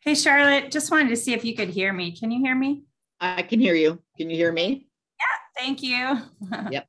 Hey, Charlotte, just wanted to see if you could hear me. Can you hear me? I can hear you. Can you hear me? Yeah, thank you. Yep.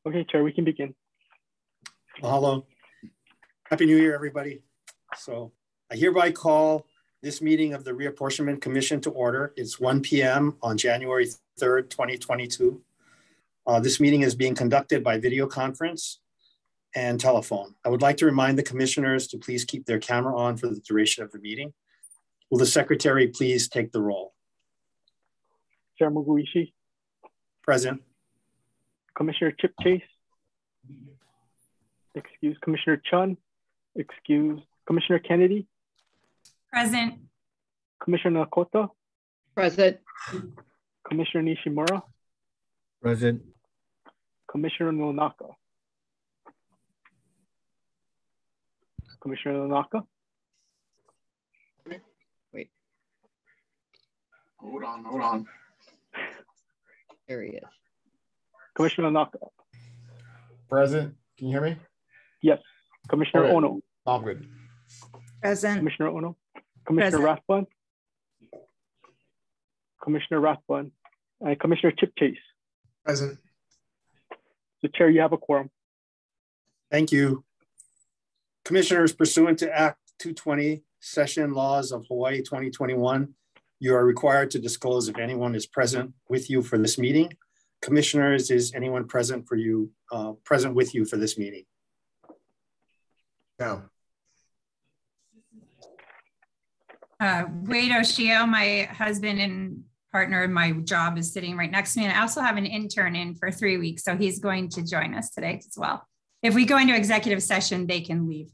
Okay, Chair, we can begin. Well, hello. Happy New Year, everybody. So I hereby call this meeting of the Reapportionment Commission to order. It's 1 p.m. on January 3rd, 2022. This meeting is being conducted by video conference and telephone. I would like to remind the commissioners to please keep their camera on for the duration of the meeting. Will the secretary please take the roll? Chair Muguishi. Present. Commissioner Chip Chase. Excuse Commissioner Chun. Excuse Commissioner Kennedy. Present. Commissioner Nakota. Present. Commissioner Nishimura. Present. Commissioner Nonaka. Commissioner Nonaka. Wait. Hold on. There he is. Commissioner Nonaka. Present. Can you hear me? Yes. Commissioner Okay. Ono. I'm good. Present. Commissioner Ono. Commissioner Present. Rathbun. Commissioner Rathbun, and Commissioner Chip Chase. Present. So Chair, you have a quorum. Thank you. Commissioners, pursuant to Act 220, Session Laws of Hawaii 2021, you are required to disclose if anyone is present with you for this meeting. Commissioners, is anyone present with you for this meeting? No. Wade Oshio, my husband and partner in my job, is sitting right next to me. And I also have an intern in for 3 weeks. So he's going to join us today as well. If we go into executive session, they can leave.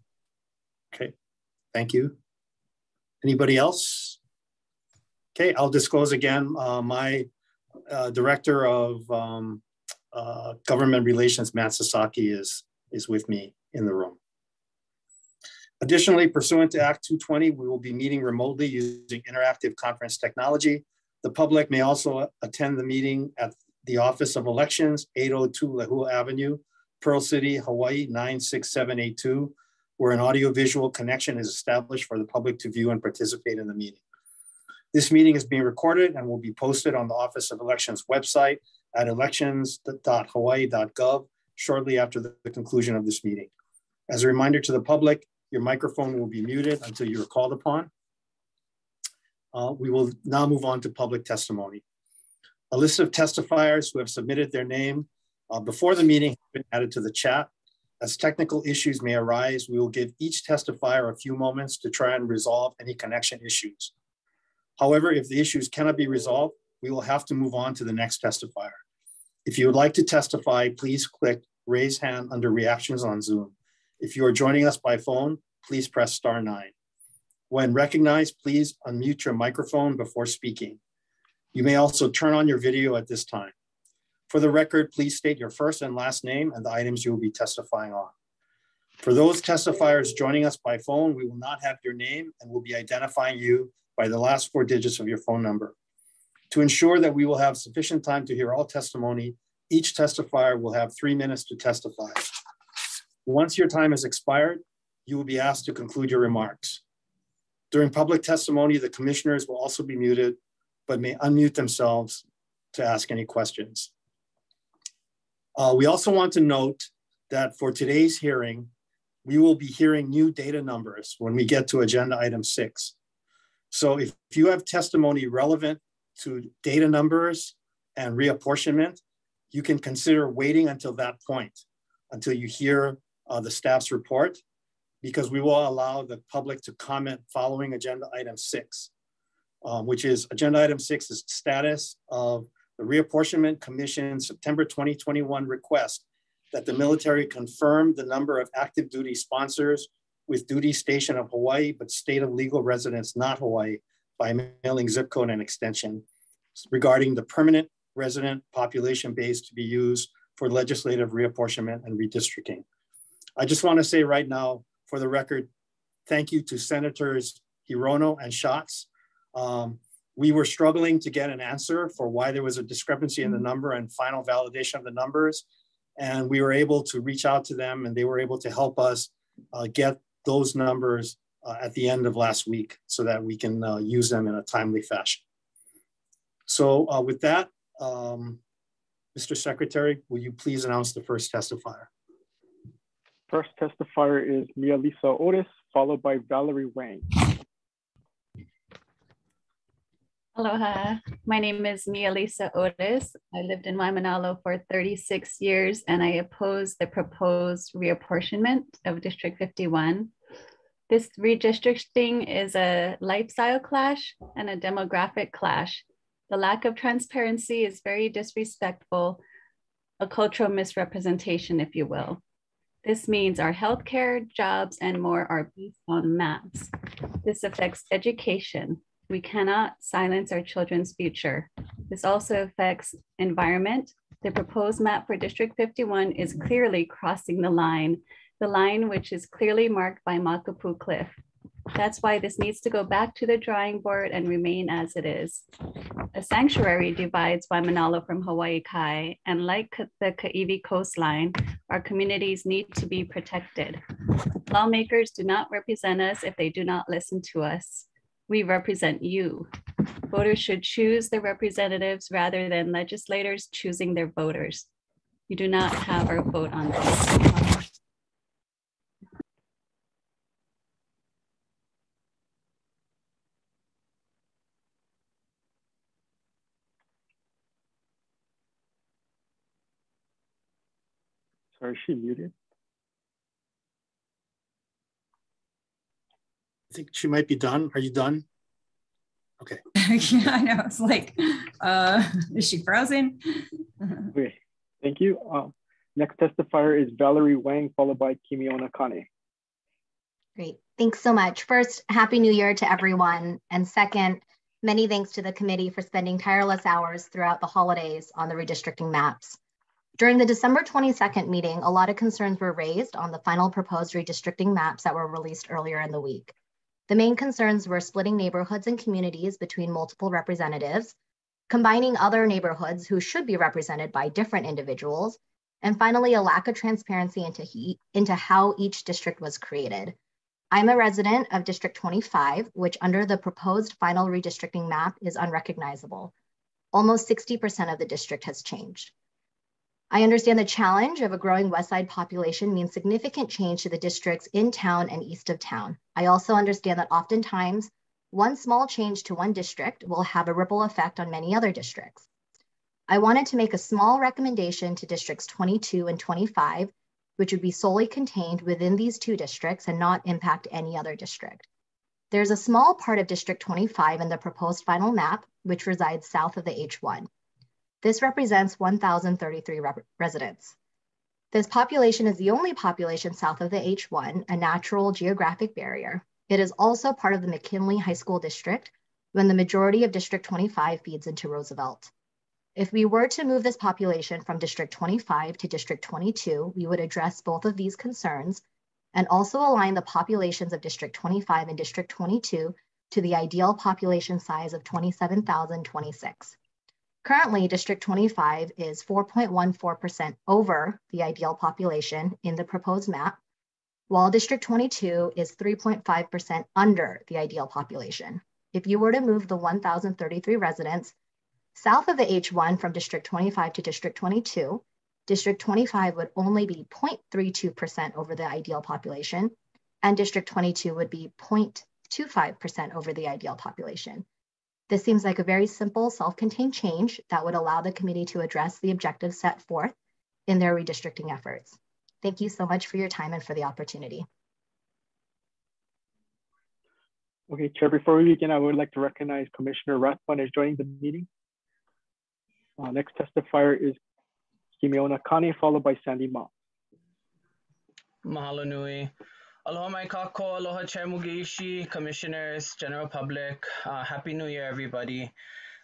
Okay, thank you. Anybody else? Okay, I'll disclose again, my Director of Government Relations, Matt Sasaki, is with me in the room. Additionally, pursuant to Act 220, we will be meeting remotely using interactive conference technology. The public may also attend the meeting at the Office of Elections, 802 Lehua Avenue, Pearl City, Hawaii, 96782, where an audiovisual connection is established for the public to view and participate in the meeting. This meeting is being recorded and will be posted on the Office of Elections website at elections.hawaii.gov shortly after the conclusion of this meeting. As a reminder to the public, your microphone will be muted until you are called upon. We will now move on to public testimony. A list of testifiers who have submitted their name before the meeting has been added to the chat. As technical issues may arise, we will give each testifier a few moments to try and resolve any connection issues. However, if the issues cannot be resolved, we will have to move on to the next testifier. If you would like to testify, please click raise hand under reactions on Zoom. If you are joining us by phone, please press *9. When recognized, please unmute your microphone before speaking. You may also turn on your video at this time. For the record, please state your first and last name and the items you will be testifying on. For those testifiers joining us by phone, we will not have your name and will be identifying you by the last 4 digits of your phone number. To ensure that we will have sufficient time to hear all testimony, each testifier will have 3 minutes to testify. Once your time has expired, you will be asked to conclude your remarks. During public testimony, the commissioners will also be muted, but may unmute themselves to ask any questions. We also want to note that for today's hearing, we will be hearing new data numbers when we get to agenda item 6. So if you have testimony relevant to data numbers and reapportionment, you can consider waiting until that point, until you hear the staff's report, because we will allow the public to comment following agenda item 6, which is agenda item 6 is status of the Reapportionment Commission September 2021 request that the military confirm the number of active duty sponsors with duty station of Hawaii, but state of legal residence not Hawaii, by mailing zip code and extension regarding the permanent resident population base to be used for legislative reapportionment and redistricting. I just want to say right now, for the record, thank you to Senators Hirono and Schatz. We were struggling to get an answer for why there was a discrepancy in the number and final validation of the numbers. And we were able to reach out to them and they were able to help us get those numbers at the end of last week so that we can use them in a timely fashion. So with that, Mr. Secretary, will you please announce the first testifier? First testifier is Mia Lisa Otis, followed by Valerie Wang. Aloha, my name is Mia Lisa Otis. I lived in Waimanalo for 36 years and I oppose the proposed reapportionment of District 51. This redistricting is a lifestyle clash and a demographic clash. The lack of transparency is very disrespectful, a cultural misrepresentation, if you will. This means our healthcare, jobs, and more are based on maps. This affects education. We cannot silence our children's future. This also affects environment. The proposed map for District 51 is clearly crossing the line which is clearly marked by Makapu Cliff. That's why this needs to go back to the drawing board and remain as it is. A sanctuary divides Waimanalo from Hawaii Kai, and like the Kaiwi coastline, our communities need to be protected. Lawmakers do not represent us if they do not listen to us. We represent you. Voters should choose their representatives rather than legislators choosing their voters. You do not have our vote on this. Sorry, is she muted? I think she might be done. Are you done? Okay. Yeah, I know. It's like, is she frozen? Okay, thank you. Next testifier is Valerie Wang, followed by Kimiona Kane. Great. Thanks so much. First, Happy New Year to everyone. And second, many thanks to the committee for spending tireless hours throughout the holidays on the redistricting maps. During the December 22nd meeting, a lot of concerns were raised on the final proposed redistricting maps that were released earlier in the week. The main concerns were splitting neighborhoods and communities between multiple representatives, combining other neighborhoods who should be represented by different individuals, and finally, a lack of transparency into how each district was created. I'm a resident of District 25, which under the proposed final redistricting map is unrecognizable. Almost 60% of the district has changed. I understand the challenge of a growing West Side population means significant change to the districts in town and east of town. I also understand that oftentimes one small change to one district will have a ripple effect on many other districts. I wanted to make a small recommendation to districts 22 and 25, which would be solely contained within these two districts and not impact any other district. There's a small part of District 25 in the proposed final map, which resides south of the H1. This represents 1,033 residents. This population is the only population south of the H1, a natural geographic barrier. It is also part of the McKinley High School District, when the majority of District 25 feeds into Roosevelt. If we were to move this population from District 25 to District 22, we would address both of these concerns and also align the populations of District 25 and District 22 to the ideal population size of 27,026. Currently, District 25 is 4.14% over the ideal population in the proposed map, while District 22 is 3.5% under the ideal population. If you were to move the 1,033 residents south of the H1 from District 25 to District 22, District 25 would only be 0.32% over the ideal population, and District 22 would be 0.25% over the ideal population. This seems like a very simple self-contained change that would allow the committee to address the objectives set forth in their redistricting efforts. Thank you so much for your time and for the opportunity. Okay, Chair, before we begin, I would like to recognize Commissioner Rathbun as joining the meeting. Next testifier is Kimiona Kane, followed by Sandy Ma. Mahalo nui. Aloha mai kako, aloha Chair Mugiishi, commissioners, general public. Happy New Year, everybody.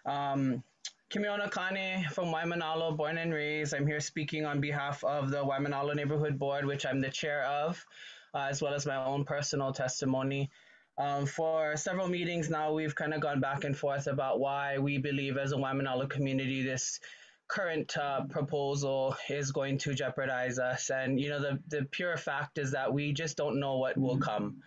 Kimiona Kane from Waimanalo, born and raised. I'm here speaking on behalf of the Waimanalo Neighborhood Board, which I'm the chair of, as well as my own personal testimony. For several meetings now, we've kind of gone back and forth about why we believe as a Waimanalo community this current proposal is going to jeopardize us. And, you know, the pure fact is that we just don't know what will come.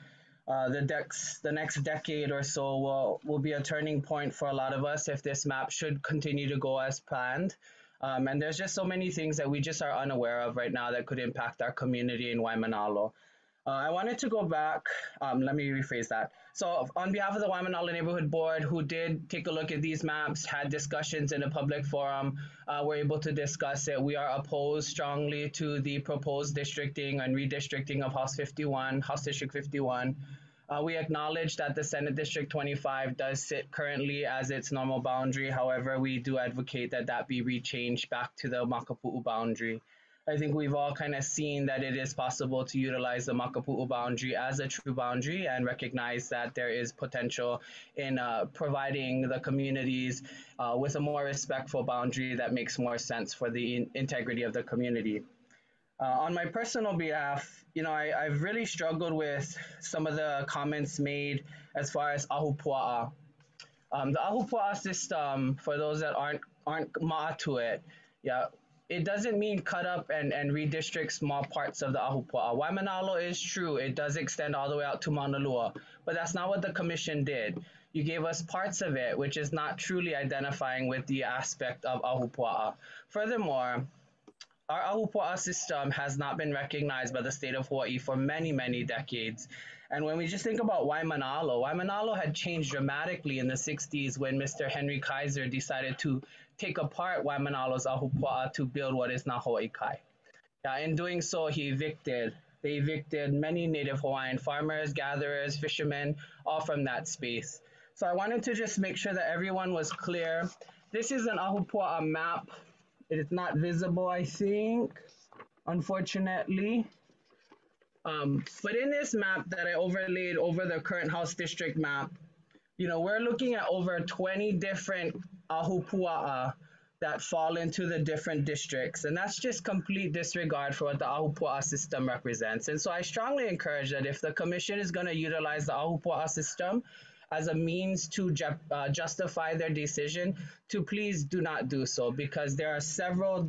The next decade or so will be a turning point for a lot of us if this map should continue to go as planned. And there's just so many things that we just are unaware of right now that could impact our community in Waimanalo. I wanted to go back, let me rephrase that. So on behalf of the Waimanalo Neighborhood Board, who did take a look at these maps, had discussions in a public forum, were able to discuss it. We are opposed strongly to the proposed districting and redistricting of House District 51. We acknowledge that the Senate District 25 does sit currently as its normal boundary. However, we do advocate that that be rechanged back to the Makapu'u boundary. I think we've all kind of seen that it is possible to utilize the Makapu'u boundary as a true boundary and recognize that there is potential in providing the communities with a more respectful boundary that makes more sense for the integrity of the community. On my personal behalf, you know, I've really struggled with some of the comments made as far as ahupua'a. The ahupua'a system, for those that aren't ma'a to it, yeah, it doesn't mean cut up and redistrict small parts of the ahupua'a. Waimanalo is true, it does extend all the way out to Mauna Lua, but that's not what the commission did. You gave us parts of it, which is not truly identifying with the aspect of ahupua'a. Furthermore, our ahupua'a system has not been recognized by the state of Hawaii for many, many decades. And when we just think about Waimanalo had changed dramatically in the 60s when Mr. Henry Kaiser decided to take apart Waimanalo's ahupua'a to build what is now Hawaii Kai. In doing so, they evicted many Native Hawaiian farmers, gatherers, fishermen, all from that space. So I wanted to just make sure that everyone was clear. This is an ahupua'a map. It is not visible, I think, unfortunately. But in this map that I overlaid over the current House District map, we're looking at over 20 different ahupua'a that fall into the different districts. And that's just complete disregard for what the ahupua'a system represents. And so I strongly encourage that if the commission is going to utilize the ahupua'a system as a means to justify their decision, to please do not do so, because there are several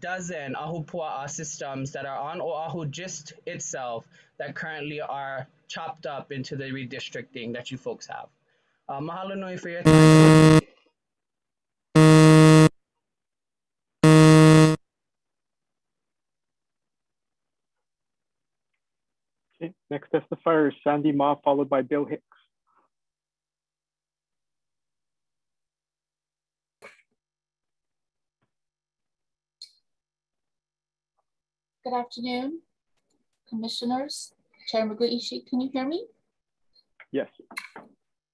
dozen ahupua'a systems that are on Oahu just itself that currently are chopped up into the redistricting that you folks have. Mahalo nui for your time. Okay, next testifier is Sandy Ma, followed by Bill Hicks. Good afternoon, commissioners. Chair Maguishi, can you hear me? Yes.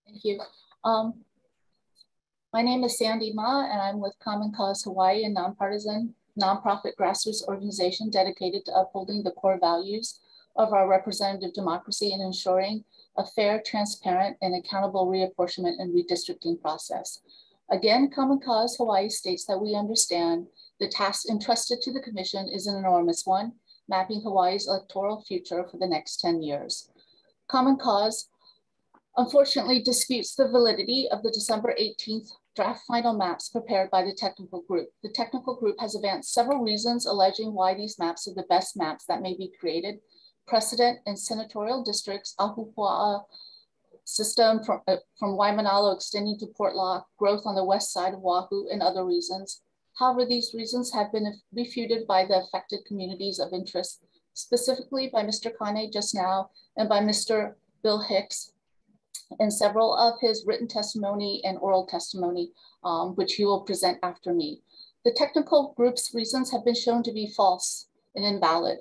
Thank you. My name is Sandy Ma, and I'm with Common Cause Hawaii, a nonpartisan, nonprofit grassroots organization dedicated to upholding the core values of our representative democracy and ensuring a fair, transparent, and accountable reapportionment and redistricting process. Again, Common Cause Hawaii states that we understand the task entrusted to the Commission is an enormous one, mapping Hawaii's electoral future for the next 10 years. Common Cause unfortunately disputes the validity of the December 18th draft final maps prepared by the technical group. The technical group has advanced several reasons alleging why these maps are the best maps that may be created. Precedent in senatorial districts, ahupua'a system from Waimanalo extending to Port Law, growth on the west side of Oahu, and other reasons. However, these reasons have been refuted by the affected communities of interest, specifically by Mr. Kane just now and by Mr. Bill Hicks in several of his written testimony and oral testimony, which he will present after me. The technical group's reasons have been shown to be false and invalid.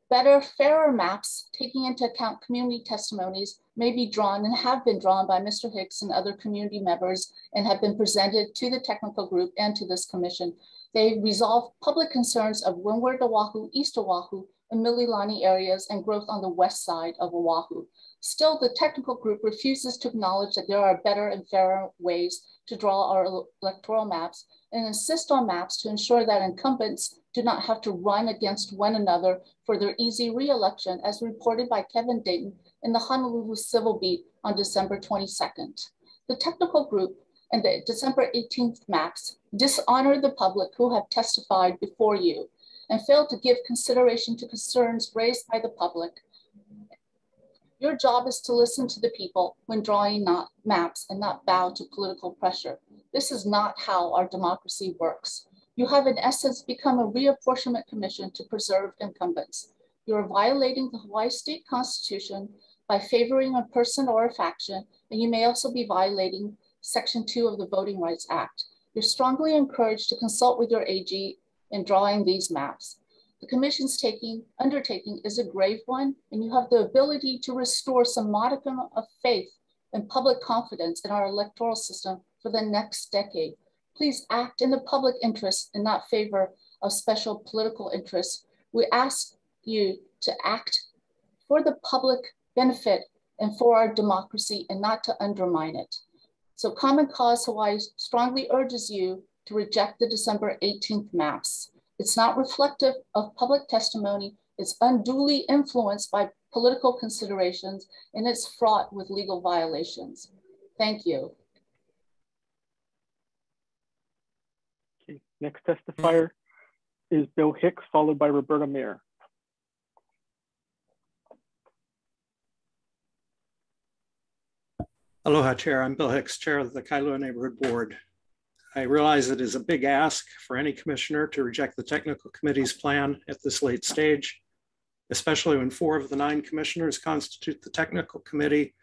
Better, fairer maps, taking into account community testimonies, may be drawn and have been drawn by Mr. Hicks and other community members and have been presented to the technical group and to this commission. They resolve public concerns of Windward Oahu, East Oahu, and Mililani areas and growth on the west side of Oahu. Still, the technical group refuses to acknowledge that there are better and fairer ways to draw our electoral maps and insist on maps to ensure that incumbents do not have to run against one another for their easy re-election, as reported by Kevin Dayton in the Honolulu Civil Beat on December 22nd. The technical group and the December 18th maps dishonor the public who have testified before you and fail to give consideration to concerns raised by the public. Your job is to listen to the people when drawing maps and not bow to political pressure. This is not how our democracy works. You have in essence become a reapportionment commission to preserve incumbents. You are violating the Hawaii State Constitution by favoring a person or a faction, and you may also be violating Section 2 of the Voting Rights Act. You're strongly encouraged to consult with your AG in drawing these maps. The commission's undertaking is a grave one, and you have the ability to restore some modicum of faith and public confidence in our electoral system for the next decade. Please act in the public interest and not favor of special political interests. We ask you to act for the public benefit and for our democracy and not to undermine it. So Common Cause Hawaii strongly urges you to reject the December 18th maps. It's not reflective of public testimony. It's unduly influenced by political considerations, and it's fraught with legal violations. Thank you. Okay, next testifier is Bill Hicks, followed by Roberta Mayer. Aloha, Chair. I'm Bill Hicks, Chair of the Kailua Neighborhood Board. I realize it is a big ask for any commissioner to reject the technical committee's plan at this late stage, especially when 4 of the 9 commissioners constitute the technical committee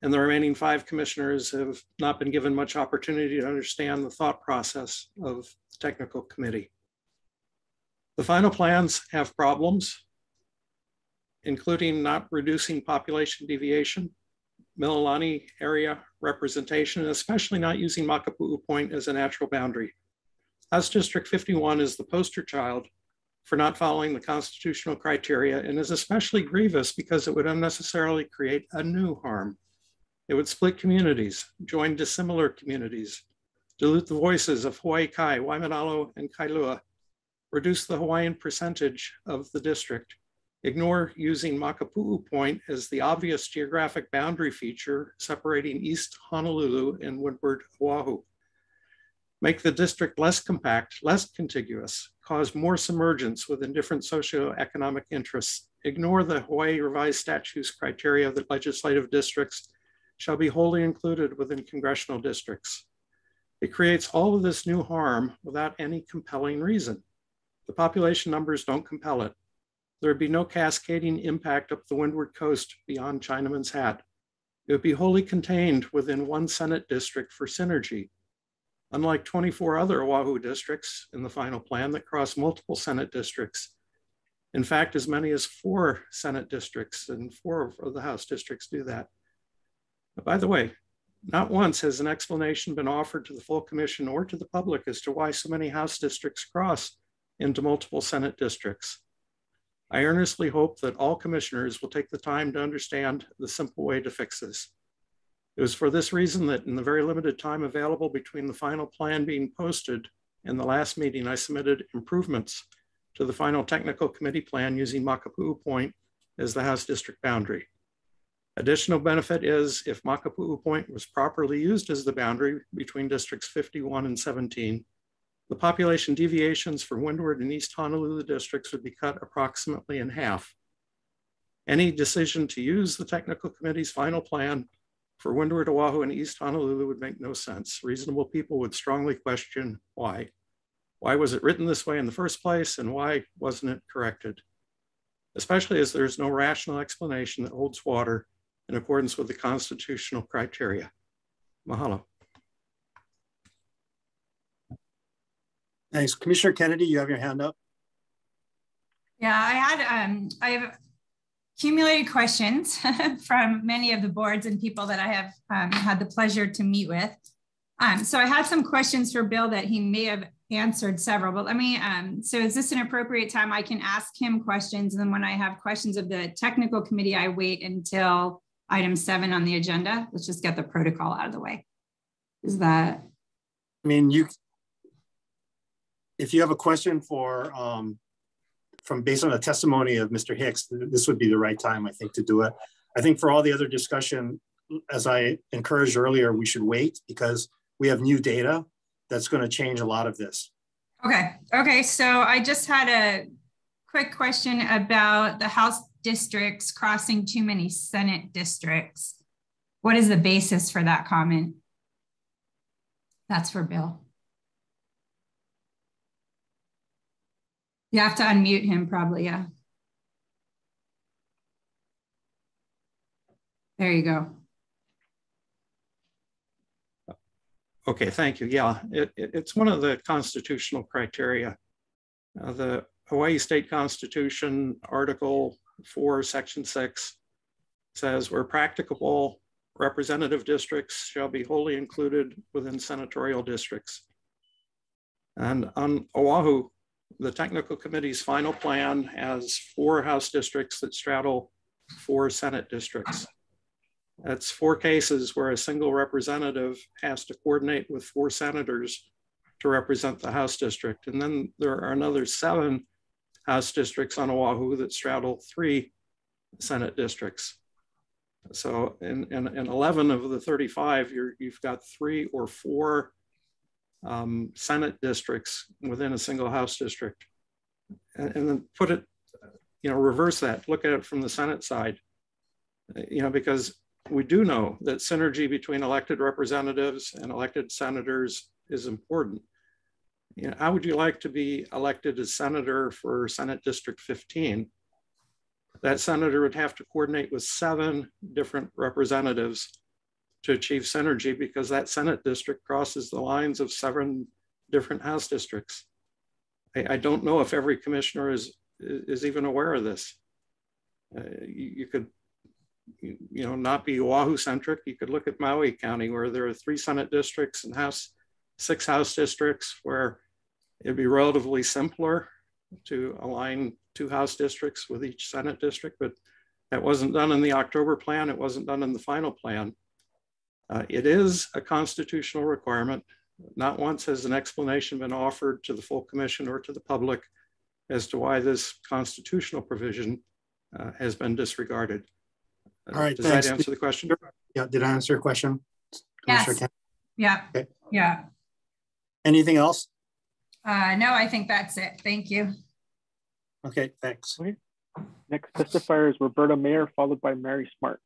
and the remaining 5 commissioners have not been given much opportunity to understand the thought process of the technical committee. The final plans have problems, including not reducing population deviation, Mililani area representation, and especially not using Makapu'u Point as a natural boundary. House District 51 is the poster child for not following the constitutional criteria and is especially grievous because it would unnecessarily create a new harm. It would split communities, join dissimilar communities, dilute the voices of Hawaii Kai, Waimanalo, and Kailua, reduce the Hawaiian percentage of the district, ignore using Makapu'u Point as the obvious geographic boundary feature separating East Honolulu and Windward Oahu, make the district less compact, less contiguous, cause more submergence within different socioeconomic interests, ignore the Hawaii Revised Statutes criteria that legislative districts shall be wholly included within congressional districts. It creates all of this new harm without any compelling reason. The population numbers don't compel it. There would be no cascading impact up the windward coast beyond Chinaman's Hat. It would be wholly contained within 1 Senate district for synergy. Unlike 24 other Oahu districts in the final plan that cross multiple Senate districts. In fact, as many as 4 Senate districts and 4 of the House districts do that. But by the way, not once has an explanation been offered to the full commission or to the public as to why so many House districts cross into multiple Senate districts. I earnestly hope that all commissioners will take the time to understand the simple way to fix this. It was for this reason that in the very limited time available between the final plan being posted and the last meeting, I submitted improvements to the final technical committee plan using Makapu'u Point as the House district boundary. Additional benefit is if Makapu'u Point was properly used as the boundary between districts 51 and 17, the population deviations for Windward and East Honolulu districts would be cut approximately in half. Any decision to use the technical committee's final plan for Windward, Oahu, and East Honolulu would make no sense. Reasonable people would strongly question why. Why was it written this way in the first place, and why wasn't it corrected? Especially as there's no rational explanation that holds water in accordance with the constitutional criteria. Mahalo. Thanks. Commissioner Kennedy, you have your hand up. Yeah, I have accumulated questions from many of the boards and people that I have had the pleasure to meet with. So I had some questions for Bill that he may have answered several, but let me, so is this an appropriate time I can ask him questions? And then when I have questions of the technical committee, I wait until item 7 on the agenda. Let's just get the protocol out of the way. Is that? I mean, if you have a question for, based on the testimony of Mr. Hicks, this would be the right time, I think, to do it. I think for all the other discussion, as I encouraged earlier, we should wait because we have new data that's going to change a lot of this. Okay, so I just had a quick question about the House districts crossing too many Senate districts. What is the basis for that comment? That's for Bill. You have to unmute him probably, yeah. There you go. Okay, thank you. Yeah, it's one of the constitutional criteria. The Hawaii State Constitution, Article 4, Section 6 says where practicable, representative districts shall be wholly included within senatorial districts. And on Oahu, the technical committee's final plan has 4 House districts that straddle 4 Senate districts. That's 4 cases where a single representative has to coordinate with 4 senators to represent the House district. And then there are another 7 House districts on Oahu that straddle 3 Senate districts. So in 11 of the 35, you've got 3 or 4 Senate districts within a single House district. And then put it, reverse that, look at it from the Senate side, because we do know that synergy between elected representatives and elected senators is important. You know, how would you like to be elected as senator for Senate District 15? That senator would have to coordinate with 7 different representatives to achieve synergy, because that Senate district crosses the lines of 7 different House districts. I don't know if every commissioner is even aware of this. You could, you know, not be Oahu centric. You could look at Maui County, where there are 3 Senate districts and 6 House districts, where it'd be relatively simpler to align 2 House districts with each Senate district, but that wasn't done in the October plan. It wasn't done in the final plan. It is a constitutional requirement. Not once has an explanation been offered to the full commission or to the public as to why this constitutional provision has been disregarded. All right, does thanks. that answer the question? Yeah, did I answer your question? Yes. Yeah. Okay. Yeah. Anything else? No, I think that's it. Thank you. Okay, thanks. Okay. Next testifier is Roberta Mayer, followed by Mary Smart.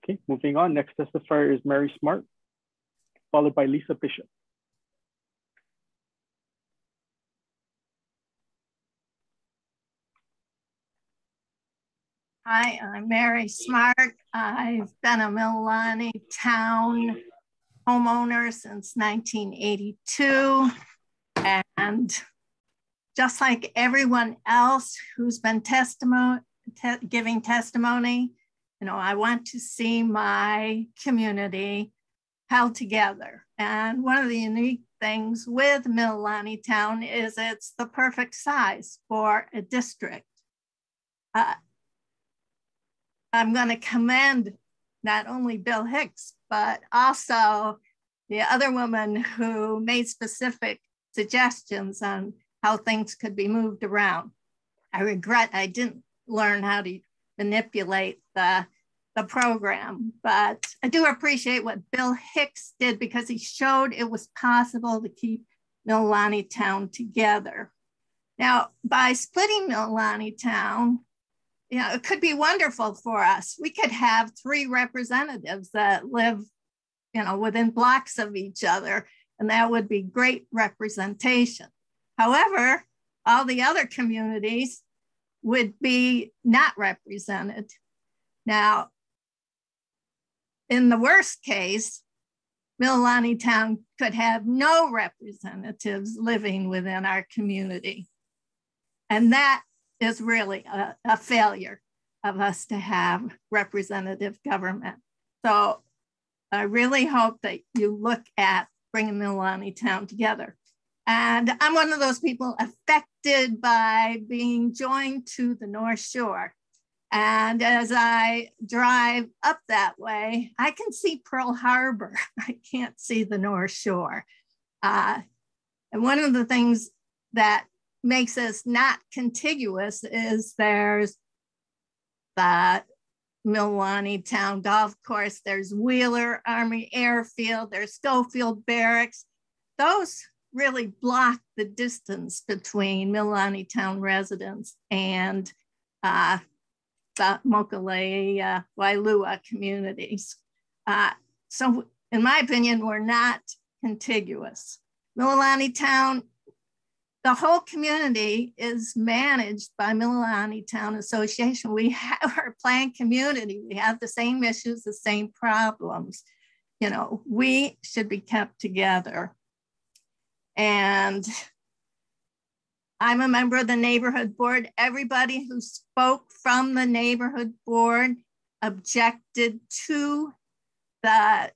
Okay, moving on. Next testifier is Mary Smart, followed by Lisa Bishop. Hi, I'm Mary Smart. I've been a Mililani Town homeowner since 1982. And just like everyone else who's been giving testimony, you know, I want to see my community held together. And one of the unique things with Mililani Town is it's the perfect size for a district. I'm going to commend not only Bill Hicks, but also the other woman who made specific suggestions on how things could be moved around. I regret I didn't learn how to manipulate the program, but I do appreciate what Bill Hicks did, because he showed it was possible to keep Mililani Town together. Now, by splitting Mililani Town, you know, it could be wonderful for us. We could have 3 representatives that live, you know, within blocks of each other, and that would be great representation. However, all the other communities would be not represented. Now, in the worst case, Mililani Town could have no representatives living within our community. And that is really a failure of us to have representative government. So I really hope that you look at bringing Mililani Town together. And I'm one of those people affected by being joined to the North Shore. And as I drive up that way, I can see Pearl Harbor. I can't see the North Shore. And one of the things that makes us not contiguous is there's the Mililani Town Golf Course, there's Wheeler Army Airfield, there's Schofield Barracks. Those really block the distance between Mililani Town residents and the Mokulele, Wailua communities. So in my opinion, we're not contiguous. Mililani Town, the whole community is managed by Mililani Town Association. We have our planned community. We have the same issues, the same problems. You know, we should be kept together. And I'm a member of the neighborhood board. Everybody who spoke from the neighborhood board objected to the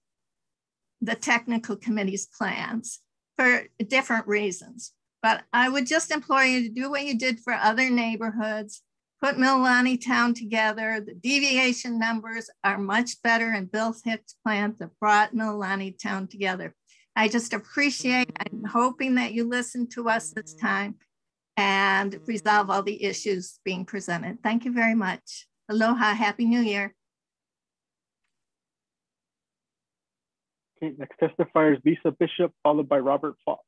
technical committee's plans for different reasons. But I would just implore you to do what you did for other neighborhoods, put Mililani Town together. The deviation numbers are much better, and Bill Hicks' plans have brought Mililani Town together. I just appreciate, I'm hoping that you listen to us this time and resolve all the issues being presented. Thank you very much. Aloha, Happy New Year. Okay, next testifier is Lisa Bishop, followed by Robert Fox.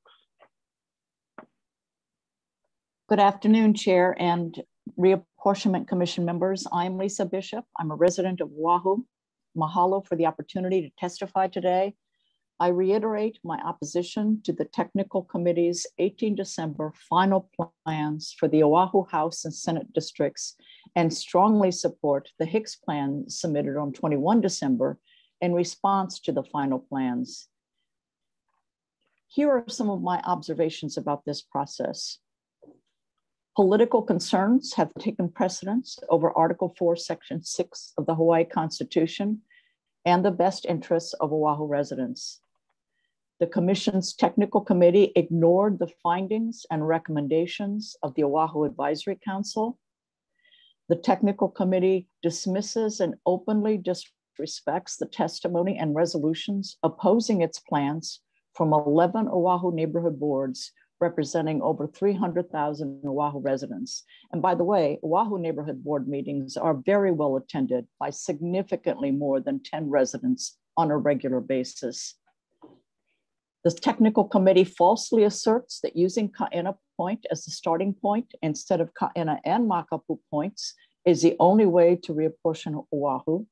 Good afternoon, Chair and Reapportionment Commission members. I'm Lisa Bishop. I'm a resident of Oahu. Mahalo for the opportunity to testify today. I reiterate my opposition to the Technical Committee's 18 December final plans for the Oahu House and Senate districts and strongly support the Hicks plan submitted on 21 December in response to the final plans. Here are some of my observations about this process. Political concerns have taken precedence over Article 4, Section 6 of the Hawaii Constitution and the best interests of Oahu residents. The Commission's Technical Committee ignored the findings and recommendations of the Oahu Advisory Council. The Technical Committee dismisses and openly disrespects the testimony and resolutions opposing its plans from 11 Oahu neighborhood boards representing over 300,000 Oahu residents. And by the way, Oahu neighborhood board meetings are very well attended by significantly more than 10 residents on a regular basis. The Technical Committee falsely asserts that using Ka'ena Point as the starting point instead of Ka'ena and Makapu points is the only way to reapportion Oahu.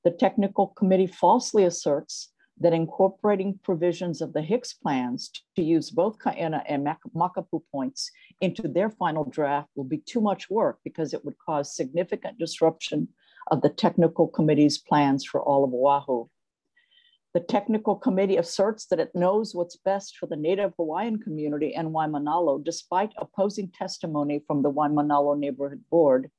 The Technical Committee falsely asserts that incorporating provisions of the Hicks plans to use both Ka'ena and Makapu points into their final draft will be too much work because it would cause significant disruption of the Technical Committee's plans for all of Oahu. The Technical Committee asserts that it knows what's best for the Native Hawaiian community and Waimanalo, despite opposing testimony from the Waimanalo Neighborhood Board.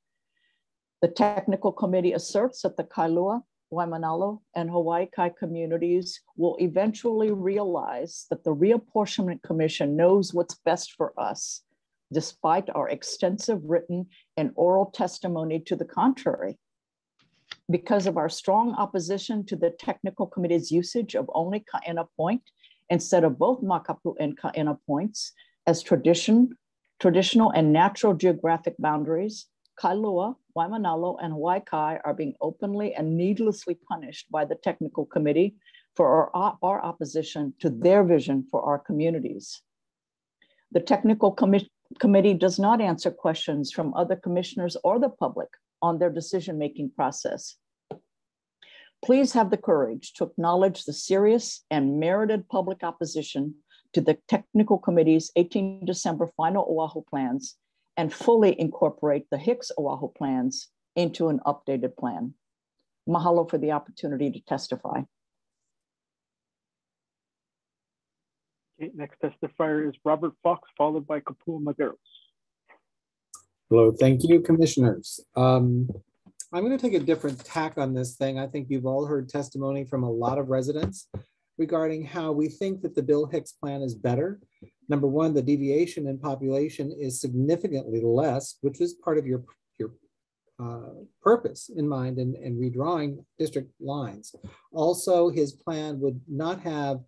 The Technical Committee asserts that the Kailua, Waimanalo, and Hawaii Kai communities will eventually realize that the Reapportionment Commission knows what's best for us, despite our extensive written and oral testimony to the contrary. Because of our strong opposition to the Technical Committee's usage of only Ka'ena Point instead of both Makapu and Ka'ena points as traditional and natural geographic boundaries, Kailua, Waimanalo, and Hawaii Kai are being openly and needlessly punished by the Technical Committee for our opposition to their vision for our communities. The Technical Committee does not answer questions from other commissioners or the public on their decision-making process. Please have the courage to acknowledge the serious and merited public opposition to the Technical Committee's 18 December final Oahu plans and fully incorporate the Hicks Oahu plans into an updated plan. Mahalo for the opportunity to testify. Okay, next testifier is Robert Fox, followed by Kapua Maderos. Hello, thank you, commissioners. I'm going to take a different tack on this thing. I think you've all heard testimony from a lot of residents regarding how we think that the Bill Hicks plan is better. Number one, the deviation in population is significantly less, which is part of your purpose in mind in redrawing district lines. Also, his plan would not have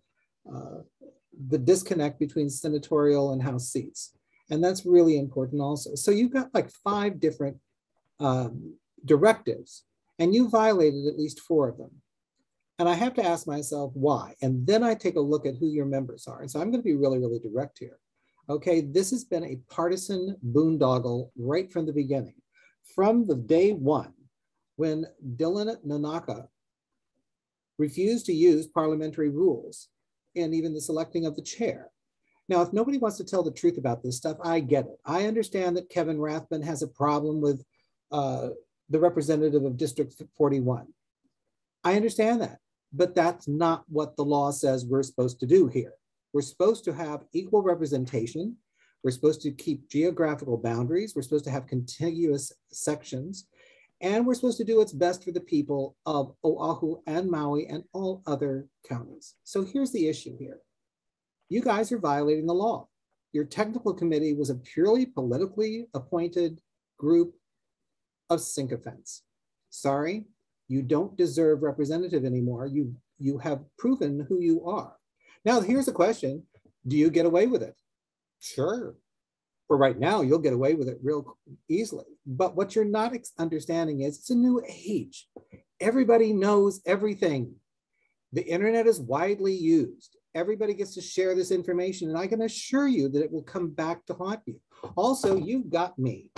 the disconnect between senatorial and House seats. And that's really important also. So you've got like 5 different directives, and you violated at least 4 of them. And I have to ask myself why. And then I take a look at who your members are. And so I'm going to be really, really direct here. Okay, this has been a partisan boondoggle right from the beginning. From the day one, when Dylan Nanaka refused to use parliamentary rules and even the selecting of the chair. Now, if nobody wants to tell the truth about this stuff, I get it. I understand that Kevin Rathbun has a problem with the representative of District 41. I understand that, but that's not what the law says we're supposed to do here. We're supposed to have equal representation. We're supposed to keep geographical boundaries. We're supposed to have contiguous sections. And we're supposed to do what's best for the people of Oahu and Maui and all other counties. So here's the issue here. You guys are violating the law. Your technical committee was a purely politically appointed group of sycophants. Sorry, you don't deserve representative anymore. You have proven who you are. Now, here's the question. Do you get away with it? Sure. For right now, you'll get away with it real easily. But what you're not understanding is it's a new age. Everybody knows everything. The internet is widely used. Everybody gets to share this information, and I can assure you that it will come back to haunt you. Also, you've got me.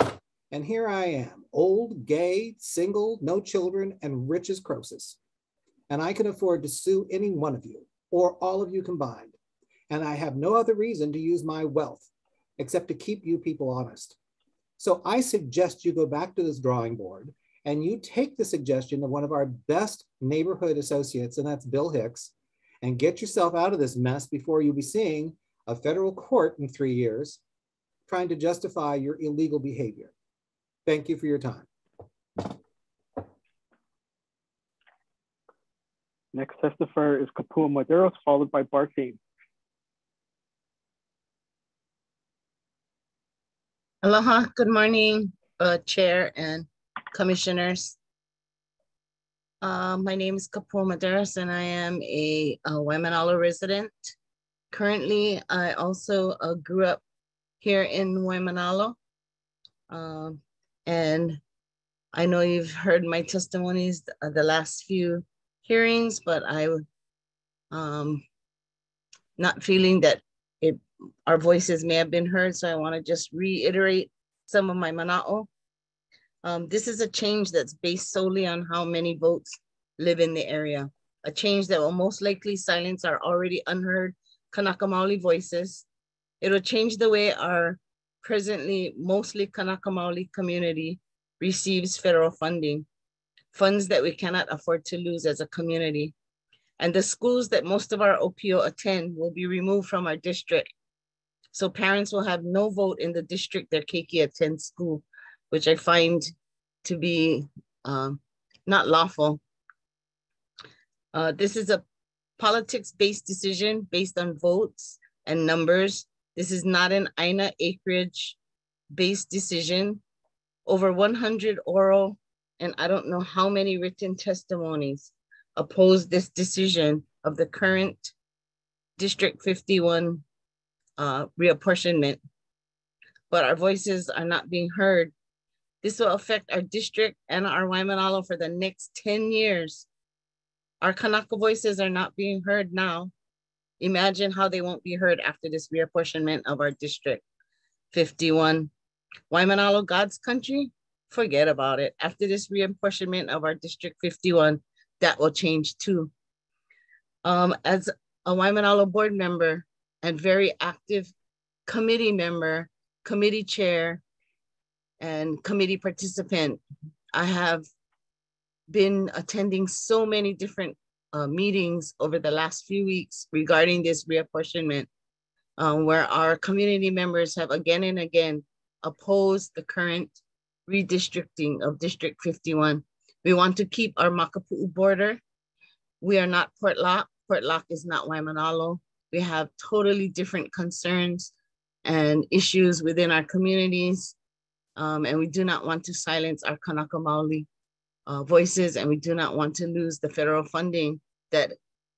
And here I am, old, gay, single, no children, and rich as Croesus. And I can afford to sue any one of you, or all of you combined. And I have no other reason to use my wealth except to keep you people honest. So I suggest you go back to this drawing board and you take the suggestion of one of our best neighborhood associates, and that's Bill Hicks, and get yourself out of this mess before you'll be seeing a federal court in 3 years trying to justify your illegal behavior. Thank you for your time. Next testifier is Kapua Maderos, followed by Bart Dean. Aloha, good morning, Chair and Commissioners. My name is Kapua Maderos and I am a Waimanalo resident. Currently, I also grew up here in Waimanalo. And I know you've heard my testimonies the last few hearings, but I not feeling that our voices may have been heard. So I want to just reiterate some of my mana'o. This is a change that's based solely on how many votes live in the area. A change that will most likely silence our already unheard Kanaka Maoli voices. It will change the way our presently mostly Kanaka Maoli community receives federal funding, funds that we cannot afford to lose as a community. And the schools that most of our OPO attend will be removed from our district. So parents will have no vote in the district their keiki attends school, which I find to be not lawful. This is a politics-based decision based on votes and numbers. This is not an Aina acreage-based decision. Over 100 oral and I don't know how many written testimonies oppose this decision of the current District 51 reapportionment, but our voices are not being heard. This will affect our district and our Waimanalo for the next 10 years. Our Kanaka voices are not being heard now. Imagine how they won't be heard after this reapportionment of our District 51. Waimanalo, God's country? Forget about it. After this reapportionment of our District 51, that will change too. As a Waimanalo board member and very active committee member, committee chair, and committee participant, I have been attending so many different meetings over the last few weeks regarding this reapportionment, where our community members have again and again opposed the current redistricting of District 51. We want to keep our Makapu'u border. We are not Port Locke. Port Locke is not Waimanalo. We have totally different concerns and issues within our communities. And we do not want to silence our Kanaka Maoli voices, and we do not want to lose the federal funding that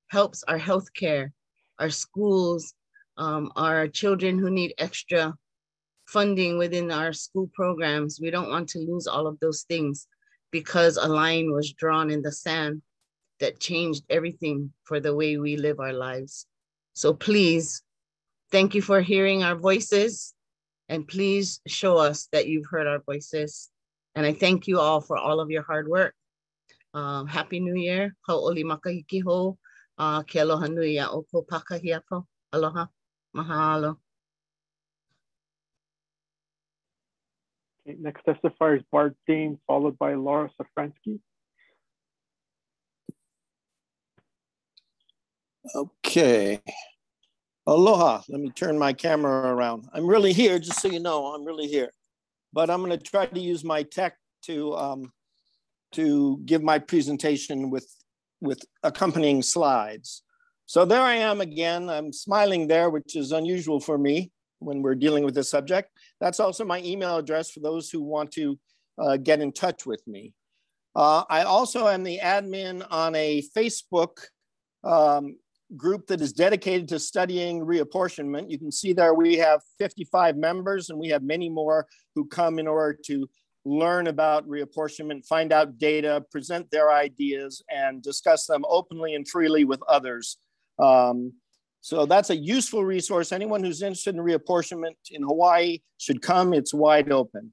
helps our healthcare, our schools, our children who need extra funding within our school programs. We don't want to lose all of those things because a line was drawn in the sand that changed everything for the way we live our lives. So please, thank you for hearing our voices, and please show us that you've heard our voices. And I thank you all for all of your hard work. Happy New Year. Hau'oli makahiki ho. Ke aloha nui a oko pakahiapo. Aloha. Mahalo. Okay, next testifier is Bart Dean, followed by Laura Safransky. Okay. Aloha. Let me turn my camera around. I'm really here, just so you know, I'm really here. But I'm going to try to use my tech to give my presentation with accompanying slides. So there I am again. I'm smiling there, which is unusual for me when we're dealing with this subject. That's also my email address for those who want to get in touch with me. I also am the admin on a Facebook group that is dedicated to studying reapportionment. You can see there we have 55 members, and we have many more who come in order to learn about reapportionment, find out data, present their ideas, and discuss them openly and freely with others. So that's a useful resource. Anyone who's interested in reapportionment in Hawaii should come. It's wide open.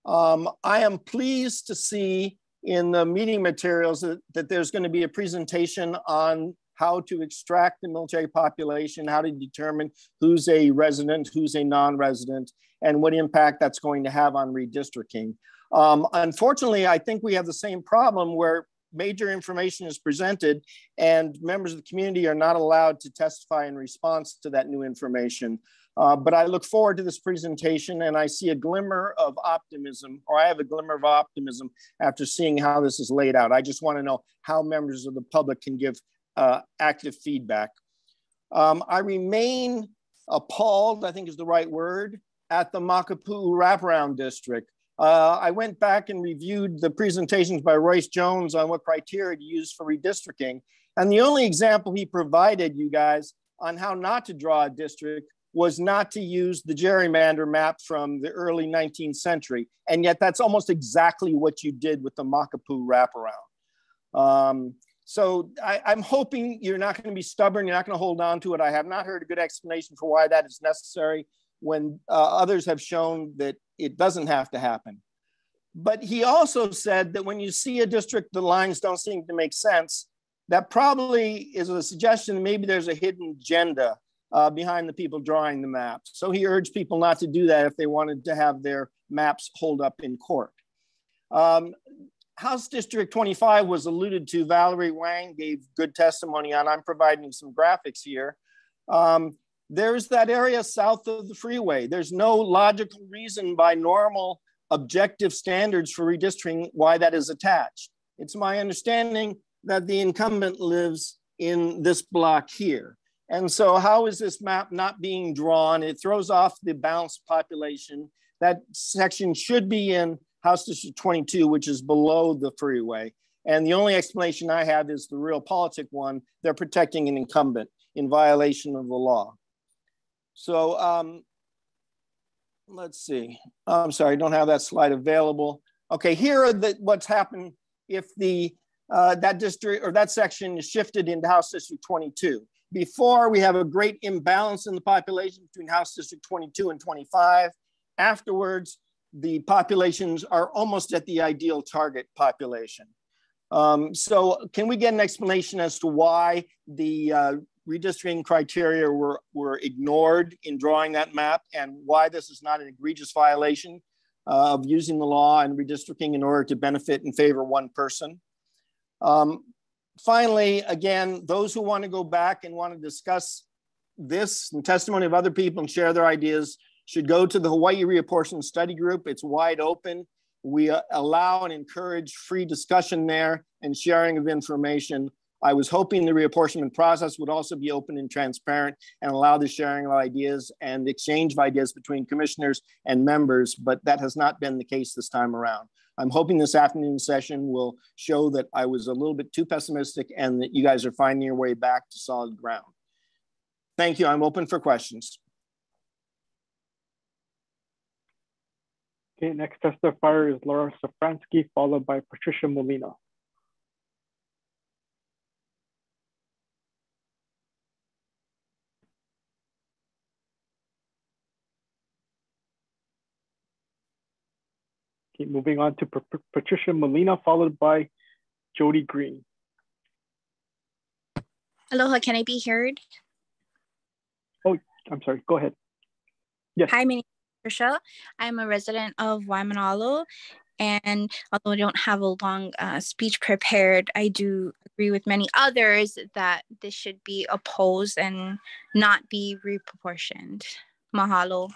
I am pleased to see in the meeting materials that there's going to be a presentation on how to extract the military population, how to determine who's a resident, who's a non-resident, and what impact that's going to have on redistricting. Unfortunately, I think we have the same problem where major information is presented and members of the community are not allowed to testify in response to that new information. But I look forward to this presentation and I see a glimmer of optimism, or I have a glimmer of optimism after seeing how this is laid out. I just want to know how members of the public can give active feedback. I remain appalled, I think is the right word, at the Makapu'u wraparound district. I went back and reviewed the presentations by Royce Jones on what criteria to use for redistricting. And the only example he provided, you guys, on how not to draw a district was not to use the gerrymander map from the early 19th century. And yet that's almost exactly what you did with the Makapu'u wraparound. So I'm hoping you're not going to be stubborn. You're not going to hold on to it. I have not heard a good explanation for why that is necessary when others have shown that it doesn't have to happen. But he also said that when you see a district, the lines don't seem to make sense. That probably is a suggestion that maybe there's a hidden agenda behind the people drawing the maps. So he urged people not to do that if they wanted to have their maps hold up in court. House District 25 was alluded to. Valerie Wang gave good testimony on. I'm providing some graphics here. There's that area south of the freeway. There's no logical reason by normal objective standards for redistricting why that is attached. It's my understanding that the incumbent lives in this block here. And so how is this map not being drawn? It throws off the balanced population. That section should be in House District 22, which is below the freeway. And the only explanation I have is the realpolitik one. They're protecting an incumbent in violation of the law. So let's see. I'm sorry, I don't have that slide available. Okay, here are what's happened if that district or that section is shifted into House District 22. Before, we have a great imbalance in the population between House District 22 and 25. Afterwards, the populations are almost at the ideal target population. So can we get an explanation as to why the redistricting criteria were ignored in drawing that map and why this is not an egregious violation of using the law and redistricting in order to benefit and favor one person? Finally, again, those who want to go back and want to discuss this and testimony of other people and share their ideas should go to the Hawaii Reapportionment Study Group. It's wide open. We allow and encourage free discussion there and sharing of information. I was hoping the reapportionment process would also be open and transparent and allow the sharing of ideas and exchange of ideas between commissioners and members, but that has not been the case this time around. I'm hoping this afternoon session will show that I was a little bit too pessimistic and that you guys are finding your way back to solid ground. Thank you. I'm open for questions. Okay, next testifier is Laura Safransky, followed by Patricia Molina. Okay, moving on to Patricia Molina, followed by Jody Green. Aloha, can I be heard? Oh, I'm sorry, go ahead. Yes. Hi, my name is Patricia. I'm a resident of Waimanalo, and although I don't have a long speech prepared, I do agree with many others that this should be opposed and not be reproportioned. Mahalo.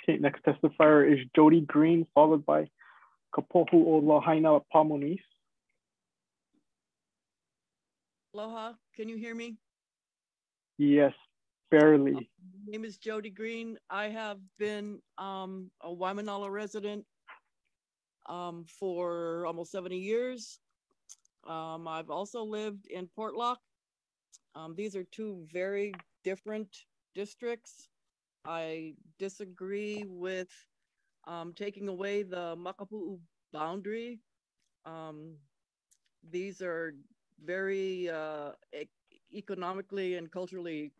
Okay, next testifier is Jody Green, followed by Kapohu o Lahaina Pamonis. Aloha, can you hear me? Yes, barely. My name is Jody Green. I have been a Waimanalo resident for almost 70 years. I've also lived in Portlock. These are two very different districts. I disagree with taking away the Makapu'u boundary. These are very economically and culturally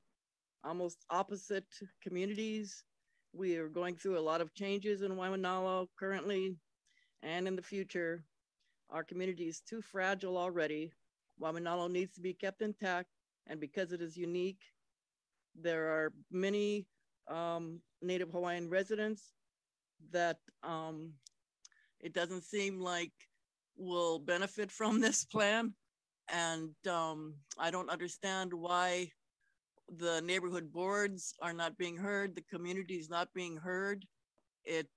almost opposite communities. We are going through a lot of changes in Waimanalo currently and in the future. Our community is too fragile already. Waimanalo needs to be kept intact, and because it is unique, there are many Native Hawaiian residents that it doesn't seem like will benefit from this plan. And I don't understand why the neighborhood boards are not being heard, the community is not being heard. It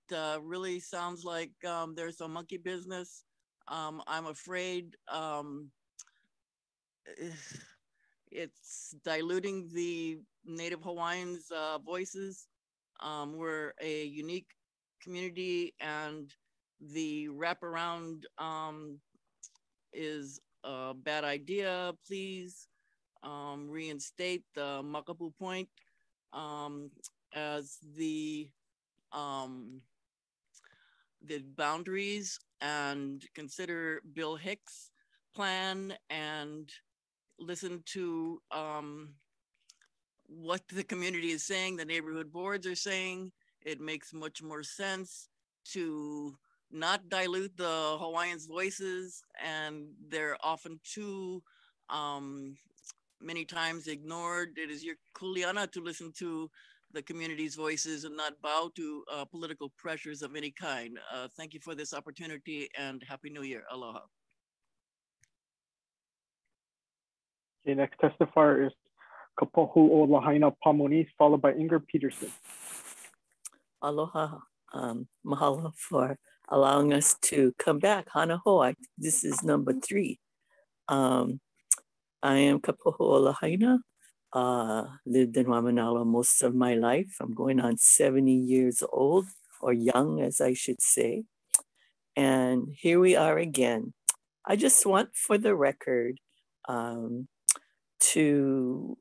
really sounds like there's a monkey business. I'm afraid it's diluting the Native Hawaiians' voices. We're a unique community, and the wraparound is a bad idea. Please reinstate the Makapu Point as the boundaries, and consider Bill Hicks' plan and listen to what the community is saying, the neighborhood boards are saying. It makes much more sense to not dilute the Hawaiians' voices, and they're often too many times ignored. It is your kuleana to listen to the community's voices and not bow to political pressures of any kind. Thank you for this opportunity, and Happy New Year. Aloha. Okay, next testifier is Kapoho Lahaina Pamonis, followed by Ingrid Peterson. Aloha. Mahalo for allowing us to come back. Hana hoa. This is number 3. I am Kapoho Lahaina. Lived in Waimanalo most of my life. I'm going on 70 years old, or young as I should say. And here we are again. I just want for the record to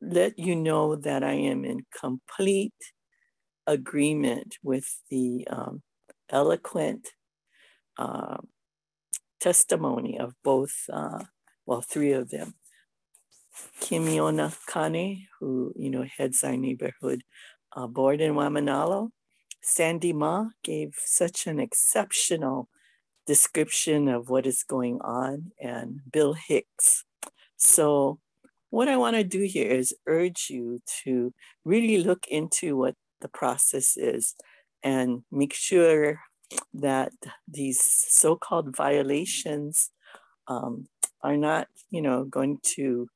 let you know that I am in complete agreement with the eloquent testimony of both, 3 of them. Kimiona Kane, who heads our neighborhood board in Waimanalo. Sandy Ma gave such an exceptional description of what is going on, and Bill Hicks. So what I want to do here is urge you to really look into what the process is and make sure that these so-called violations are not, going to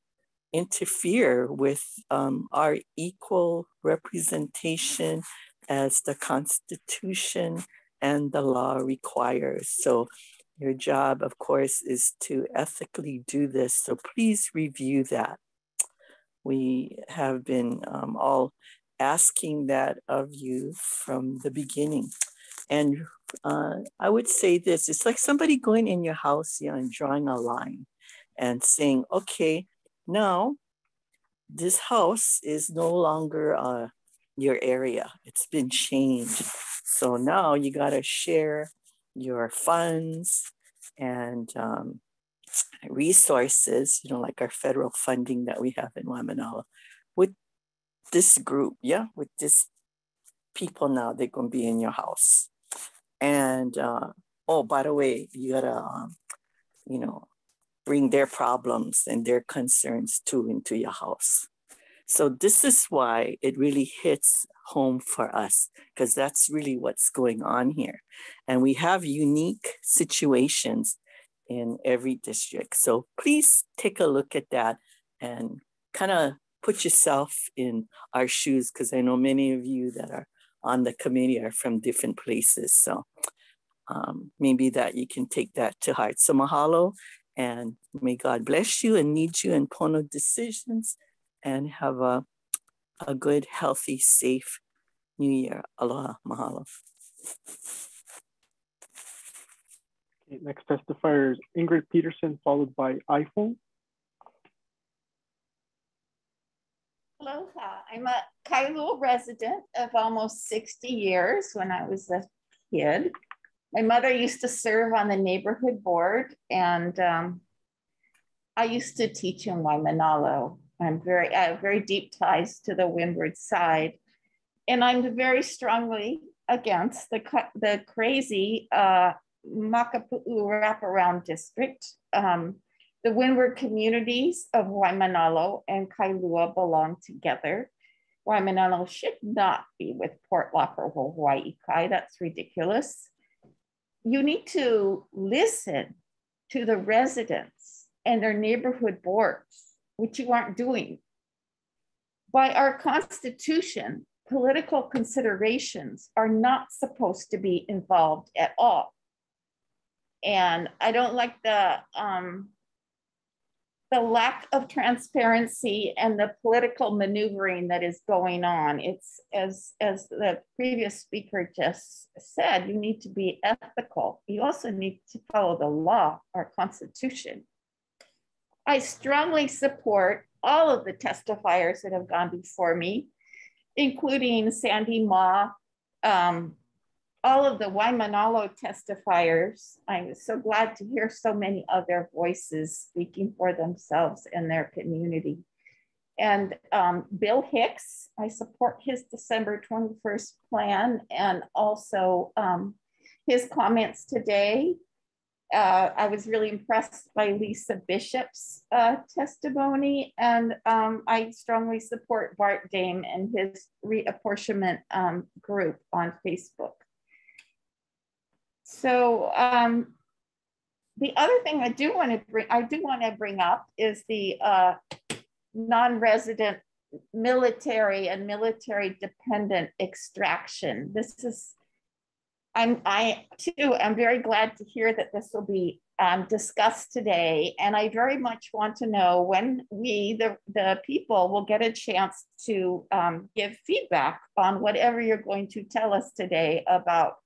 interfere with our equal representation as the Constitution and the law requires. So your job, of course, is to ethically do this. So please review that. We have been all asking that of you from the beginning. And I would say this, it's like somebody going in your house and drawing a line and saying, okay, now this house is no longer your area. It's been changed. So now you got to share your funds and resources, like our federal funding that we have in Waimanalo, with this group, with this people now, they're going to be in your house. And, by the way, you got to, bring their problems and their concerns too into your house. So this is why it really hits home for us, because that's really what's going on here. And we have unique situations in every district. So please take a look at that and kind of put yourself in our shoes, because I know many of you that are on the committee are from different places. So maybe that you can take that to heart. So mahalo, and may God bless you and lead you in pono decisions, and have a good, healthy, safe New Year. Aloha, mahalo. Okay, next testifier is Ingrid Peterson, followed by iPhone. Aloha. I'm a Kailua resident of almost 60 years when I was a kid. My mother used to serve on the neighborhood board, and I used to teach in Waimanalo. I have very deep ties to the windward side. And I'm very strongly against the crazy Makapu'u wraparound district. The windward communities of Waimanalo and Kailua belong together. Waimanalo should not be with Portlock or Hawaii Kai. That's ridiculous. You need to listen to the residents and their neighborhood boards, which you aren't doing. By our Constitution, political considerations are not supposed to be involved at all. And I don't like the lack of transparency and the political maneuvering that is going on. It's as the previous speaker just said, you need to be ethical. You also need to follow the law, our Constitution. I strongly support all of the testifiers that have gone before me, including Sandy Ma, all of the Waimanalo testifiers. I'm so glad to hear so many of their voices speaking for themselves and their community. And Bill Hicks, I support his December 21st plan and also his comments today. I was really impressed by Lisa Bishop's testimony, and I strongly support Bart Dame and his reapportionment group on Facebook. So the other thing I do want to bring up is the non-resident military and military dependent extraction. This is, I too am very glad to hear that this will be discussed today. And I very much want to know when we, the people, will get a chance to give feedback on whatever you're going to tell us today about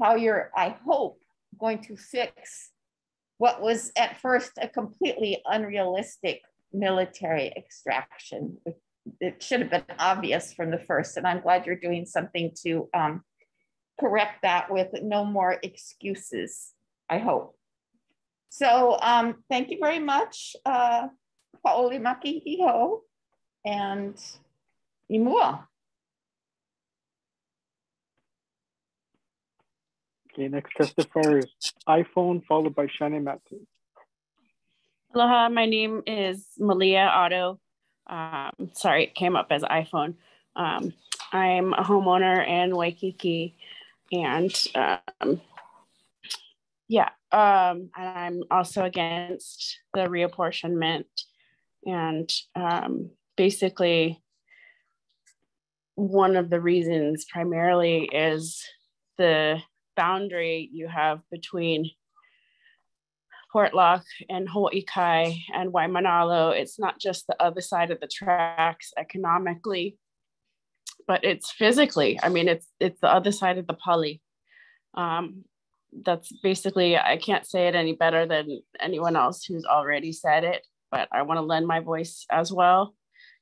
how you're, I hope, going to fix what was at first a completely unrealistic military extraction. It should have been obvious from the first, and I'm glad you're doing something to correct that with no more excuses, I hope. So thank you very much, Pa'olimaki Hiho and Imua. Okay, next testifier is iPhone, followed by Shani Matsu. Aloha, my name is Malia Otto. Sorry, it came up as iPhone. I'm a homeowner in Waikiki, and and I'm also against the reapportionment. And basically, one of the reasons primarily is the boundary you have between Portlock and Hawaii Kai and Waimanalo. It's not just the other side of the tracks economically, but it's physically. I mean, it's the other side of the poly. That's basically, I can't say it any better than anyone else who's already said it, but I want to lend my voice as well,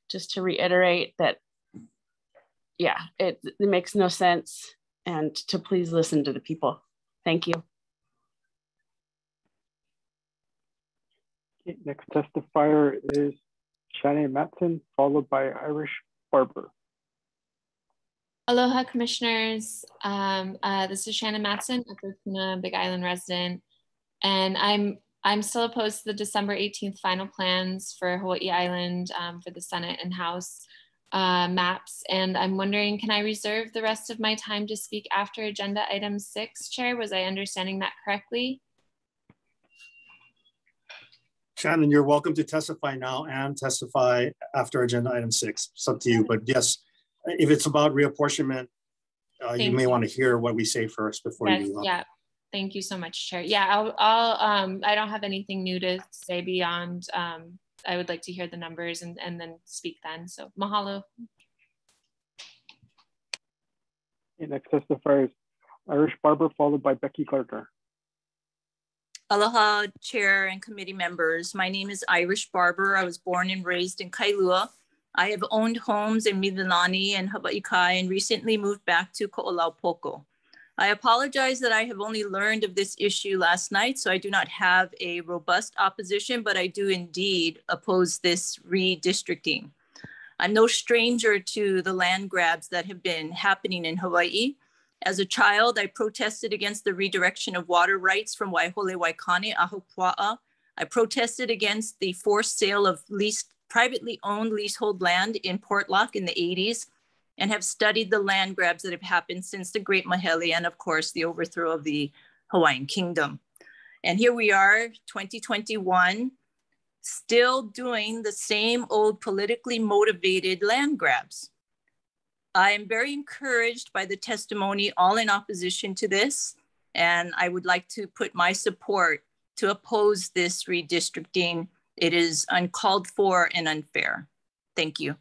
just to reiterate that, yeah, it makes no sense, and to please listen to the people. Thank you. Okay, next testifier is Shani Matson, followed by Irish Barber. Aloha, commissioners. This is Shannon Matson, a Fortuna Big Island resident, and I'm still opposed to the December 18th final plans for Hawaii Island for the Senate and House maps. And I'm wondering, can I reserve the rest of my time to speak after agenda item 6, Chair? Was I understanding that correctly? Shannon, you're welcome to testify now and testify after agenda item 6. It's up to you, but yes, if it's about reapportionment, you may want to hear what we say first before you move on. Yeah, thank you so much, Chair. Yeah, I don't have anything new to say beyond, I would like to hear the numbers and then speak then. So mahalo. Okay, next testifier is Irish Barber, followed by Becky Gardner. Aloha, Chair and committee members. My name is Irish Barber. I was born and raised in Kailua. I have owned homes in Mililani and Hawaii and recently moved back to Ko'olaupoko. I apologize that I have only learned of this issue last night, so I do not have a robust opposition, but I do indeed oppose this redistricting. I'm no stranger to the land grabs that have been happening in Hawaii. As a child, I protested against the redirection of water rights from Waihole Waikane, Ahupua'a. I protested against the forced sale of privately owned leasehold land in Portlock in the 80s, and have studied the land grabs that have happened since the Great Mahele and, of course, the overthrow of the Hawaiian Kingdom. And here we are, 2021, still doing the same old politically motivated land grabs. I am very encouraged by the testimony all in opposition to this, and I would like to put my support to oppose this redistricting. It is uncalled for and unfair. Thank you.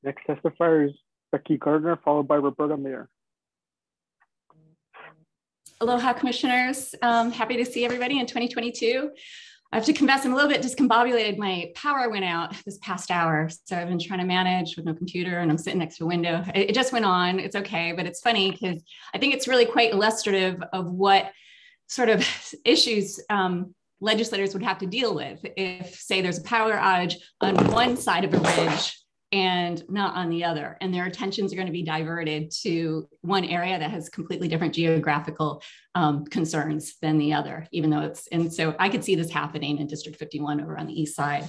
Next testifier is Becky Gardner, followed by Roberta Mayer. Aloha, commissioners. Happy to see everybody in 2022. I have to confess, I'm a little bit discombobulated. My power went out this past hour, so I've been trying to manage with no computer, and I'm sitting next to a window. It just went on. It's okay, but it's funny because I think it's really quite illustrative of what sort of issues legislators would have to deal with if, say, there's a power outage on one side of a ridge and not on the other. And their attentions are going to be diverted to one area that has completely different geographical concerns than the other, even though it's, and so I could see this happening in District 51 over on the east side.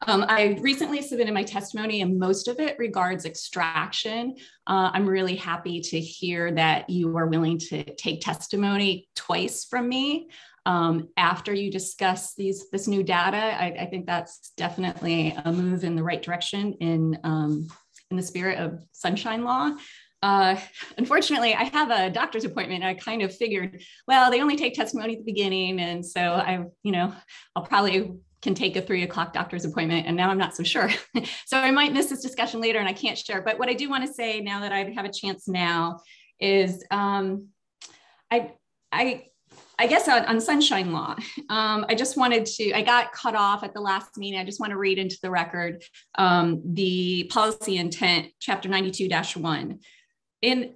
I recently submitted my testimony, and most of it regards extraction. I'm really happy to hear that you are willing to take testimony twice from me after you discuss this new data. I think that's definitely a move in the right direction in the spirit of Sunshine Law. Unfortunately, I have a doctor's appointment. And I kind of figured, well, they only take testimony at the beginning, and so I'll probably can take a 3 o'clock doctor's appointment, and now I'm not so sure. So I might miss this discussion later, and I can't share. But what I do want to say now that I have a chance now is I guess on Sunshine Law, I just wanted to, I got cut off at the last meeting. I just want to read into the record the policy intent, chapter 92-1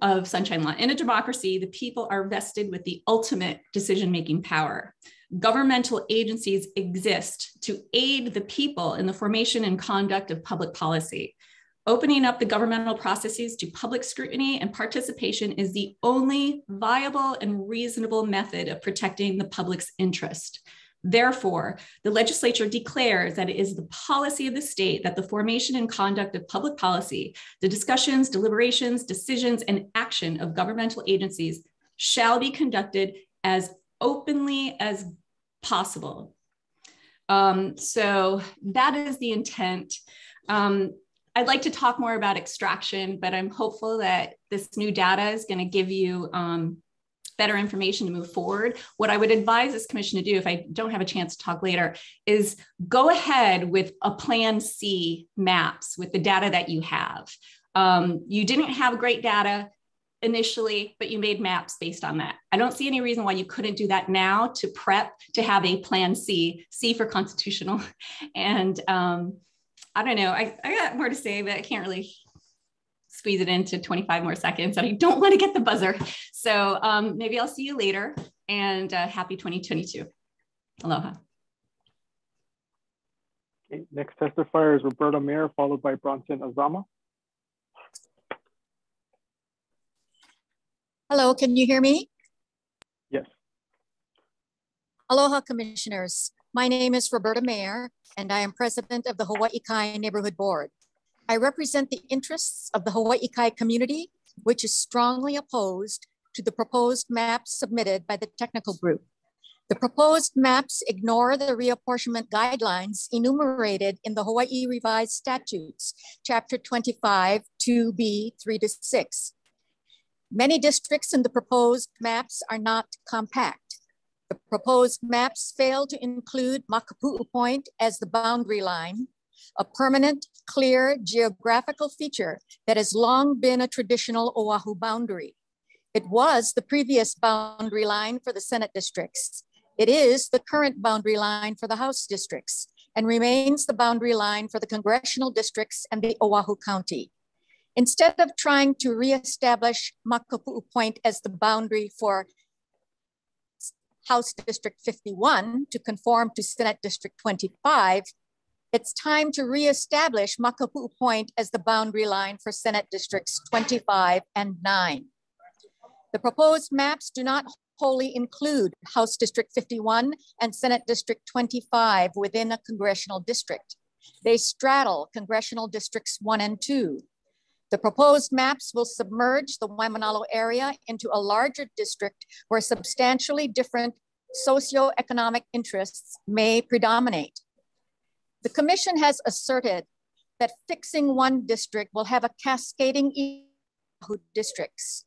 of Sunshine Law. In a democracy, the people are vested with the ultimate decision-making power. Governmental agencies exist to aid the people in the formation and conduct of public policy. Opening up the governmental processes to public scrutiny and participation is the only viable and reasonable method of protecting the public's interest. Therefore, the legislature declares that it is the policy of the state that the formation and conduct of public policy, the discussions, deliberations, decisions, and action of governmental agencies shall be conducted as openly as possible. So that is the intent. I'd like to talk more about extraction, but I'm hopeful that this new data is going to give you better information to move forward. What I would advise this commission to do, if I don't have a chance to talk later, is go ahead with a Plan C maps with the data that you have. You didn't have great data initially, but you made maps based on that. I don't see any reason why you couldn't do that now to prep to have a Plan C, C for constitutional. And I don't know, I got more to say, but I can't really squeeze it into 25 more seconds, and I don't want to get the buzzer. So maybe I'll see you later, and happy 2022. Aloha. Okay, next testifier is Roberta Mayer, followed by Bronson Azama. Hello, can you hear me? Yes. Aloha, commissioners. My name is Roberta Mayer, and I am president of the Hawaii Kai Neighborhood Board. I represent the interests of the Hawaii Kai community, which is strongly opposed to the proposed maps submitted by the technical group. The proposed maps ignore the reapportionment guidelines enumerated in the Hawaii Revised Statutes, Chapter 25, 2B, 3-6. Many districts in the proposed maps are not compact. The proposed maps fail to include Makapu'u Point as the boundary line, a permanent, clear geographical feature that has long been a traditional Oahu boundary. It was the previous boundary line for the Senate districts. It is the current boundary line for the House districts, and remains the boundary line for the congressional districts and the Oahu County. Instead of trying to reestablish Makapu'u Point as the boundary for House District 51 to conform to Senate District 25, it's time to reestablish Makapu'u Point as the boundary line for Senate Districts 25 and 9. The proposed maps do not wholly include House District 51 and Senate District 25 within a congressional district. They straddle congressional districts 1 and 2. The proposed maps will submerge the Waimanalo area into a larger district where substantially different socioeconomic interests may predominate. The Commission has asserted that fixing one district will have a cascading effect on districts.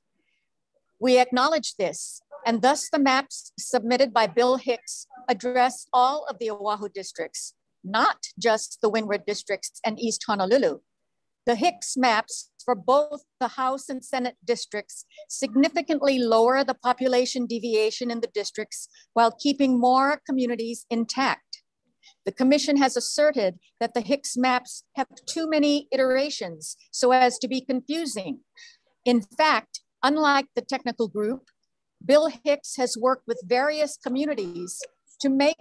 We acknowledge this, and thus the maps submitted by Bill Hicks address all of the Oahu districts, not just the Windward districts and East Honolulu. The Hicks maps for both the House and Senate districts significantly lower the population deviation in the districts while keeping more communities intact. The Commission has asserted that the Hicks maps have too many iterations so as to be confusing. In fact, unlike the technical group, Bill Hicks has worked with various communities to make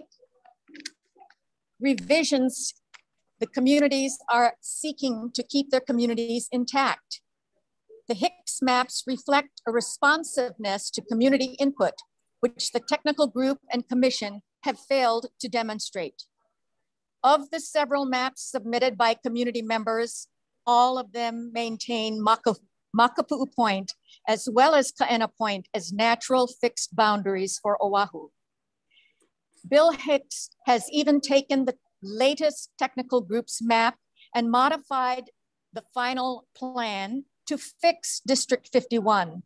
revisions. The communities are seeking to keep their communities intact. The Hicks maps reflect a responsiveness to community input, which the technical group and commission have failed to demonstrate. Of the several maps submitted by community members, all of them maintain Makapu'u Point as well as Ka'ena Point as natural fixed boundaries for Oahu. Bill Hicks has even taken the latest technical group's map and modified the final plan to fix District 51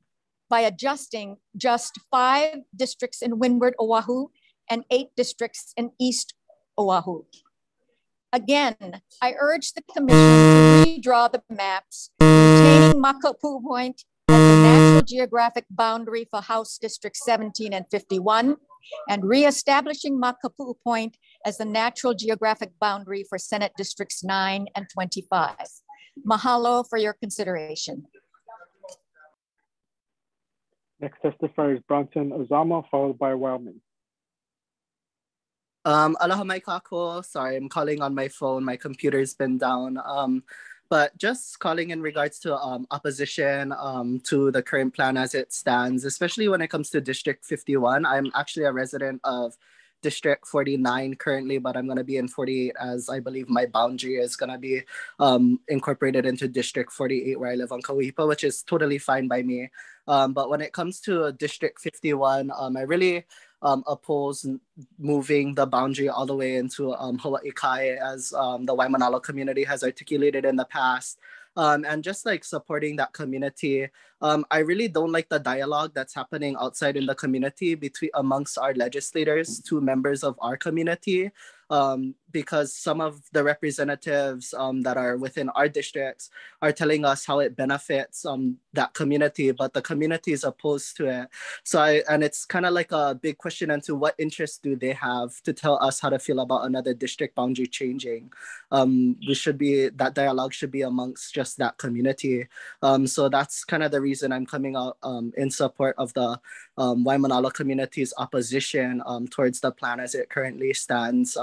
by adjusting just 5 districts in Windward Oahu and 8 districts in East Oahu. Again, I urge the Commission to redraw the maps, retaining Makapu'u Point as a natural geographic boundary for House District 17 and 51, and reestablishing Makapu'u Point as the natural geographic boundary for Senate Districts 9 and 25. Mahalo for your consideration. Next testifier is Bronson Ozama, followed by Wildman. Aloha mai kako. Sorry, I'm calling on my phone. My computer's been down. But just calling in regards to opposition to the current plan as it stands, especially when it comes to District 51. I'm actually a resident of District 49 currently, but I'm going to be in 48 as I believe my boundary is going to be incorporated into District 48 where I live on Kauipa, which is totally fine by me. But when it comes to District 51, I really oppose moving the boundary all the way into Hawaii Kai as the Waimanalo community has articulated in the past. And just like supporting that community. I really don't like the dialogue that's happening outside in the community amongst our legislators, 2 members of our community, because some of the representatives that are within our districts are telling us how it benefits that community, but the community is opposed to it. And it's kind of like a big question into what interest do they have to tell us how to feel about another district boundary changing. That dialogue should be amongst just that community. So that's kind of the reason I'm coming out in support of the Waimanalo community's opposition towards the plan as it currently stands.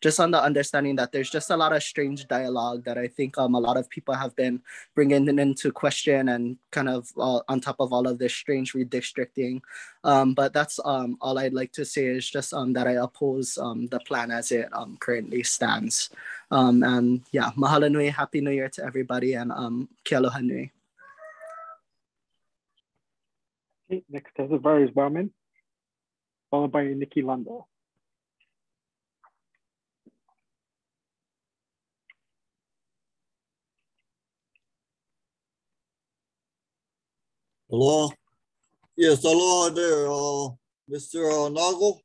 Just on the understanding that there's just a lot of strange dialogue that I think a lot of people have been bringing into question and kind of on top of all of this strange redistricting. But that's all I'd like to say is just that I oppose the plan as it currently stands. And yeah, mahalo nui, happy new year to everybody, and ke aloha nui. Okay, next testifier is Bauman, followed by Nikki Lando. Hello. Yes, aloha there, Mr. Nago,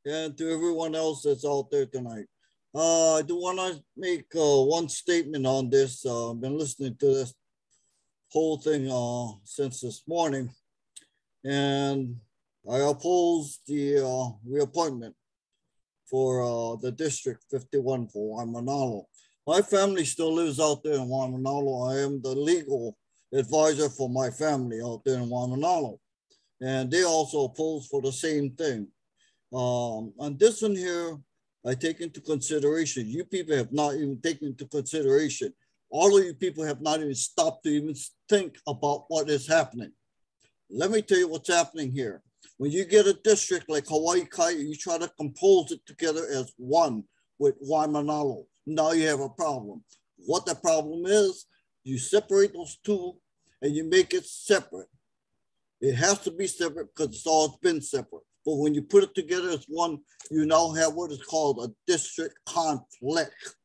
and to everyone else that's out there tonight. I do want to make one statement on this. I've been listening to this whole thing since this morning, and I oppose the reappointment for the District 51 for Waimanalo. My family still lives out there in Waimanalo. I am the legal advisor for my family out there in Waimanalo. And they also oppose for the same thing. On this one here, I take into consideration, you people have not even taken into consideration. All of you people have not even stopped to even think about what is happening. Let me tell you what's happening here. When you get a district like Hawaii Kai, you try to compose it together as one with Waimanalo. Now you have a problem. What the problem is, you separate those two and you make it separate. It has to be separate because it's always been separate. But when you put it together as one, you now have what is called a district conflict.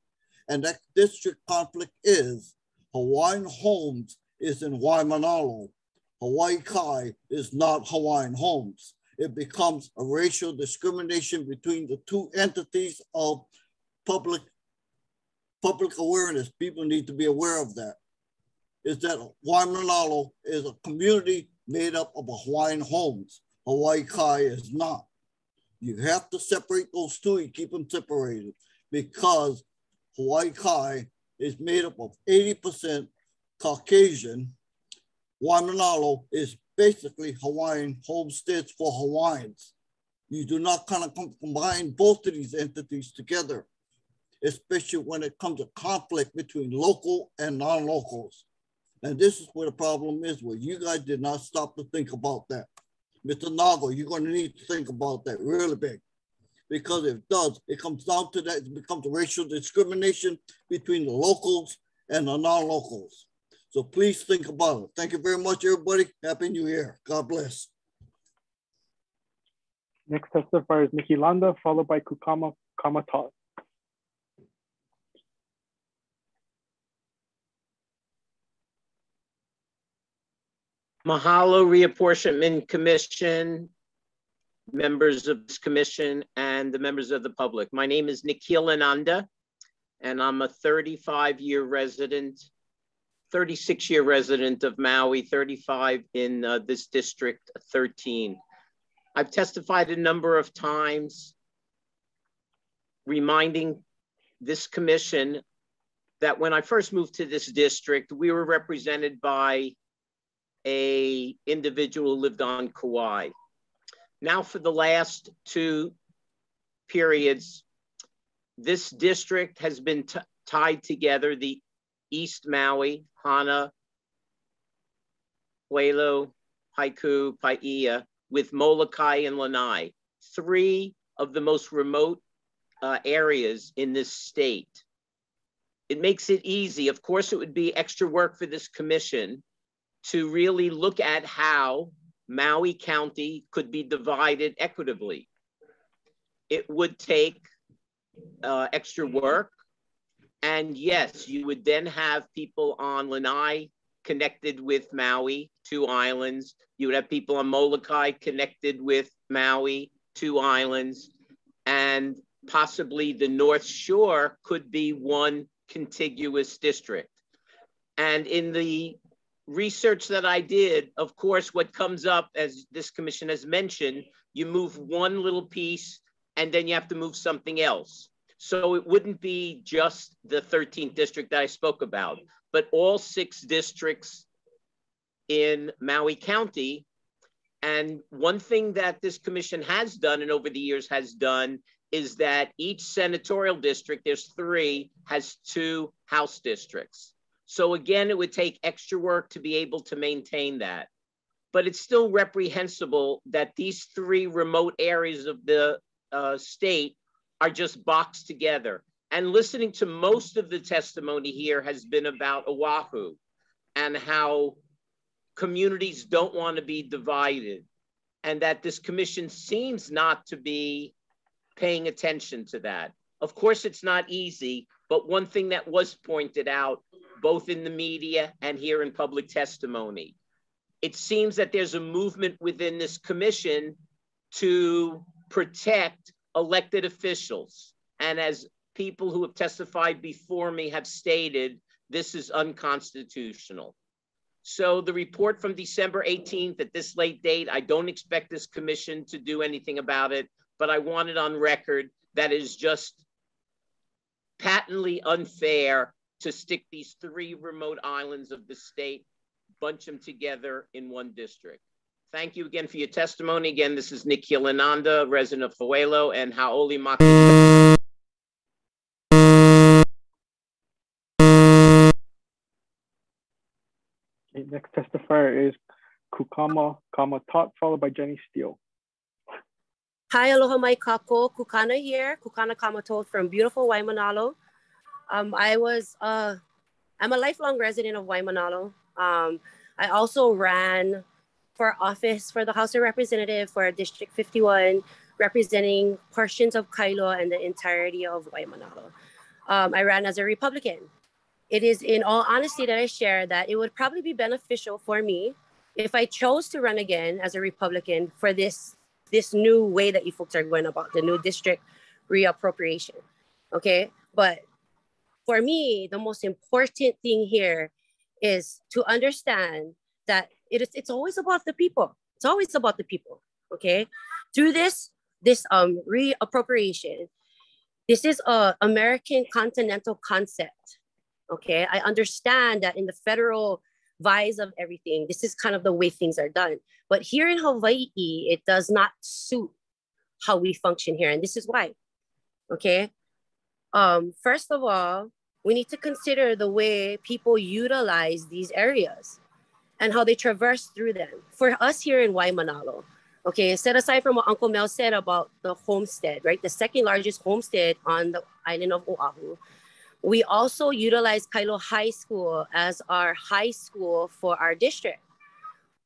And that district conflict is Hawaiian Homes is in Waimanalo. Hawaii Kai is not Hawaiian Homes. It becomes a racial discrimination between the two entities of public awareness. People need to be aware of that. Is that Waimanalo is a community made up of Hawaiian homes. Hawaii Kai is not. You have to separate those two and keep them separated because Hawaii Kai is made up of 80% Caucasian. Waimanalo is basically Hawaiian homesteads for Hawaiians. You do not kind of combine both of these entities together, especially when it comes to conflict between local and non-locals. And this is where the problem is, where you guys did not stop to think about that. Mr. Nago, you're going to need to think about that really big. Because if it does, it comes down to that, it becomes a racial discrimination between the locals and the non-locals. So please think about it. Thank you very much, everybody. Happy New Year. God bless. Next testifier is Nikki Landa, followed by Kukama Kamata. Mahalo Reapportionment Commission, members of this commission, and the members of the public. My name is Nikhil Ananda, and I'm a 36-year resident of Maui, 35 in this district 13. I've testified a number of times reminding this commission that when I first moved to this district, we were represented by an individual who lived on Kauai. Now for the last two periods, this district has been tied together, the East Maui, Hana, Puelo, Haiku, Paia, with Molokai and Lanai, three of the most remote areas in this state. It makes it easy. Of course, it would be extra work for this commission to really look at how Maui County could be divided equitably. It would take extra work. And yes, you would then have people on Lanai connected with Maui, 2 islands. You would have people on Molokai connected with Maui, 2 islands. And possibly the North Shore could be one contiguous district. And in the research that I did, of course, what comes up, as this commission has mentioned, you move one little piece and then you have to move something else. So it wouldn't be just the 13th district that I spoke about, but all 6 districts in Maui County. And one thing that this commission has done and over the years has done is that each senatorial district, there's 3, has 2 House districts. So again, it would take extra work to be able to maintain that. But it's still reprehensible that these 3 remote areas of the state are just boxed together. And listening to most of the testimony here has been about Oahu and how communities don't want to be divided, and that this commission seems not to be paying attention to that. Of course, it's not easy, but one thing that was pointed out both in the media and here in public testimony, it seems that there's a movement within this commission to protect elected officials. And as people who have testified before me have stated, this is unconstitutional. So the report from December 18th at this late date, I don't expect this commission to do anything about it, but I want it on record that is just patently unfair to stick these 3 remote islands of the state, bunch them together in one district. Thank you again for your testimony. Again, this is Nick Kilananda, resident of Fuelo, and Haoli Maki. Okay, next testifier is Kukama Kamatot, followed by Jenny Steele. Hi, aloha mai kako. Kukana here. Kukana Kamatot from beautiful Waimanalo. I'm a lifelong resident of Waimanalo. I also ran for office for the House of Representatives for District 51, representing portions of Kailo and the entirety of Waimanalo. I ran as a Republican. It is in all honesty that I share that it would probably be beneficial for me if I chose to run again as a Republican for this new way that you folks are going about, the new district reappropriation, okay? But for me, the most important thing here is to understand that it's always about the people. It's always about the people, okay? Through this reappropriation, this is a American continental concept, okay? I understand that in the federal vise of everything, this is kind of the way things are done. But here in Hawaii, it does not suit how we function here. And this is why, okay? First of all, we need to consider the way people utilize these areas and how they traverse through them. For us here in Waimanalo, okay, set aside from what Uncle Mel said about the homestead, right? The second largest homestead on the island of Oahu. We also utilize Kailo High School as our high school for our district.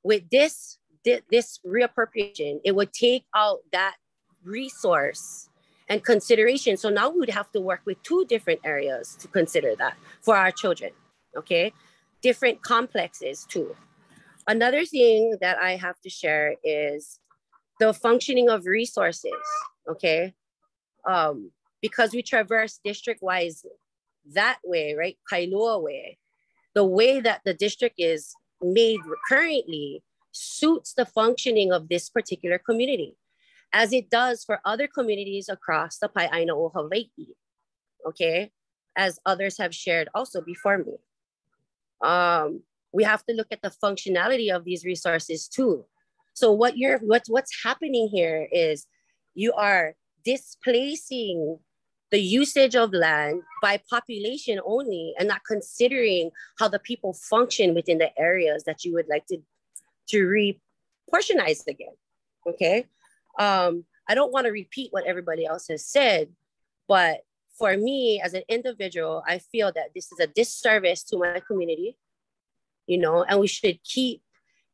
With this reappropriation, it would take out that resource and consideration. So now we would have to work with 2 different areas to consider that for our children, okay? Different complexes too. Another thing that I have to share is the functioning of resources, okay? Because we traverse district-wise that way, right? Kailua way. The way that the district is made currently suits the functioning of this particular community, as it does for other communities across the Pai'aina o Hawaii, okay? As others have shared also before me. We have to look at the functionality of these resources too. So what's happening here is you are displacing the usage of land by population only and not considering how the people function within the areas that you would like to reportionize again, okay? I don't want to repeat what everybody else has said, but for me as an individual, I feel that this is a disservice to my community, you know, and we should keep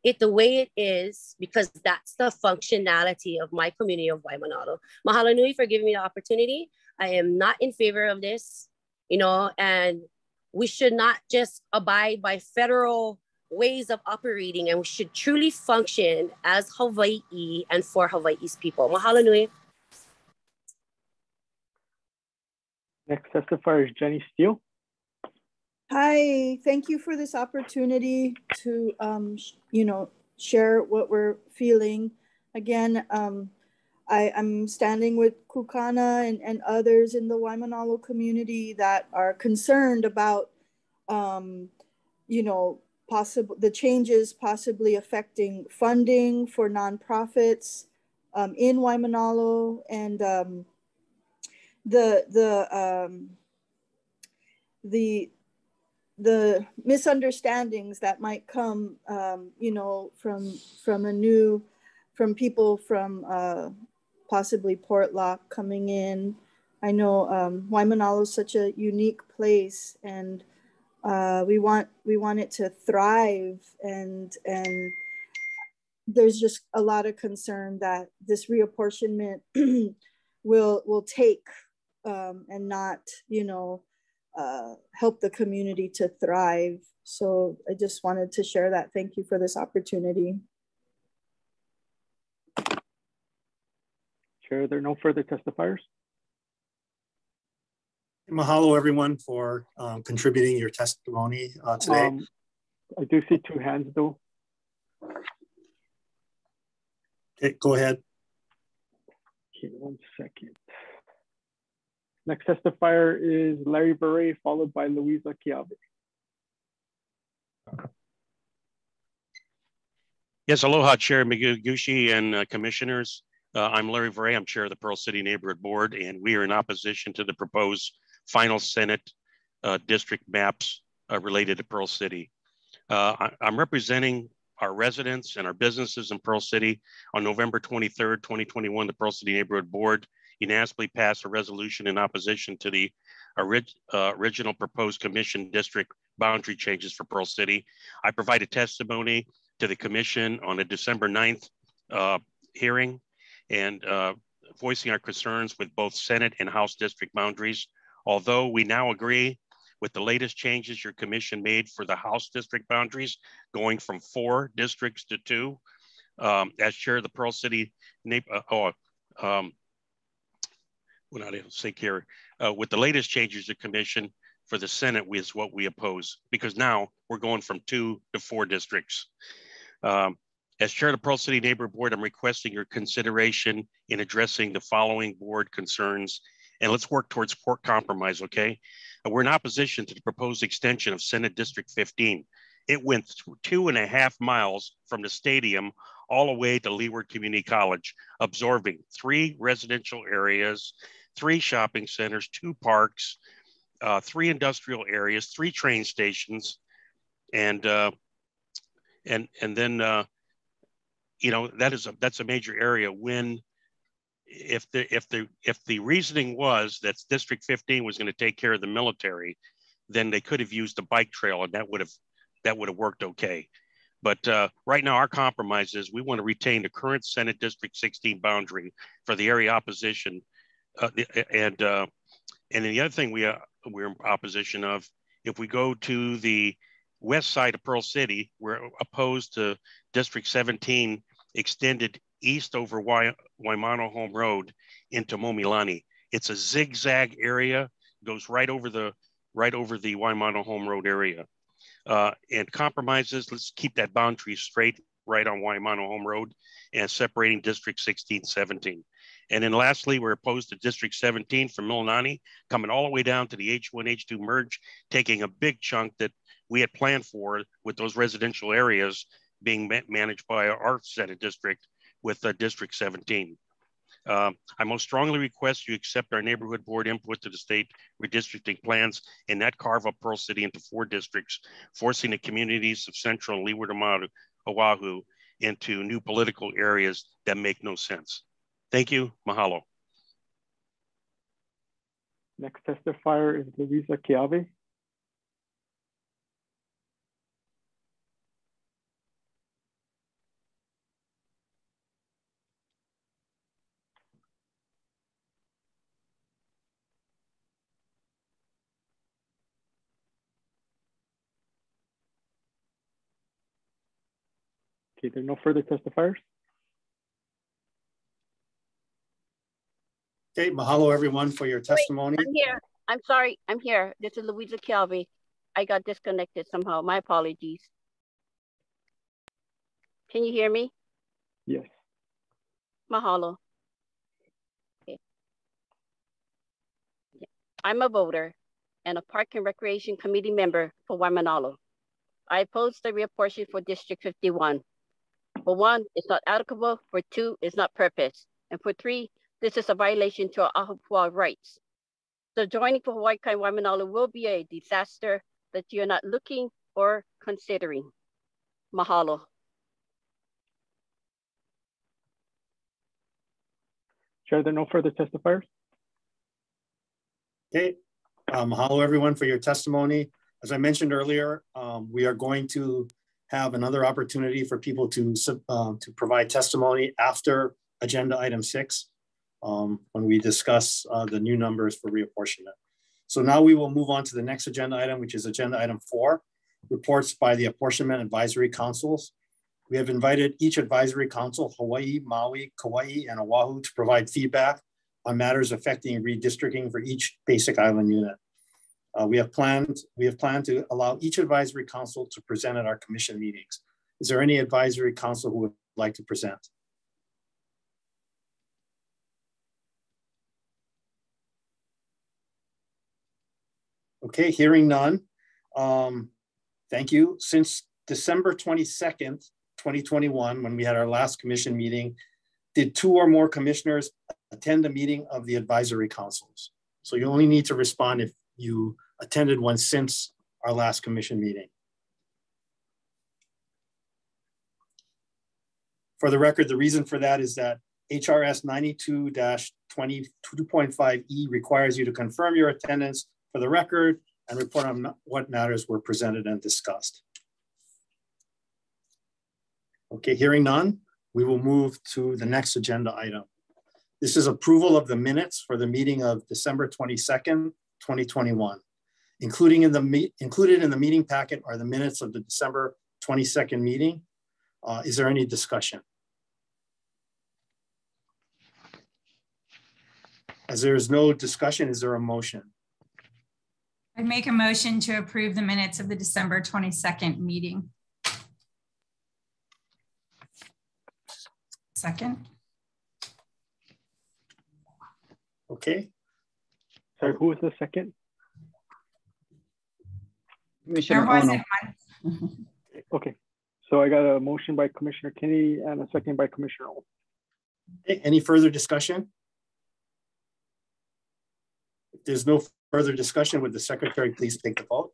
it the way it is because that's the functionality of my community of Waimanalo. Mahalo nui for giving me the opportunity. I am not in favor of this, you know, and we should not just abide by federal ways of operating, and we should truly function as Hawaii and for Hawaii's people. Mahalo nui. Next testifier is Jenny Steele. Hi, thank you for this opportunity to, share what we're feeling. Again, I'm standing with Kukana and others in the Waimanalo community that are concerned about, the changes possibly affecting funding for nonprofits in Waimanalo and the misunderstandings that might come, from people from possibly Portlock coming in. I know Waimanalo is such a unique place, and we want it to thrive, and there's just a lot of concern that this reapportionment will take and not, help the community to thrive. So I just wanted to share that. Thank you for this opportunity. Chair, there are no further testifiers. Mahalo, everyone, for contributing your testimony today. I do see 2 hands, though. Okay, go ahead. Okay, 1 second. Next testifier is Larry Beret, followed by Louisa Chiave. Yes, aloha, Chair Miguchi and commissioners. I'm Larry Beret. I'm chair of the Pearl City Neighborhood Board, and we are in opposition to the proposed final Senate district maps related to Pearl City. I'm representing our residents and our businesses in Pearl City. On November 23rd, 2021, the Pearl City Neighborhood Board unanimously passed a resolution in opposition to the original proposed commission district boundary changes for Pearl City. I provided testimony to the commission on a December 9th hearing and voicing our concerns with both Senate and House district boundaries. Although we now agree with the latest changes your commission made for the House district boundaries, going from 4 districts to 2. As chair of the Pearl City, with the latest changes your commission for the Senate is what we oppose, because now we're going from 2 to 4 districts. As chair of the Pearl City Neighborhood Board, I'm requesting your consideration in addressing the following board concerns, and let's work towards court compromise, okay? We're in opposition to the proposed extension of Senate District 15. It went 2.5 miles from the stadium all the way to Leeward Community College, absorbing 3 residential areas, 3 shopping centers, 2 parks, 3 industrial areas, 3 train stations, and then you know, that's a major area. When if the reasoning was that District 15 was going to take care of the military, then they could have used the bike trail, and that would have worked okay. But right now, our compromise is we want to retain the current Senate District 16 boundary for the area opposition, and then the other thing we're in opposition of, if we go to the west side of Pearl City, we're opposed to District 17 extended east over Waimano Home Road into Momilani. It's a zigzag area, goes right over the Waimano Home Road area. And compromises, let's keep that boundary straight right on Waimano Home Road and separating District 16, 17. And then lastly, we're opposed to District 17 from Mililani, coming all the way down to the H1, H2 merge, taking a big chunk that we had planned for with those residential areas being managed by our Senate district with District 17. I most strongly request you accept our neighborhood board input to the state redistricting plans and not carve up Pearl City into 4 districts, forcing the communities of Central and Leeward Oahu into new political areas that make no sense. Thank you. Mahalo. Next testifier is Louisa Chiave. Okay, there are no further testifiers. Okay, mahalo everyone for your testimony. Wait, I'm here. I'm sorry, I'm here. This is Louisa Chiave. I got disconnected somehow. My apologies. Can you hear me? Yes. Mahalo. Okay. I'm a voter and a Park and Recreation Committee member for Waimanalo. I oppose the reapportionment for District 51. For 1, it's not applicable. For 2, it's not purpose. And for 3, this is a violation to our Ahupua rights. So joining for Hawaii Kai Waimanalo will be a disaster that you're not looking or considering. Mahalo. Chair, there are no further testifiers. Okay, mahalo everyone for your testimony. As I mentioned earlier, we are going to have another opportunity for people to provide testimony after agenda item 6 when we discuss the new numbers for reapportionment. So now we will move on to the next agenda item, which is agenda item 4, reports by the Apportionment Advisory Councils. We have invited each advisory council, Hawaii, Maui, Kauai, and Oahu, to provide feedback on matters affecting redistricting for each basic island unit. We have planned to allow each advisory council to present at our commission meetings. Is there any advisory council who would like to present? Okay, hearing none. Thank you. Since December 22nd, 2021, when we had our last commission meeting, did 2 or more commissioners attend a meeting of the advisory councils? So you only need to respond if you attended one since our last commission meeting. For the record, the reason for that is that HRS 92-22.5E requires you to confirm your attendance for the record and report on what matters were presented and discussed. Okay, hearing none, we will move to the next agenda item. This is approval of the minutes for the meeting of December 22nd, 2021. Included in the meeting packet are the minutes of the December 22nd meeting. Is there any discussion? As there is no discussion, is there a motion? I'd make a motion to approve the minutes of the December 22nd meeting. Second. Okay. Sorry, who was the second? Commissioner Ono. Okay, so I got a motion by Commissioner Kennedy and a second by Commissioner Ono. Okay, any further discussion? If there's no further discussion, would the secretary please take the vote?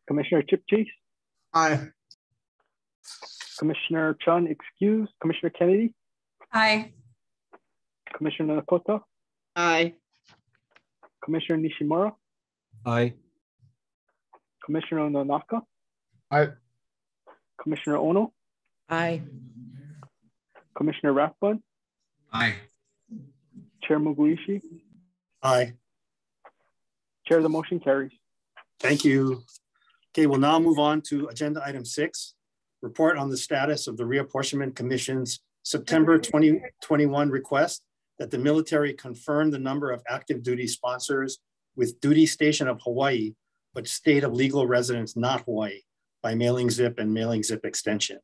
Commissioner Chipchase? Aye. Commissioner Chun, excused. Commissioner Kennedy? Aye. Commissioner Nakota? Aye. Commissioner Nishimura? Aye. Commissioner Nonaka? Aye. Commissioner Ono? Aye. Commissioner Rathbun? Aye. Chair Muguishi? Aye. Chair, the motion carries. Thank you. Okay, we'll now move on to agenda item 6, report on the status of the Reapportionment Commission's September 2021 request that the military confirm the number of active duty sponsors with duty station of Hawaii, but state of legal residence not Hawaii, by mailing zip and mailing zip extension.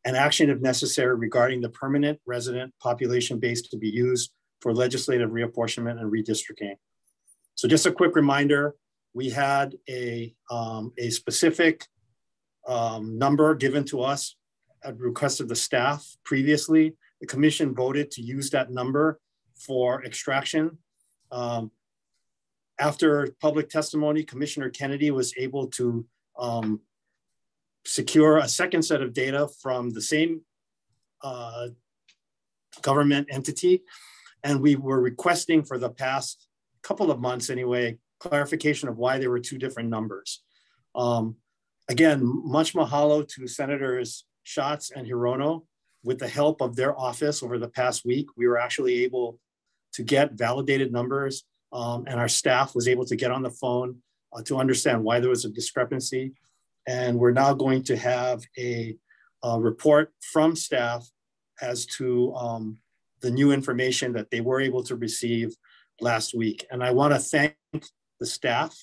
And action if necessary regarding the permanent resident population base to be used for legislative reapportionment and redistricting. So just a quick reminder, we had a specific number given to us at request of the staff previously. The commission voted to use that number for extraction. After public testimony, Commissioner Kennedy was able to secure a second set of data from the same government entity. And we were requesting for the past couple of months anyway, clarification of why there were 2 different numbers. Again, much mahalo to Senators Schatz and Hirono. With the help of their office over the past week, we were actually able to get validated numbers, and our staff was able to get on the phone to understand why there was a discrepancy. And we're now going to have a report from staff as to the new information that they were able to receive last week. And I want to thank the staff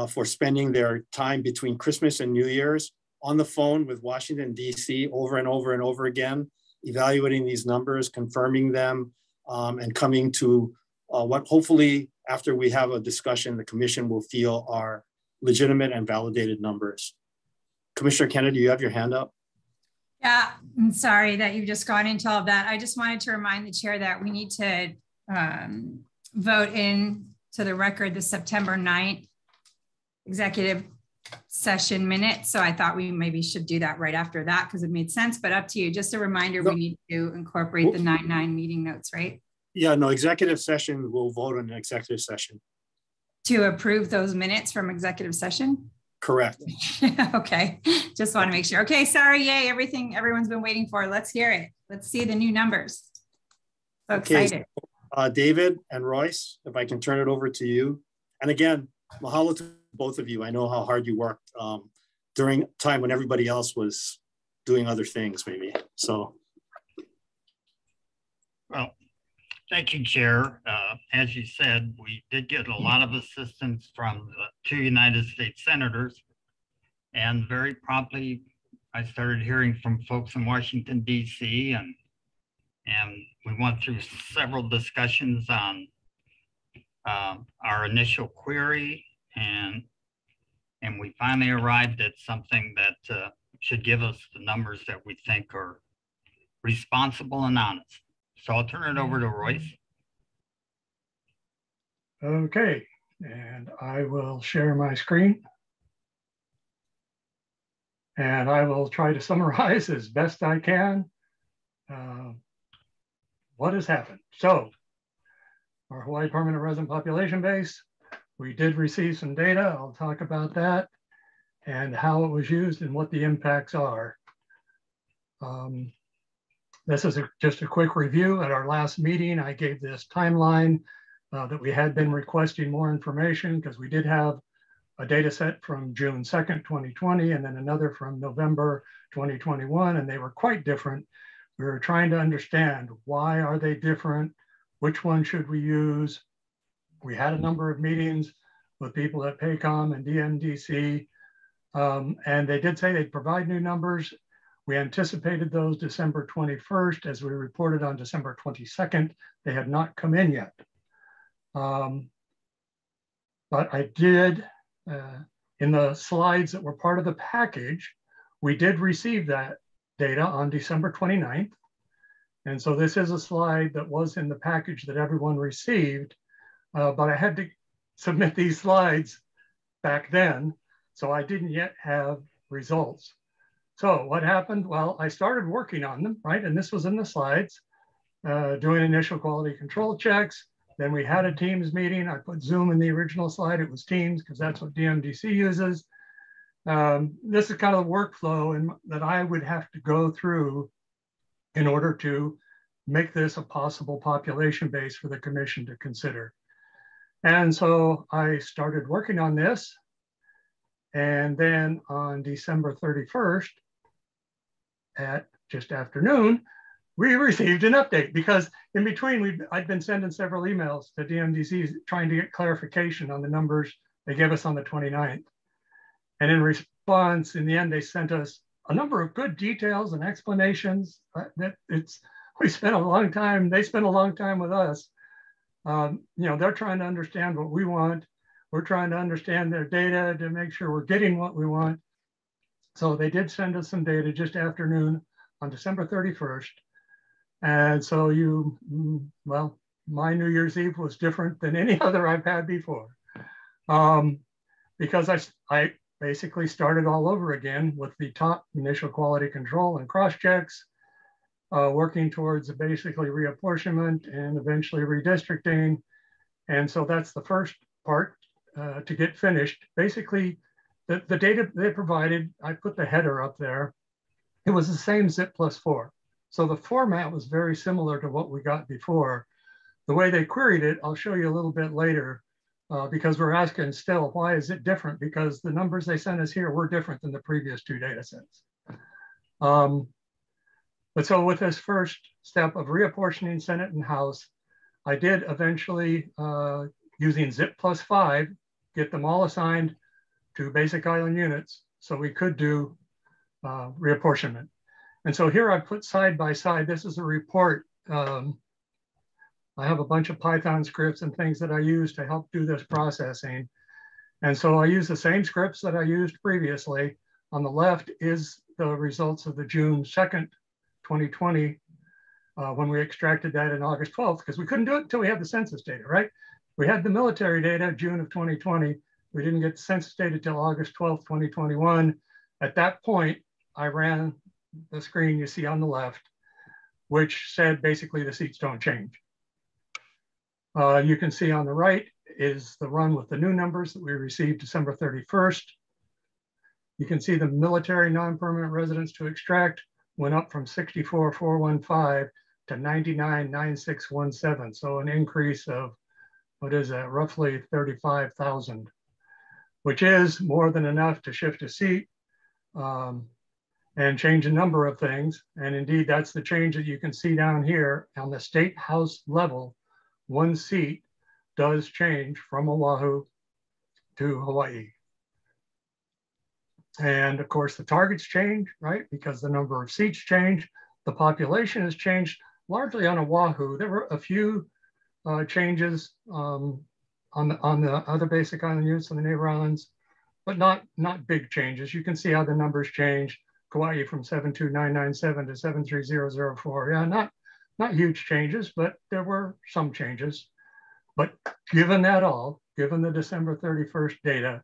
for spending their time between Christmas and New Year's on the phone with Washington, D.C. over and over and over again, evaluating these numbers, confirming them, and coming to what hopefully after we have a discussion, the commission will feel are legitimate and validated numbers. Commissioner Kennedy, you have your hand up. Yeah, I'm sorry that you've just gone into all of that. I just wanted to remind the chair that we need to vote in to the record the September 9th executive session minutes. So I thought we maybe should do that right after that because it made sense, but up to you. Just a reminder, we need to incorporate the 9/9 meeting notes, right? Yeah, no, executive session, we'll vote on an executive session. To approve those minutes from executive session? Correct. Okay, just want to make sure. Okay, sorry, yay, everyone's been waiting for. Let's hear it. Let's see the new numbers. So excited. So, David and Royce, if I can turn it over to you. And again, mahalo to both of you. I know how hard you worked during a time when everybody else was doing other things maybe, so. Well, thank you, Chair. As you said, we did get a lot of assistance from the 2 United States senators, and very promptly I started hearing from folks in Washington, D.C., and we went through several discussions on our initial query and we finally arrived at something that should give us the numbers that we think are responsible and honest. So I'll turn it over to Royce. Okay, and I will share my screen. And I will try to summarize as best I can what has happened. So our Hawaii permanent resident population base, we did receive some data. I'll talk about that and how it was used and what the impacts are. This is just a quick review. At our last meeting, I gave this timeline that we had been requesting more information because we did have a data set from June 2nd, 2020, and then another from November 2021, and they were quite different. We were trying to understand why are they different? Which one should we use? We had a number of meetings with people at PACOM and DMDC, and they did say they'd provide new numbers. We anticipated those December 21st. As we reported on December 22nd, they had not come in yet. But I did, in the slides that were part of the package, we did receive that data on December 29th. And so this is a slide that was in the package that everyone received, but I had to submit these slides back then, so I didn't yet have results. So what happened? Well, I started working on them, right? And this was in the slides, doing initial quality control checks. Then we had a Teams meeting. I put Zoom in the original slide. It was Teams because that's what DMDC uses. This is kind of the workflow that I would have to go through in order to make this a possible population base for the commission to consider. And so I started working on this. And then on December 31st, at just afternoon, we received an update because in between I'd been sending several emails to DMDC trying to get clarification on the numbers they gave us on the 29th. And in response, in the end, they sent us a number of good details and explanations. We spent a long time, they spent a long time with us. You know, they're trying to understand what we want. We're trying to understand their data to make sure we're getting what we want. So they did send us some data just afternoon on December 31st. And so well, my New Year's Eve was different than any other I've had before. Because I basically started all over again with the top initial quality control and cross checks, working towards basically reapportionment and eventually redistricting. And so that's the first part to get finished. Basically, the data they provided, I put the header up there. It was the same zip+4. So the format was very similar to what we got before. The way they queried it, I'll show you a little bit later, because we're asking still, why is it different? Because the numbers they sent us here were different than the previous two data sets. But so with this first step of reapportioning Senate and House, I did eventually, using zip+5, get them all assigned to basic island units so we could do reapportionment. And so here I put side by side, this is a report. I have a bunch of Python scripts and things that I use to help do this processing. And so I use the same scripts that I used previously. On the left is the results of the June 2nd, 2020, when we extracted that in August 12th, because we couldn't do it until we had the census data, right? We had the military data, June of 2020. We didn't get the census data till August 12th, 2021. At that point, I ran the screen you see on the left, which said basically the seats don't change. You can see on the right is the run with the new numbers that we received December 31st. You can see the military non-permanent residents to extract went up from 64,415 to 99,9617. So an increase of, what is that, roughly 35,000, which is more than enough to shift a seat and change a number of things. And indeed, that's the change that you can see down here on the state house level. One seat does change from Oahu to Hawaii. And of course, the targets change, right? Because the number of seats change. The population has changed largely on Oahu. There were a few changes on on the other basic island units on the neighbor islands, but not big changes. You can see how the numbers change. Kauai from 72997 to 73004. Yeah, not huge changes, but there were some changes. But given that all, given the December 31st data,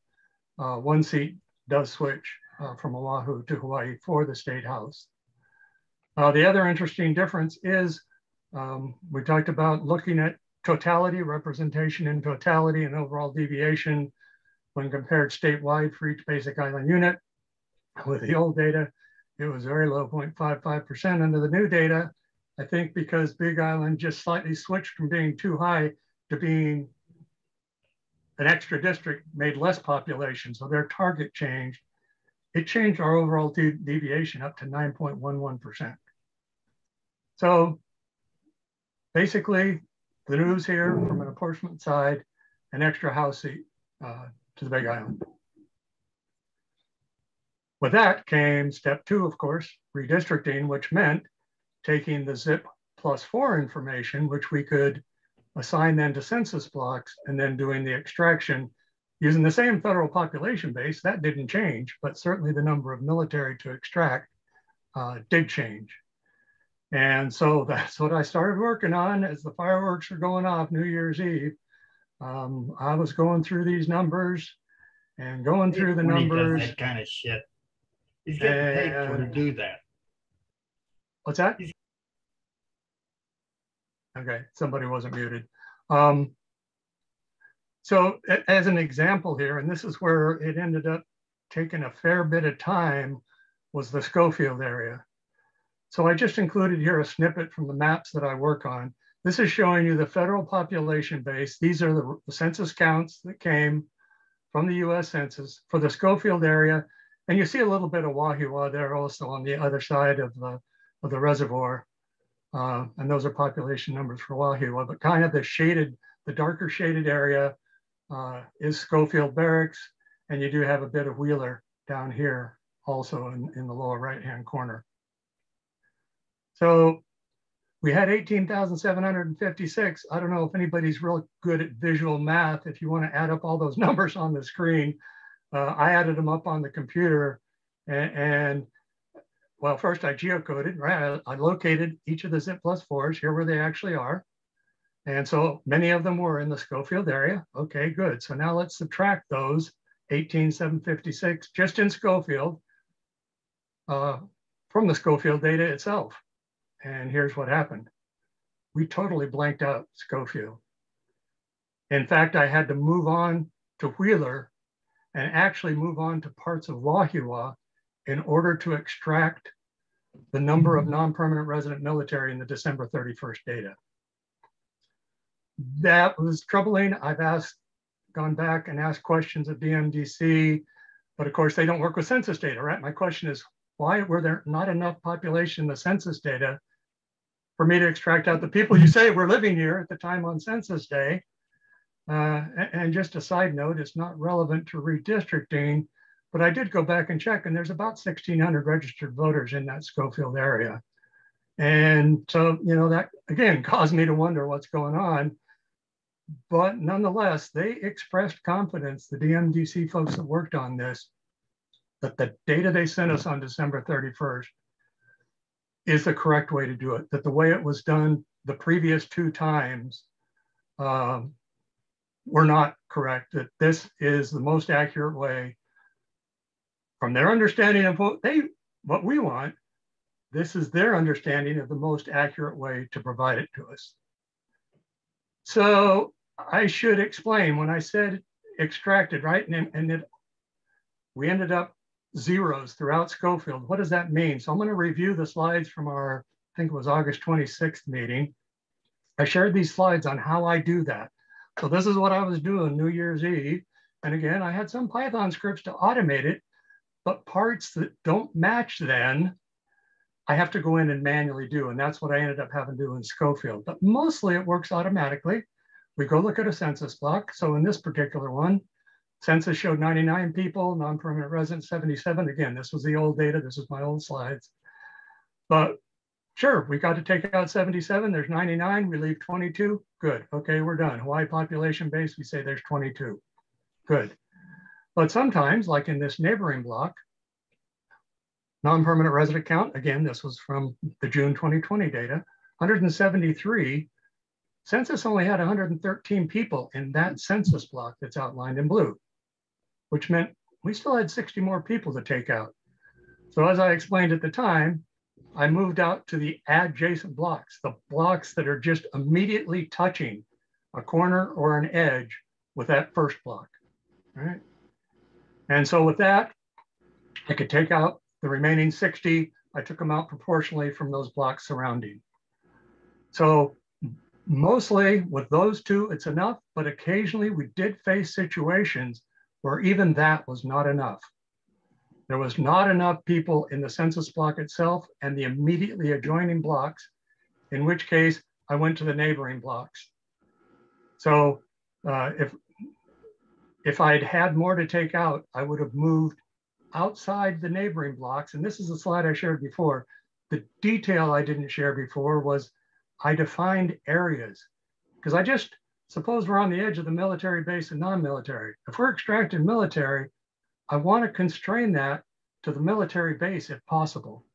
one seat does switch from Oahu to Hawaii for the State House. The other interesting difference is we talked about looking at totality, representation in totality and overall deviation when compared statewide for each basic island unit. With the old data, it was very low, 0.55%. Under the new data, I think because Big Island just slightly switched from being too high to being an extra district, made less population, so their target changed. It changed our overall deviation up to 9.11%. So basically, the news here from an apportionment side, an extra House seat to the Big Island. With that came step 2, of course, redistricting, which meant taking the ZIP +4 information, which we could assign then to census blocks, and then doing the extraction using the same federal population base. That didn't change, but certainly the number of military to extract did change. And so that's what I started working on as the fireworks were going off New Year's Eve. I was going through these numbers and going through the numbers. That kind of shit. He's getting paid for to do that. What's that? Okay, somebody wasn't muted. So as an example here, and this is where it ended up taking a fair bit of time, was the Schofield area. So I just included here a snippet from the maps that I work on. This is showing you the federal population base. These are the census counts that came from the US Census for the Schofield area. And you see a little bit of Wahiawa there also on the other side of the reservoir. And those are population numbers for Wahiawa, but kind of the darker shaded area is Schofield Barracks. And you do have a bit of Wheeler down here also in the lower right-hand corner. So we had 18,756. I don't know if anybody's real good at visual math. If you want to add up all those numbers on the screen, I added them up on the computer and well, first I geocoded, right? I located each of the ZIP +4s here where they actually are. And so many of them were in the Schofield area. Okay, good. So now let's subtract those 18,756 just in Schofield from the Schofield data itself. And here's what happened. We totally blanked out Schofield. In fact, I had to move on to Wheeler and actually move on to parts of Wahiawa in order to extract the number of non-permanent resident military in the December 31st data. That was troubling. I've gone back and asked questions at DMDC, but of course they don't work with census data, right? My question is, why were there not enough population in the census data for me to extract out the people you say were living here at the time on census day? And just a side note, it's not relevant to redistricting, but I did go back and check, and there's about 1,600 registered voters in that Schofield area. And so, you know, that again caused me to wonder what's going on. But nonetheless, they expressed confidence, the DMDC folks that worked on this, that the data they sent us on December 31st is the correct way to do it, that the way it was done the previous 2 times were not correct, that this is the most accurate way. From their understanding of what we want, this is their understanding of the most accurate way to provide it to us. So I should explain, when I said extracted, right? We ended up zeros throughout Schofield. What does that mean? So I'm going to review the slides from our, I think it was August 26th meeting. I shared these slides on how I do that. So this is what I was doing New Year's Eve. And again, I had some Python scripts to automate it, but parts that don't match then, I have to go in and manually do. And that's what I ended up having to do in Schofield. But mostly it works automatically. We go look at a census block. So in this particular one, census showed 99 people, non-permanent residents 77. Again, this was the old data. This is my old slides. But Sure, we got to take out 77, there's 99, we leave 22, good, okay, we're done. Hawaii population base, we say there's 22, good. But sometimes, like in this neighboring block, non-permanent resident count, again, this was from the June 2020 data, 173, census only had 113 people in that census block that's outlined in blue, which meant we still had 60 more people to take out. So as I explained at the time, I moved out to the adjacent blocks, the blocks that are just immediately touching a corner or an edge with that first block, right? And so with that, I could take out the remaining 60. I took them out proportionally from those blocks surrounding. So mostly with those two, it's enough, but occasionally we did face situations where even that was not enough. There was not enough people in the census block itself and the immediately adjoining blocks, in which case I went to the neighboring blocks. So if I'd had more to take out, I would have moved outside the neighboring blocks. And this is a slide I shared before. The detail I didn't share before was I defined areas, because I just, suppose we're on the edge of the military base and non-military. If we're extracting military, I want to constrain that to the military base if possible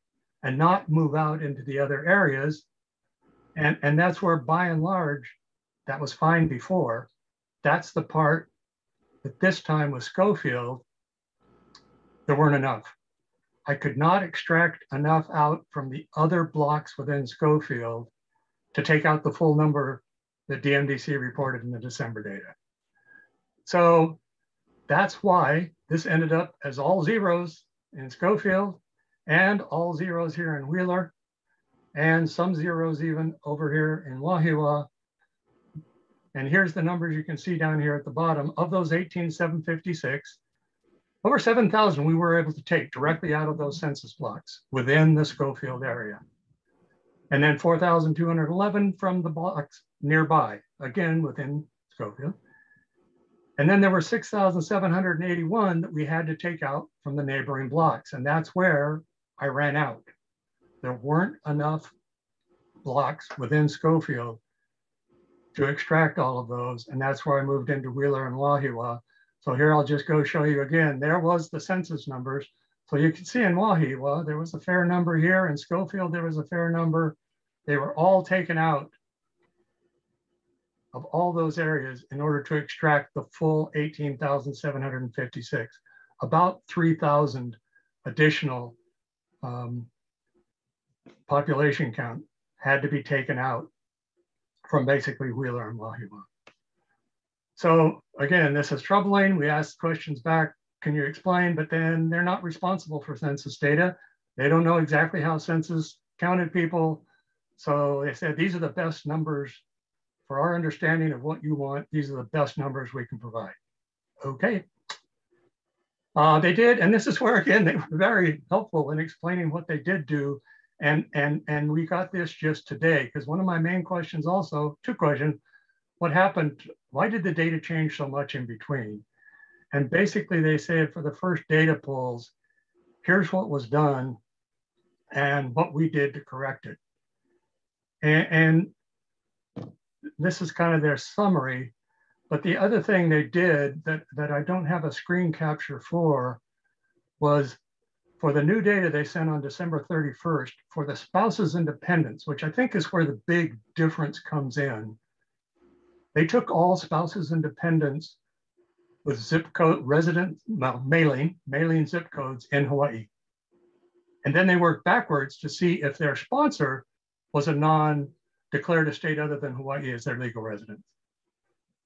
and not move out into the other areas. And that's where, by and large, that was fine before. That's the part that this time with Schofield, there weren't enough. I could not extract enough out from the other blocks within Schofield to take out the full number that DMDC reported in the December data. So that's why this ended up as all zeros in Schofield and all zeros here in Wheeler and some zeros even over here in Wahiawa. And here's the numbers you can see down here at the bottom. Of those 18,756, over 7,000 we were able to take directly out of those census blocks within the Schofield area. And then 4,211 from the blocks nearby, again, within Schofield. And then there were 6,781 that we had to take out from the neighboring blocks. And that's where I ran out. There weren't enough blocks within Schofield to extract all of those. And that's where I moved into Wheeler and Wahiawa. So here I'll just go show you again. There was the census numbers. So you can see in Wahiawa, there was a fair number here. In Schofield, there was a fair number. They were all taken out of all those areas in order to extract the full 18,756. About 3,000 additional population count had to be taken out from basically Wheeler and Wahiawa. So again, this is troubling. We asked questions back, can you explain? But then they're not responsible for census data. They don't know exactly how census counted people. So they said, these are the best numbers for our understanding of what you want. These are the best numbers we can provide. Okay. They did, and this is where, again, they were very helpful in explaining what they did do. And we got this just today, because one of my main questions also, two questions, what happened? Why did the data change so much in between? And basically they said for the first data pulls, here's what was done and what we did to correct it. And this is kind of their summary. But the other thing they did that I don't have a screen capture for was for the new data they sent on December 31st for the spouses and dependents, which I think is where the big difference comes in. They took all spouses and dependents with zip code resident, well, mailing zip codes in Hawaii. And then they worked backwards to see if their sponsor was a non-declared a state other than Hawaii as their legal residence.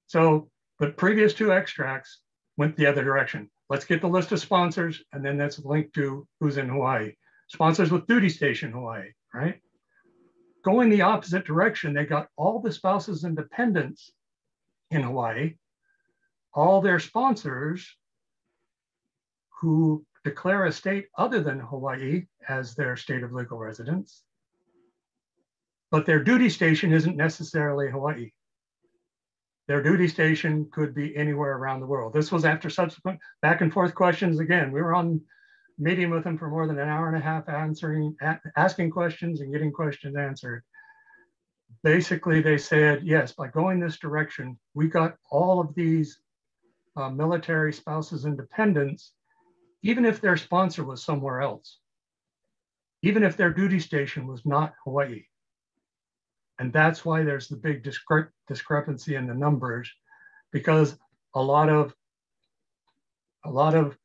So the previous two extracts went the other direction. Let's get the list of sponsors, and then that's linked to who's in Hawaii. Sponsors with duty station Hawaii, right? Going the opposite direction, they got all the spouses and dependents in Hawaii, all their sponsors who declare a state other than Hawaii as their state of legal residence, but their duty station isn't necessarily Hawaii. Their duty station could be anywhere around the world. This was after subsequent back and forth questions. Again, we were on meeting with them for more than an hour and a half, asking questions and getting questions answered. Basically, they said, yes, by going this direction, we got all of these military spouses and dependents, even if their sponsor was somewhere else, even if their duty station was not Hawaii. And that's why there's the big discrepancy in the numbers, because a lot of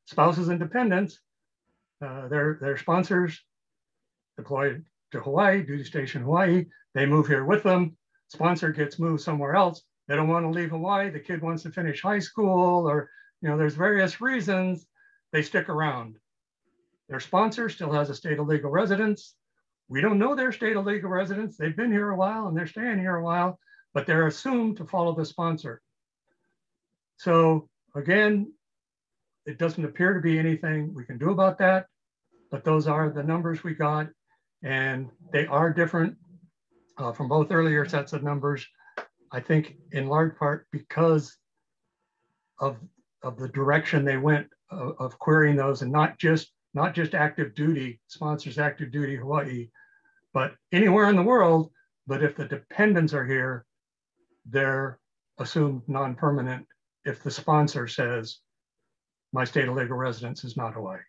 spouses and dependents, their sponsors deployed to Hawaii, duty station Hawaii, they move here with them, sponsor gets moved somewhere else. They don't want to leave Hawaii, the kid wants to finish high school, or there's various reasons, they stick around. Their sponsor still has a state of legal residence. We don't know their state of legal residence. They've been here a while and they're staying here a while, but they're assumed to follow the sponsor. So again, it doesn't appear to be anything we can do about that, but those are the numbers we got, and they are different from both earlier sets of numbers. I think in large part because of the direction they went of querying those, and not just active duty, sponsors active duty Hawaii, but anywhere in the world. But if the dependents are here, they're assumed non-permanent if the sponsor says, my state of legal residence is not Hawaii.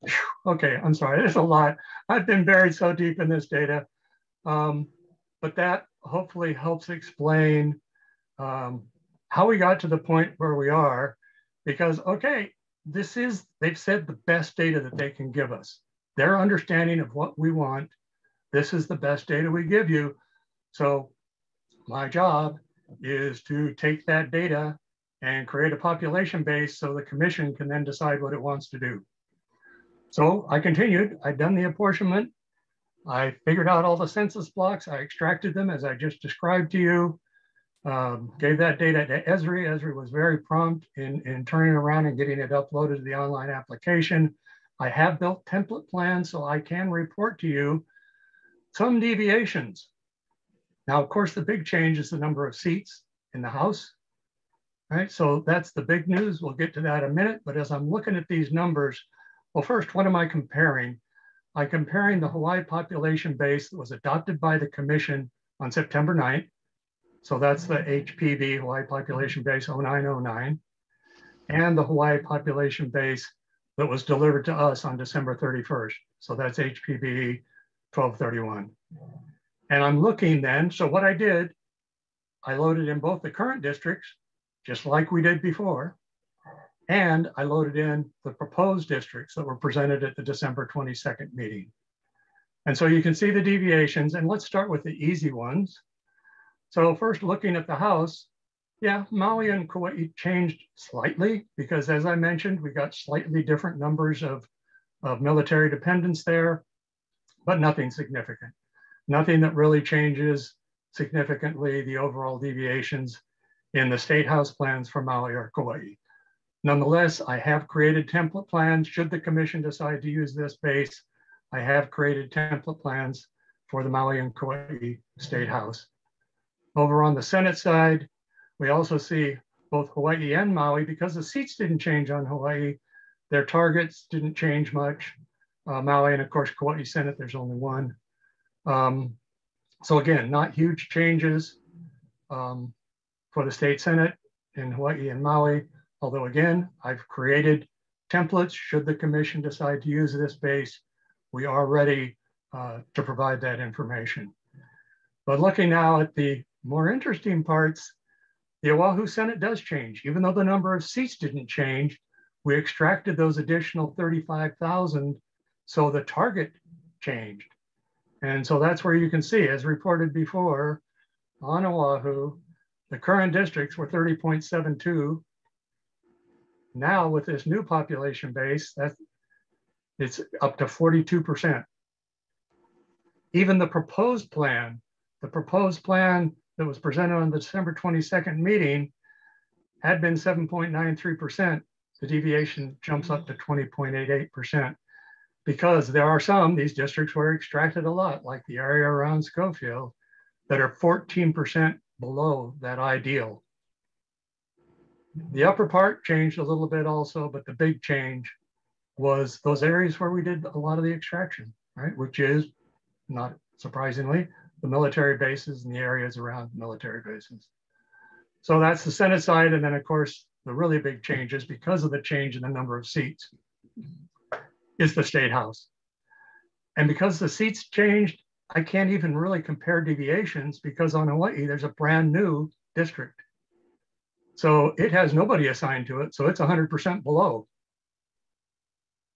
Whew, okay, I'm sorry, there's a lot. I've been buried so deep in this data, but that hopefully helps explain how we got to the point where we are, because, okay, this is, they've said the best data that they can give us. Their understanding of what we want, this is the best data we give you. So my job is to take that data and create a population base so the commission can then decide what it wants to do. So I continued, I'd done the apportionment. I figured out all the census blocks. I extracted them as I just described to you. Gave that data to Esri. Esri was very prompt in turning around and getting it uploaded to the online application. I have built template plans so I can report to you some deviations. Now, of course, the big change is the number of seats in the House, right? So that's the big news. We'll get to that in a minute. But as I'm looking at these numbers, well, first, what am I comparing? I'm comparing the Hawaii population base that was adopted by the commission on September 9th. So that's the HPB, Hawaii Population Base 0909, and the Hawaii population base that was delivered to us on December 31st. So that's HPB 1231. And I'm looking then, so what I did, I loaded in both the current districts, just like we did before, and I loaded in the proposed districts that were presented at the December 22nd meeting. And so you can see the deviations, and let's start with the easy ones. So first, looking at the House, yeah, Maui and Kauai changed slightly because, as I mentioned, we got slightly different numbers of military dependents there, but nothing significant. Nothing that really changes significantly the overall deviations in the state House plans for Maui or Kauai. Nonetheless, I have created template plans. Should the commission decide to use this base, I have created template plans for the Maui and Kauai State House. Over on the Senate side, we also see both Hawaii and Maui, because the seats didn't change on Hawaii, their targets didn't change much. Maui and of course Kauai Senate, there's only one. So again, not huge changes for the state Senate in Hawaii and Maui, although again, I've created templates. Should the commission decide to use this base, we are ready to provide that information. But looking now at the more interesting parts, the Oahu Senate does change. Even though the number of seats didn't change, we extracted those additional 35,000, so the target changed. And so that's where you can see, as reported before, on Oahu, the current districts were 30.72. Now with this new population base, it's up to 42%. Even the proposed plan that was presented on the December 22nd meeting had been 7.93%. The deviation jumps up to 20.88%, because there are some, these districts were extracted a lot, like the area around Schofield, that are 14% below that ideal. The upper part changed a little bit also, but the big change was those areas where we did a lot of the extraction, right? Which is, not surprisingly, the military bases and the areas around military bases. So that's the Senate side. And then of course, the really big changes, because of the change in the number of seats, is the State House. And because the seats changed, I can't even really compare deviations, because on Hawaii, there's a brand new district. So it has nobody assigned to it. So it's 100% below.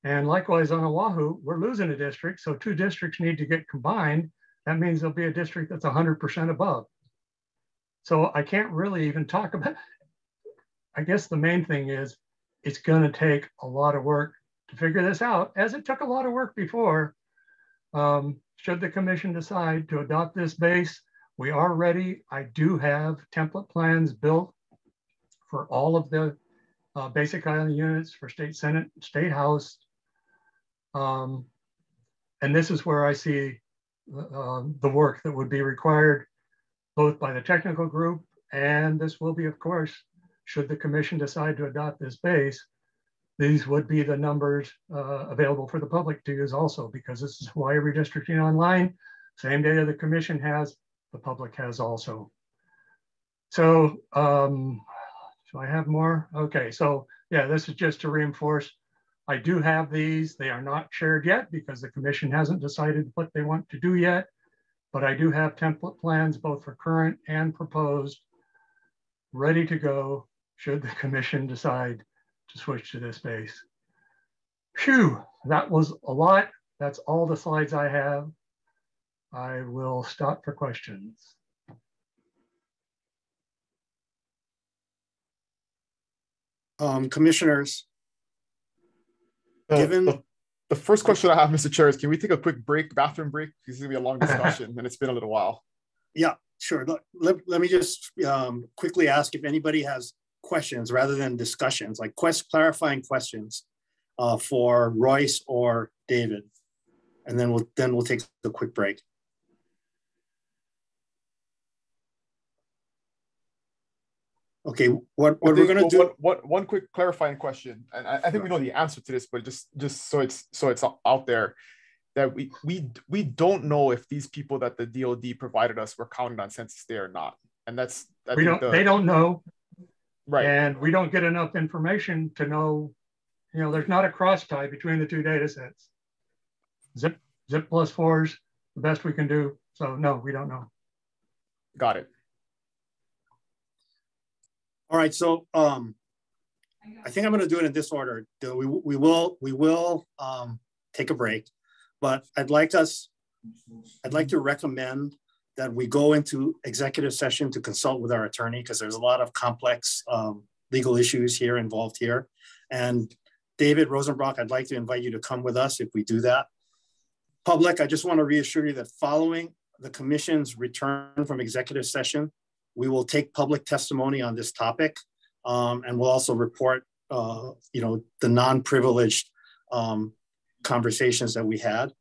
And likewise on Oahu, we're losing a district. So 2 districts need to get combined. That means there'll be a district that's 100% above. So I can't really even talk about, I guess the main thing is it's going to take a lot of work to figure this out, as it took a lot of work before. Should the commission decide to adopt this base, we are ready. I do have template plans built for all of the basic island units for State Senate, State House. And this is where I see the work that would be required, both by the technical group, and this will be, of course, should the commission decide to adopt this base, these would be the numbers available for the public to use also, because this is Hawaii Redistricting Online. Same data the commission has, the public has also. So, do I have more? Okay, so yeah, this is just to reinforce. I do have these. They are not shared yet because the commission hasn't decided what they want to do yet, but I do have template plans, both for current and proposed, ready to go should the commission decide to switch to this base. Phew, that was a lot. That's all the slides I have. I will stop for questions. Commissioners, given the first question I have, Mr. Chair, is can we take a quick break, bathroom break? This is gonna be a long discussion and it's been a little while. Yeah, sure. Let me just quickly ask if anybody has questions rather than discussions, like clarifying questions for Royce or David, and then we'll take a quick break. Okay, what we're gonna do? One quick clarifying question, and I think we know the answer to this, but just so it's out there, that we don't know if these people that the DoD provided us were counted on Census Day or not, and that's they don't know, right? And we don't get enough information to know. You know, there's not a cross tie between the 2 data sets. Zip +4 is the best we can do. So no, we don't know. Got it. All right, so I think I'm going to do it in this order. We will take a break, but I'd like to recommend that we go into executive session to consult with our attorney, because there's a lot of complex legal issues here involved here. And David Rosenbrock, I'd like to invite you to come with us if we do that. Public, I just want to reassure you that following the commission's return from executive session, we will take public testimony on this topic, and we'll also report, the non-privileged conversations that we had.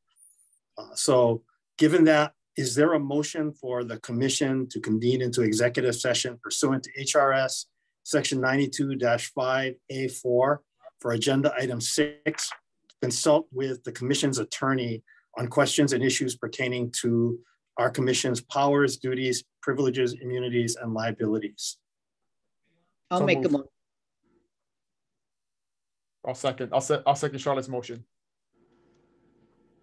So given that, is there a motion for the commission to convene into executive session pursuant to HRS section 92-5A4 for agenda item 6, consult with the commission's attorney on questions and issues pertaining to our commission's powers, duties, privileges, immunities, and liabilities? I'll make a motion. I'll second Charlotte's motion.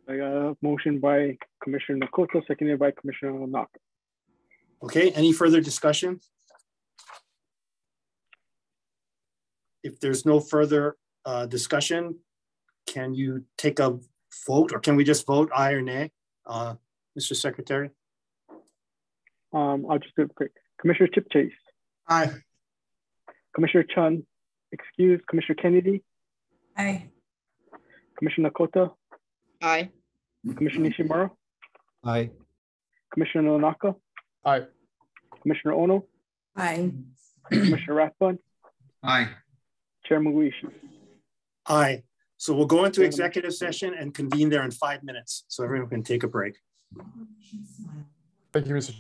I got a motion by Commissioner Nakota, seconded by Commissioner Onaka. Okay, any further discussion? If there's no further discussion, can you take a vote, or can we just vote aye or nay, Mr. Secretary? I'll just do it quick. Commissioner Chip Chase. Aye. Commissioner Chun, excuse. Commissioner Kennedy. Aye. Commissioner Nakota. Aye. Commissioner Nishimura. Aye. Commissioner Nonaka. Aye. Commissioner Ono. Aye. Commissioner Rathbun. Aye. Chair Muguishi. Aye. So we'll go into executive session and convene there in 5 minutes, so everyone can take a break. Thank you, Mr.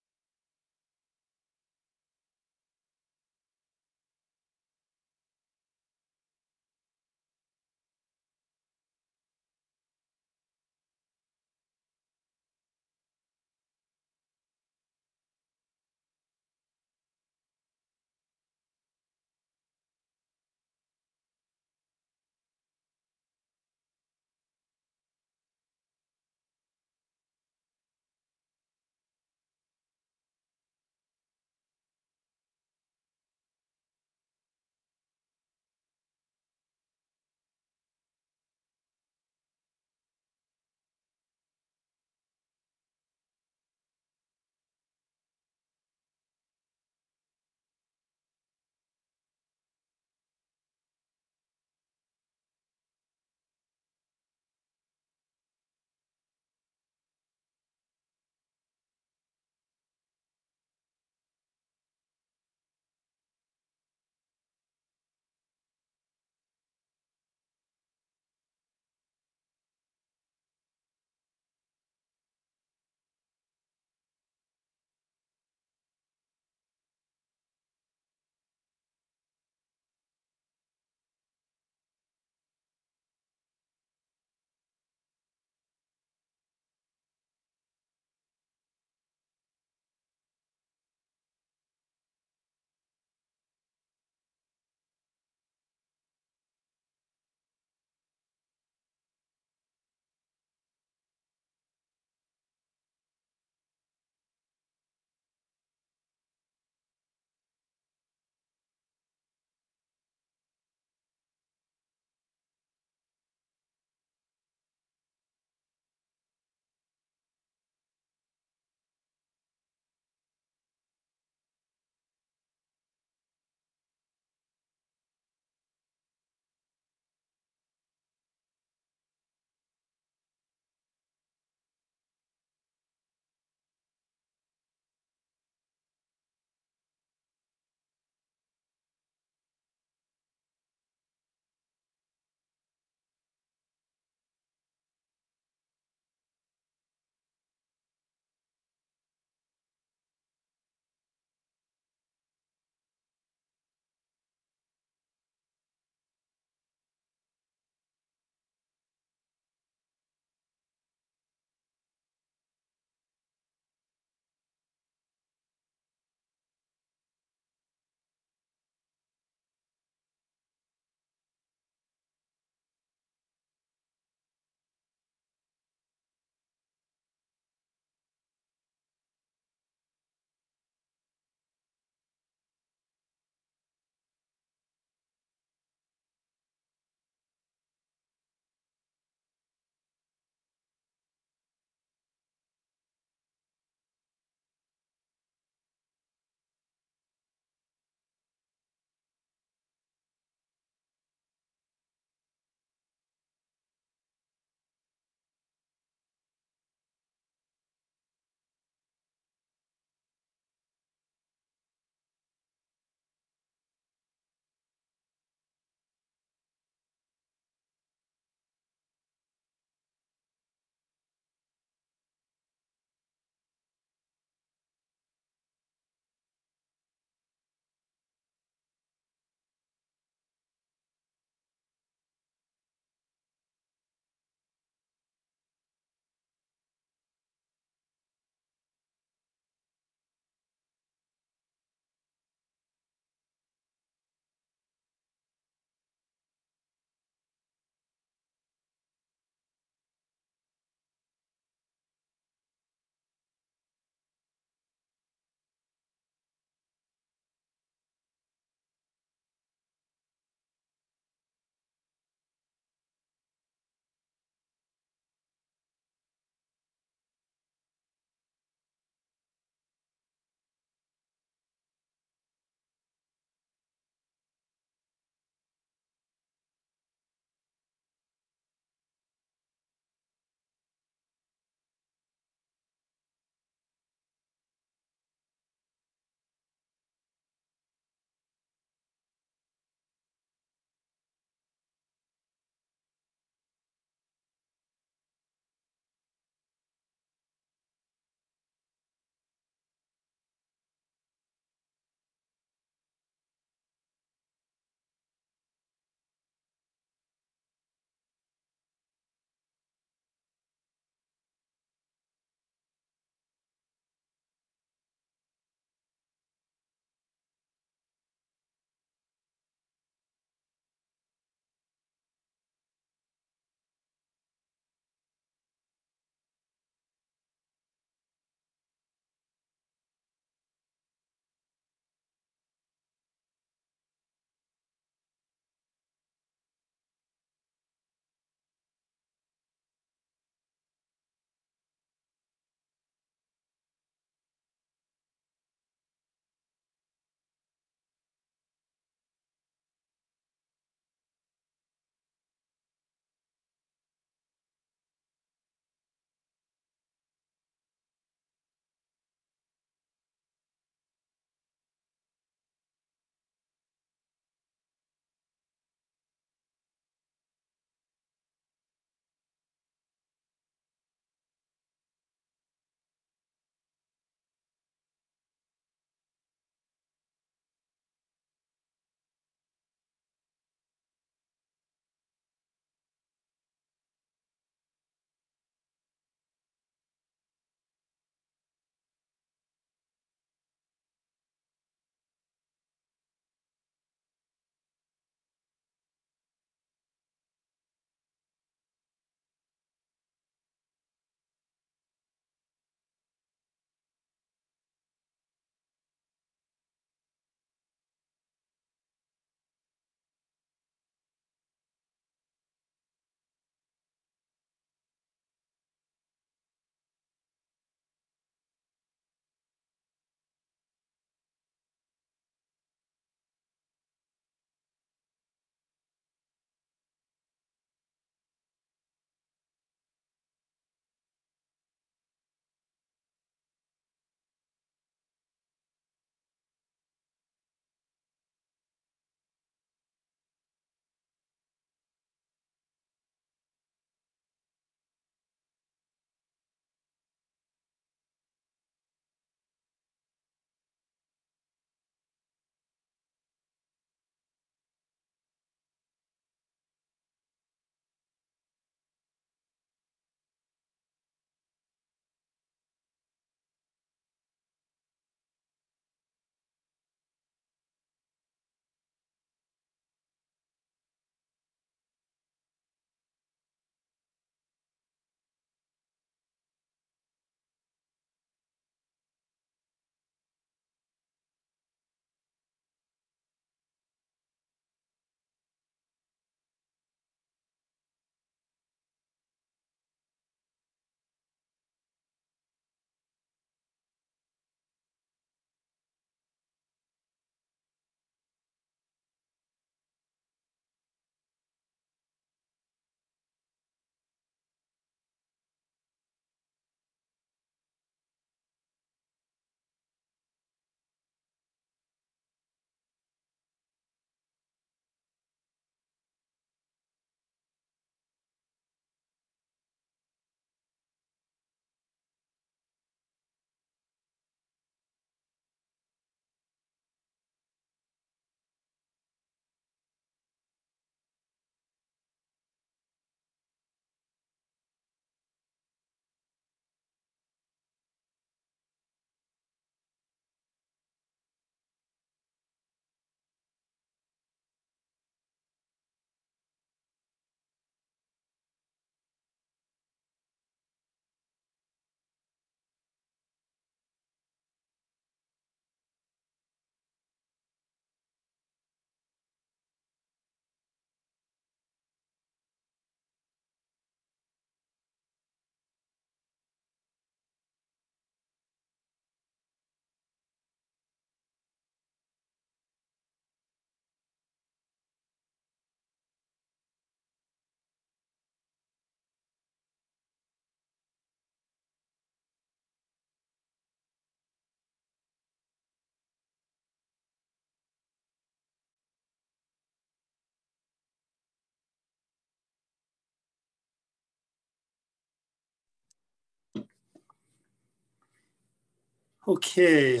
Okay,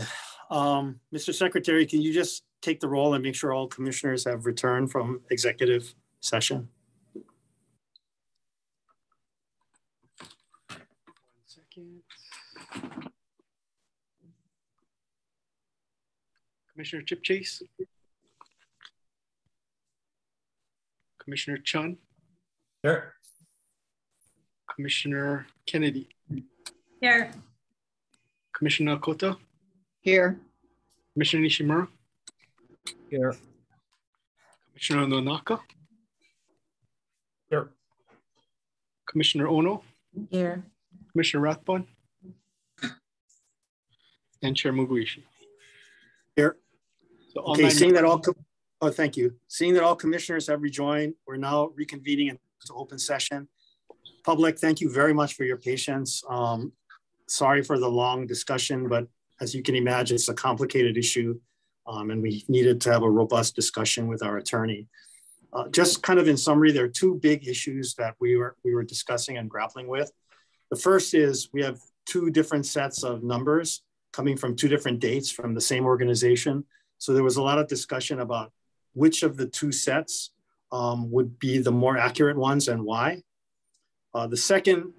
Mr. Secretary, can you just take the roll and make sure all commissioners have returned from executive session? 1 second. Commissioner Chip Chase. Commissioner Chun. Here. Commissioner Kennedy. Here. Commissioner Kota. Here. Commissioner Nishimura. Here. Commissioner Nonaka. Here. Commissioner Ono. Here. Commissioner Rathbun. And Chair Muguishi. Here. So okay, seeing that all, oh, thank you. Seeing that all commissioners have rejoined, we're now reconvening into open session. Public, thank you very much for your patience. Sorry for the long discussion, but as you can imagine, it's a complicated issue and we needed to have a robust discussion with our attorney. Just kind of in summary, there are two big issues that we were discussing and grappling with. The first is we have two different sets of numbers coming from two different dates from the same organization. So there was a lot of discussion about which of the two sets would be the more accurate ones and why. The second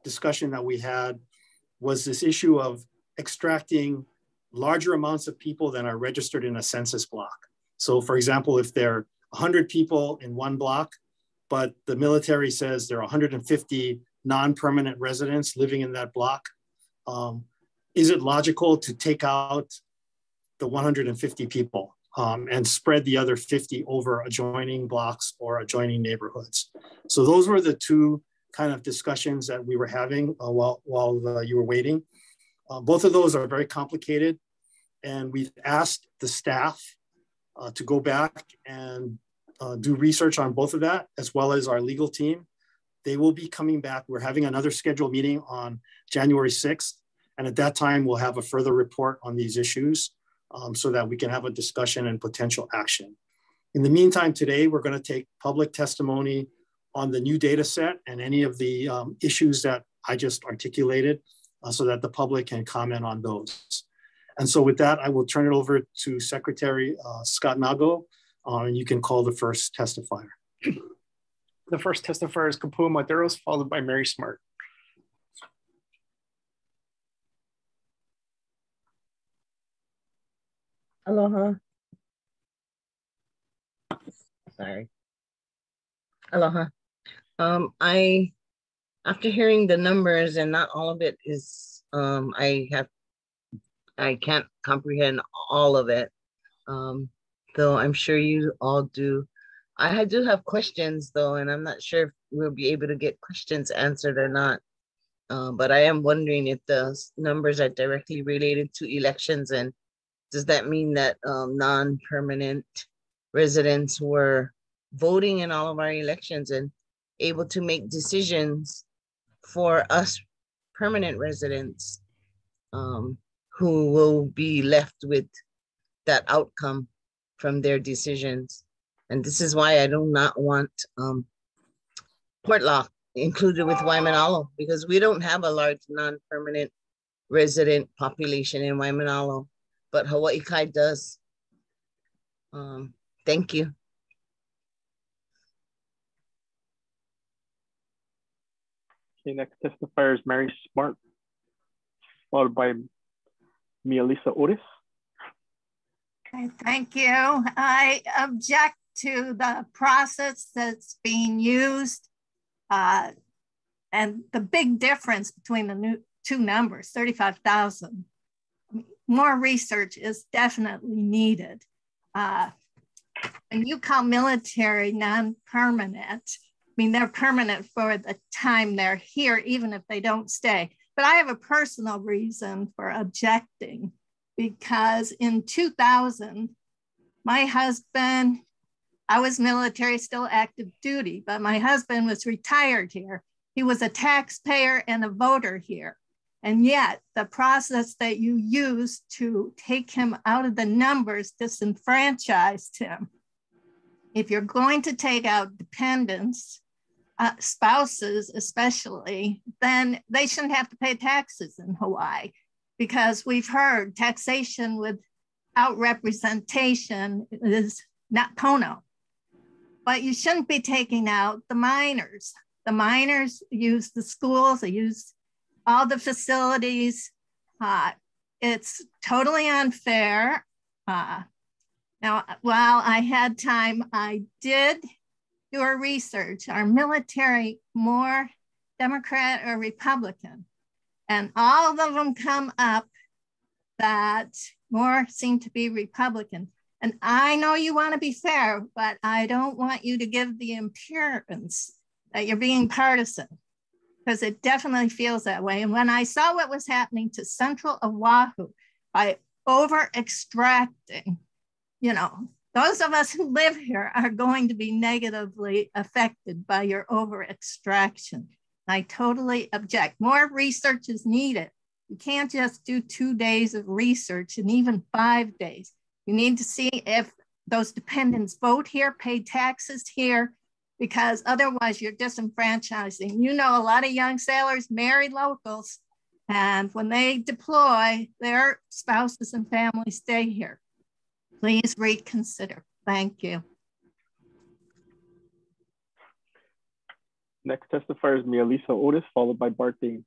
discussion that we had was this issue of extracting larger amounts of people than are registered in a census block. So for example, if there are 100 people in one block, but the military says there are 150 non-permanent residents living in that block, is it logical to take out the 150 people and spread the other 50 over adjoining blocks or adjoining neighborhoods? So those were the two kind of discussions that we were having while you were waiting. Both of those are very complicated, and we've asked the staff to go back and do research on both of that, as well as our legal team. They will be coming back. We're having another scheduled meeting on January 6th, and at that time, we'll have a further report on these issues so that we can have a discussion and potential action. In the meantime, today, we're going to take public testimony on the new data set and any of the issues that I just articulated so that the public can comment on those. And so with that, I will turn it over to Secretary Scott Nago, and you can call the first testifier. The first testifier is Kapua Maderos, followed by Mary Smart. Aloha. Sorry. Aloha. After hearing the numbers, and not all of it is, I can't comprehend all of it, though I'm sure you all do. I do have questions though, and I'm not sure if we'll be able to get questions answered or not. But I am wondering if the numbers are directly related to elections, and does that mean that non-permanent residents were voting in all of our elections and able to make decisions for us permanent residents who will be left with that outcome from their decisions? And this is why I do not want Portlock included with Waimanalo, because we don't have a large non-permanent resident population in Waimanalo, but Hawaii Kai does. Thank you. Okay, next testifier is Mary Smart, followed by Mia-Lisa Otis. Okay, thank you. I object to the process that's being used and the big difference between the two numbers, 35,000. More research is definitely needed. And you call military non-permanent. I mean, they're permanent for the time they're here, even if they don't stay. But I have a personal reason for objecting, because in 2000, my husband, I was military, still active duty, but my husband was retired here. He was a taxpayer and a voter here. And yet the process that you used to take him out of the numbers disenfranchised him. If you're going to take out dependents, spouses especially, then they shouldn't have to pay taxes in Hawaii. because we've heard taxation without representation is not Pono. But you shouldn't be taking out the minors. The minors use the schools, they use all the facilities. It's totally unfair. Now, while I had time, I did do a research. Are military more Democrat or Republican? And all of them come up that more seem to be Republican. And I know you want to be fair, but I don't want you to give the appearance that you're being partisan, because it definitely feels that way. And when I saw what was happening to Central Oahu by over extracting, you know, those of us who live here are going to be negatively affected by your over extraction. I totally object. More research is needed. You can't just do 2 days of research and even 5 days. You need to see if those dependents vote here, pay taxes here, because otherwise you're disenfranchising. You know, a lot of young sailors marry locals, and when they deploy, their spouses and families stay here. Please reconsider. Thank you. Next testifier is Mia Lisa Otis, followed by Bart Dean.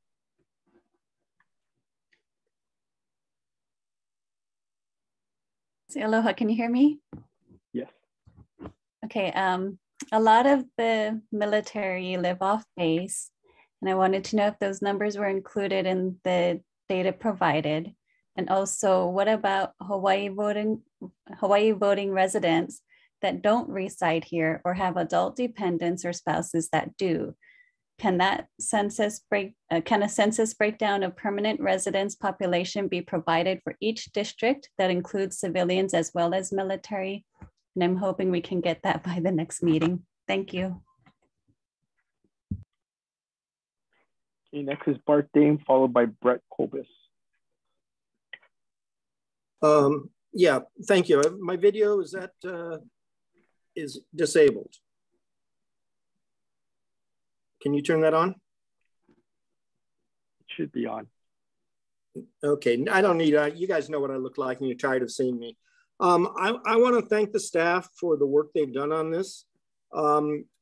Say aloha, can you hear me? Yes. Okay, a lot of the military live off base, and I wanted to know if those numbers were included in the data provided. And also, what about Hawaii voting residents that don't reside here or have adult dependents or spouses that do? Can a census breakdown of permanent residence population be provided for each district that includes civilians as well as military? And I'm hoping we can get that by the next meeting. Thank you. Okay, next is Bart Dame, followed by Brett Kobus. Yeah, thank you. My video is disabled. Can you turn that on? It should be on. Okay, I don't need, you guys know what I look like and you're tired of seeing me. I want to thank the staff for the work they've done on this.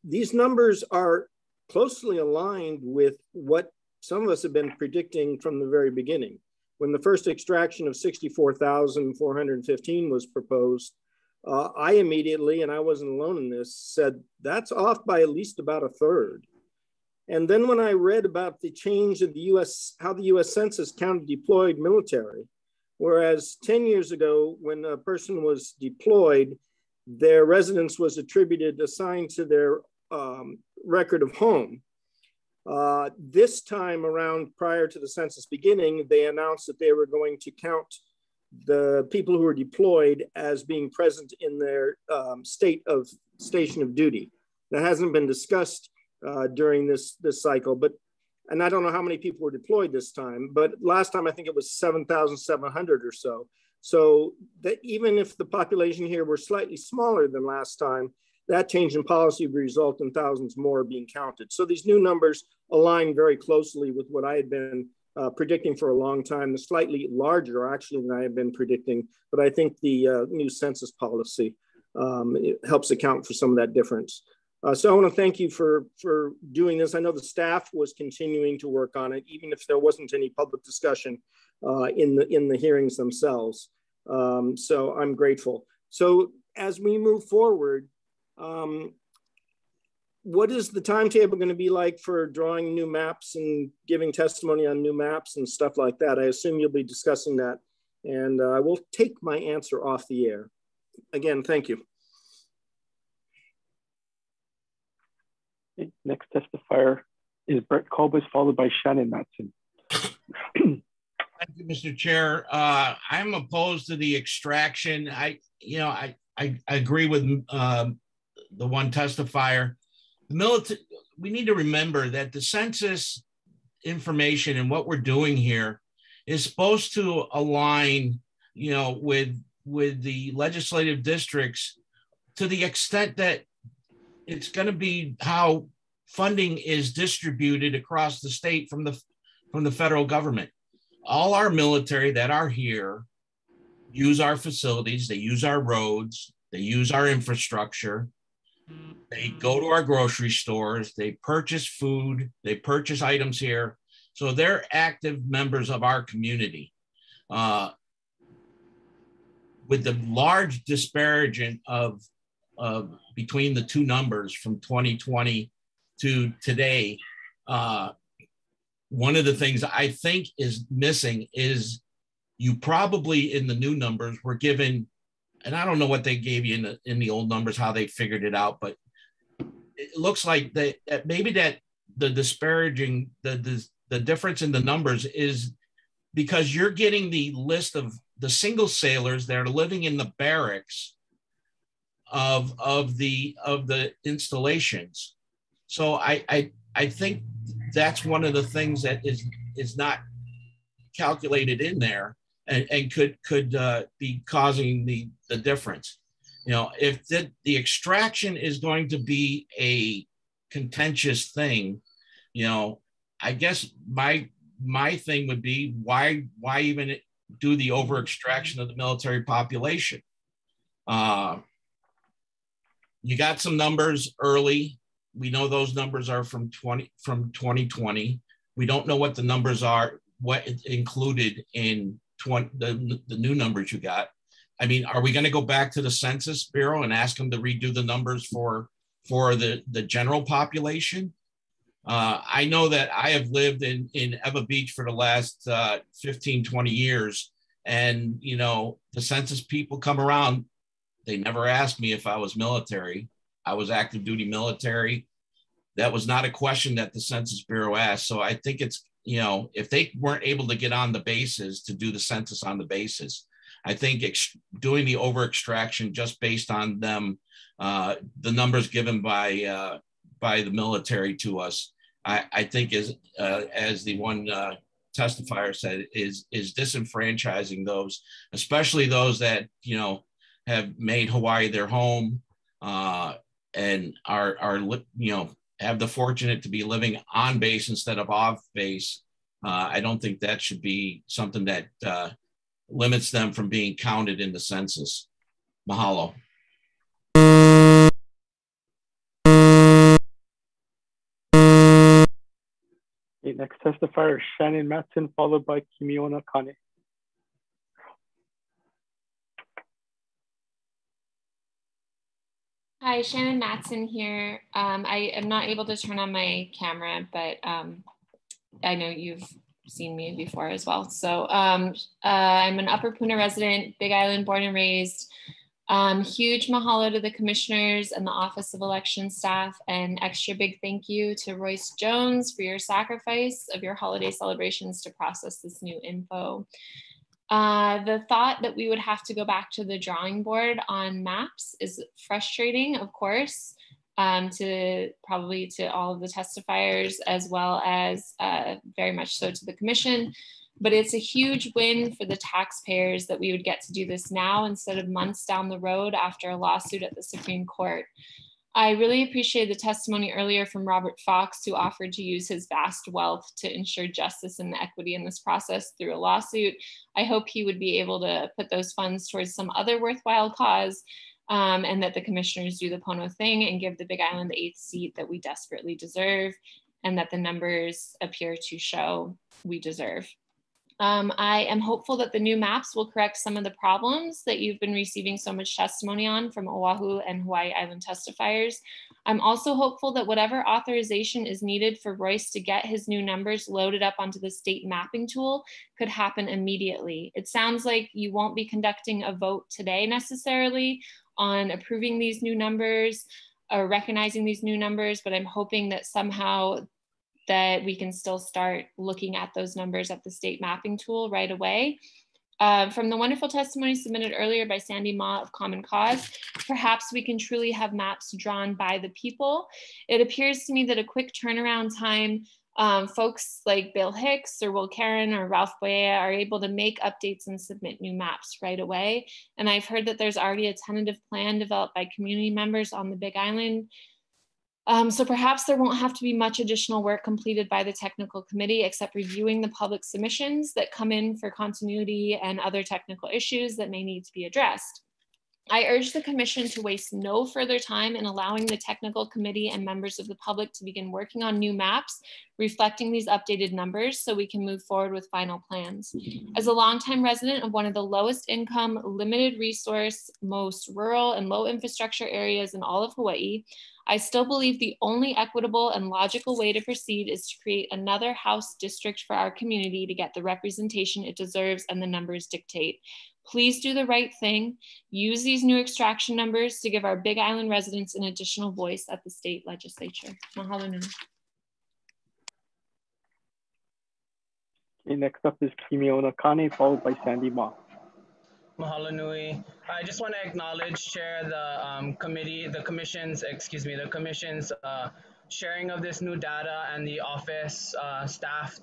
These numbers are closely aligned with what some of us have been predicting from the very beginning. When the first extraction of 64,415 was proposed, I immediately, and I wasn't alone in this, said that's off by at least about a third. And then when I read about the change of the US, how the US Census counted deployed military, whereas 10 years ago, when a person was deployed, their residence was assigned to their record of home. This time around, prior to the census beginning, they announced that they were going to count the people who were deployed as being present in their station of duty. That hasn't been discussed during this cycle, and I don't know how many people were deployed this time, but last time I think it was 7,700 or so. So that even if the population here were slightly smaller than last time, that change in policy would result in thousands more being counted. So these new numbers align very closely with what I had been predicting for a long time. They're slightly larger actually than I had been predicting, but I think the new census policy helps account for some of that difference. So I want to thank you for doing this. I know the staff was continuing to work on it, even if there wasn't any public discussion in the hearings themselves. So I'm grateful. So as we move forward, what is the timetable going to be like for drawing new maps and giving testimony on new maps and stuff like that? I assume you'll be discussing that, and I will take my answer off the air. Again, thank you. Next testifier is Brett Kobus, followed by Shannon Matson. Thank you, Mr. Chair. I'm opposed to the extraction. I agree with the one testifier. The military, we need to remember that the census information and what we're doing here is supposed to align, with the legislative districts to the extent that it's going to be how funding is distributed across the state from the federal government. all our military that are here use our facilities, they use our roads, they use our infrastructure, they go to our grocery stores, they purchase food, they purchase items here. So they're active members of our community. With the large disparagement of between the two numbers from 2020 to today, one of the things I think is missing is you probably in the new numbers were given, and I don't know what they gave you in the old numbers, how they figured it out, but it looks like that maybe that the disparaging, the difference in the numbers is because you're getting the list of the single sailors that are living in the barracks of the installations. So I think that's one of the things that is not calculated in there and could be causing the difference. You know, if the extraction is going to be a contentious thing, you know, I guess my thing would be why even do the over extraction of the military population? You got some numbers early. We know those numbers are from 2020. We don't know what the numbers are, what it included in the new numbers you got. I mean, are we going to go back to the Census Bureau and ask them to redo the numbers for the general population? I know that I have lived in Eva Beach for the last 15, 20 years. And, you know, the census people come around. They never asked me if I was military. I was active duty military. That was not a question that the Census Bureau asked. So I think it's, you know, if they weren't able to get on the bases to do the census on the basis, I think doing the over extraction just based on them, the numbers given by the military to us, I think is, as the one testifier said, is disenfranchising those, especially those that, you know, have made Hawaii their home and are, you know, have the fortunate to be living on base instead of off base. I don't think that should be something that limits them from being counted in the census. Mahalo. Okay, next testifier, Shannon Matson, followed by Kimiona Kane. Hi, Shannon Matson here. I am not able to turn on my camera, but I know you've seen me before as well. So I'm an Upper Puna resident, Big Island born and raised. Huge mahalo to the commissioners and the Office of Election staff, and extra big thank you to Royce Jones for your sacrifice of your holiday celebrations to process this new info. The thought that we would have to go back to the drawing board on maps is frustrating, of course, to all of the testifiers, as well as very much so to the commission. But it's a huge win for the taxpayers that we would get to do this now instead of months down the road after a lawsuit at the Supreme Court. I really appreciate the testimony earlier from Robert Fox, who offered to use his vast wealth to ensure justice and equity in this process through a lawsuit. I hope he would be able to put those funds towards some other worthwhile cause, and that the commissioners do the Pono thing and give the Big Island the 8th seat that we desperately deserve, and that the numbers appear to show we deserve. I am hopeful that the new maps will correct some of the problems that you've been receiving so much testimony on from Oahu and Hawaii Island testifiers. I'm also hopeful that whatever authorization is needed for Royce to get his new numbers loaded up onto the state mapping tool could happen immediately. It sounds like you won't be conducting a vote today necessarily on approving these new numbers or recognizing these new numbers, but I'm hoping that somehow that we can still start looking at those numbers at the state mapping tool right away. From the wonderful testimony submitted earlier by Sandy Ma of Common Cause, perhaps we can truly have maps drawn by the people. It appears to me that a quick turnaround time, folks like Bill Hicks or Will Karen or Ralph Boea are able to make updates and submit new maps right away. And I've heard that there's already a tentative plan developed by community members on the Big Island So perhaps there won't have to be much additional work completed by the technical committee except reviewing the public submissions that come in for continuity and other technical issues that may need to be addressed. I urge the commission to waste no further time in allowing the technical committee and members of the public to begin working on new maps reflecting these updated numbers so we can move forward with final plans. As a longtime resident of one of the lowest income, limited resource, most rural and low infrastructure areas in all of Hawaii, I still believe the only equitable and logical way to proceed is to create another House district for our community to get the representation it deserves and the numbers dictate. Please do the right thing. Use these new extraction numbers to give our Big Island residents an additional voice at the state legislature. Mahalo nui. Okay, next up is Kimiona Kane, followed by Sandy Ma. Mahalo nui. I just want to acknowledge, Chair, the commission's sharing of this new data and the office staff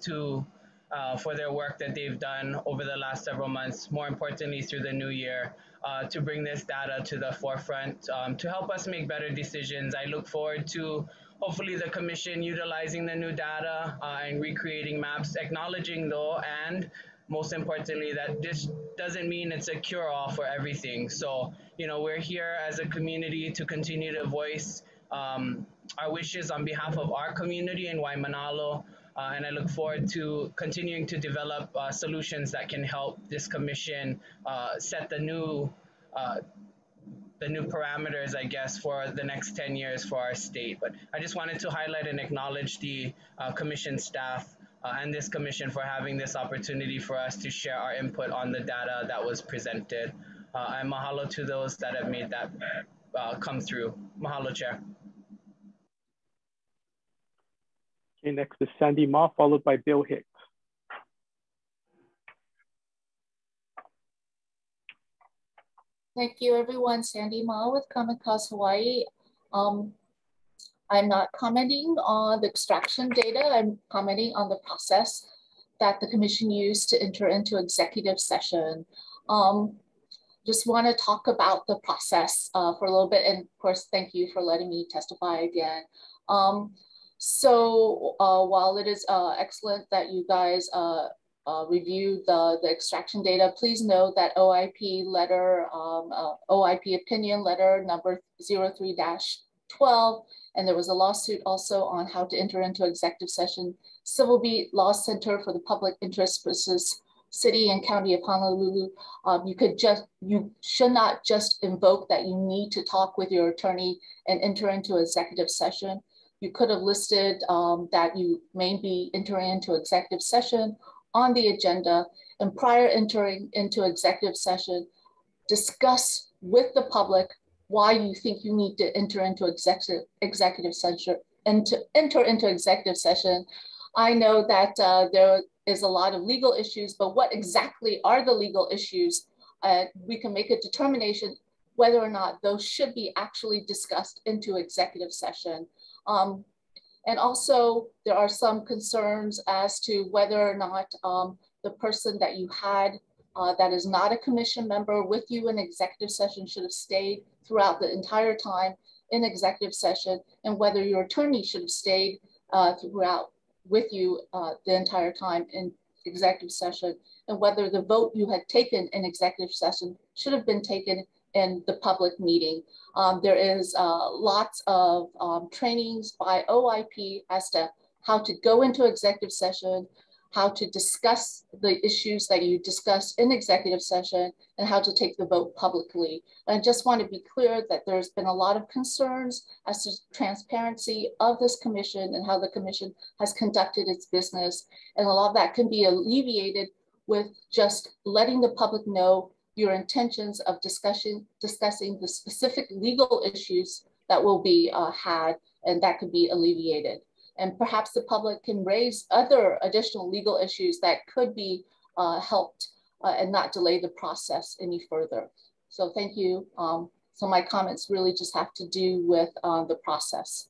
for their work that they've done over the last several months, more importantly through the new year, to bring this data to the forefront to help us make better decisions. I look forward to hopefully the commission utilizing the new data and recreating maps, acknowledging though, and most importantly, that this doesn't mean it's a cure-all for everything. So, you know, we're here as a community to continue to voice our wishes on behalf of our community in Waimanalo. And I look forward to continuing to develop solutions that can help this commission set the new parameters, I guess, for the next 10 years for our state. But I just wanted to highlight and acknowledge the commission staff and this commission for having this opportunity for us to share our input on the data that was presented. And mahalo to those that have made that come through. Mahalo, Chair. Okay, next is Sandy Ma, followed by Bill Hicks. Thank you, everyone. Sandy Ma with Common Cause Hawaii. I'm not commenting on the extraction data. I'm commenting on the process that the commission used to enter into executive session. Just want to talk about the process for a little bit. And of course, thank you for letting me testify again. So while it is excellent that you guys review the extraction data, please note that OIP letter, OIP opinion letter number 03-12, and there was a lawsuit also on how to enter into executive session. Civil Beat Law Center for the Public Interest versus City and County of Honolulu. You should not just invoke that you need to talk with your attorney and enter into executive session. You could have listed that you may be entering into executive session on the agenda, and prior entering into executive session, discuss with the public why you think you need to enter into executive session and to enter into executive session. I know that there is a lot of legal issues, but what exactly are the legal issues? We can make a determination whether or not those should be actually discussed into executive session. And also there are some concerns as to whether or not the person that you had that is not a commission member with you in executive session should have stayed throughout the entire time in executive session, and whether your attorney should have stayed throughout with you the entire time in executive session, and whether the vote you had taken in executive session should have been taken in the public meeting. There is lots of trainings by OIP as to how to go into executive session, how to discuss the issues that you discussed in executive session, and how to take the vote publicly. And I just want to be clear that there's been a lot of concerns as to transparency of this commission and how the commission has conducted its business. And a lot of that can be alleviated with just letting the public know your intentions of discussing the specific legal issues that will be had, and that could be alleviated. And perhaps the public can raise other additional legal issues that could be helped and not delay the process any further. So thank you. So my comments really just have to do with the process.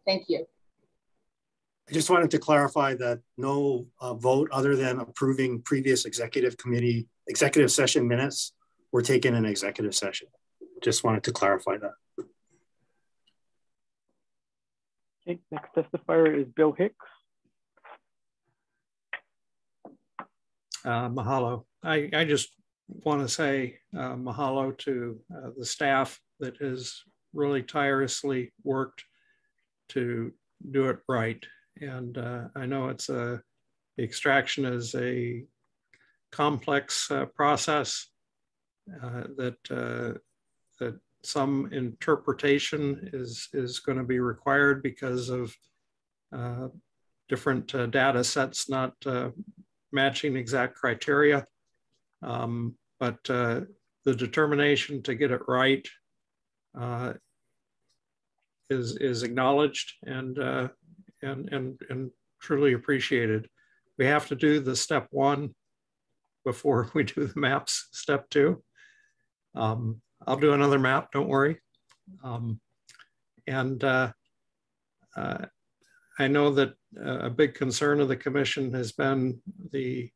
Thank you. I just wanted to clarify that no vote other than approving previous executive session minutes were taken in executive session. Just wanted to clarify that. Okay, next testifier is Bill Hicks. Mahalo. I just want to say mahalo to the staff that has really tirelessly worked to do it right. And I know it's the extraction is a complex process that some interpretation is going to be required because of different data sets not matching exact criteria. But the determination to get it right is acknowledged and truly appreciated. We have to do the step one before we do the maps step two. I'll do another map, don't worry. I know that a big concern of the commission has been the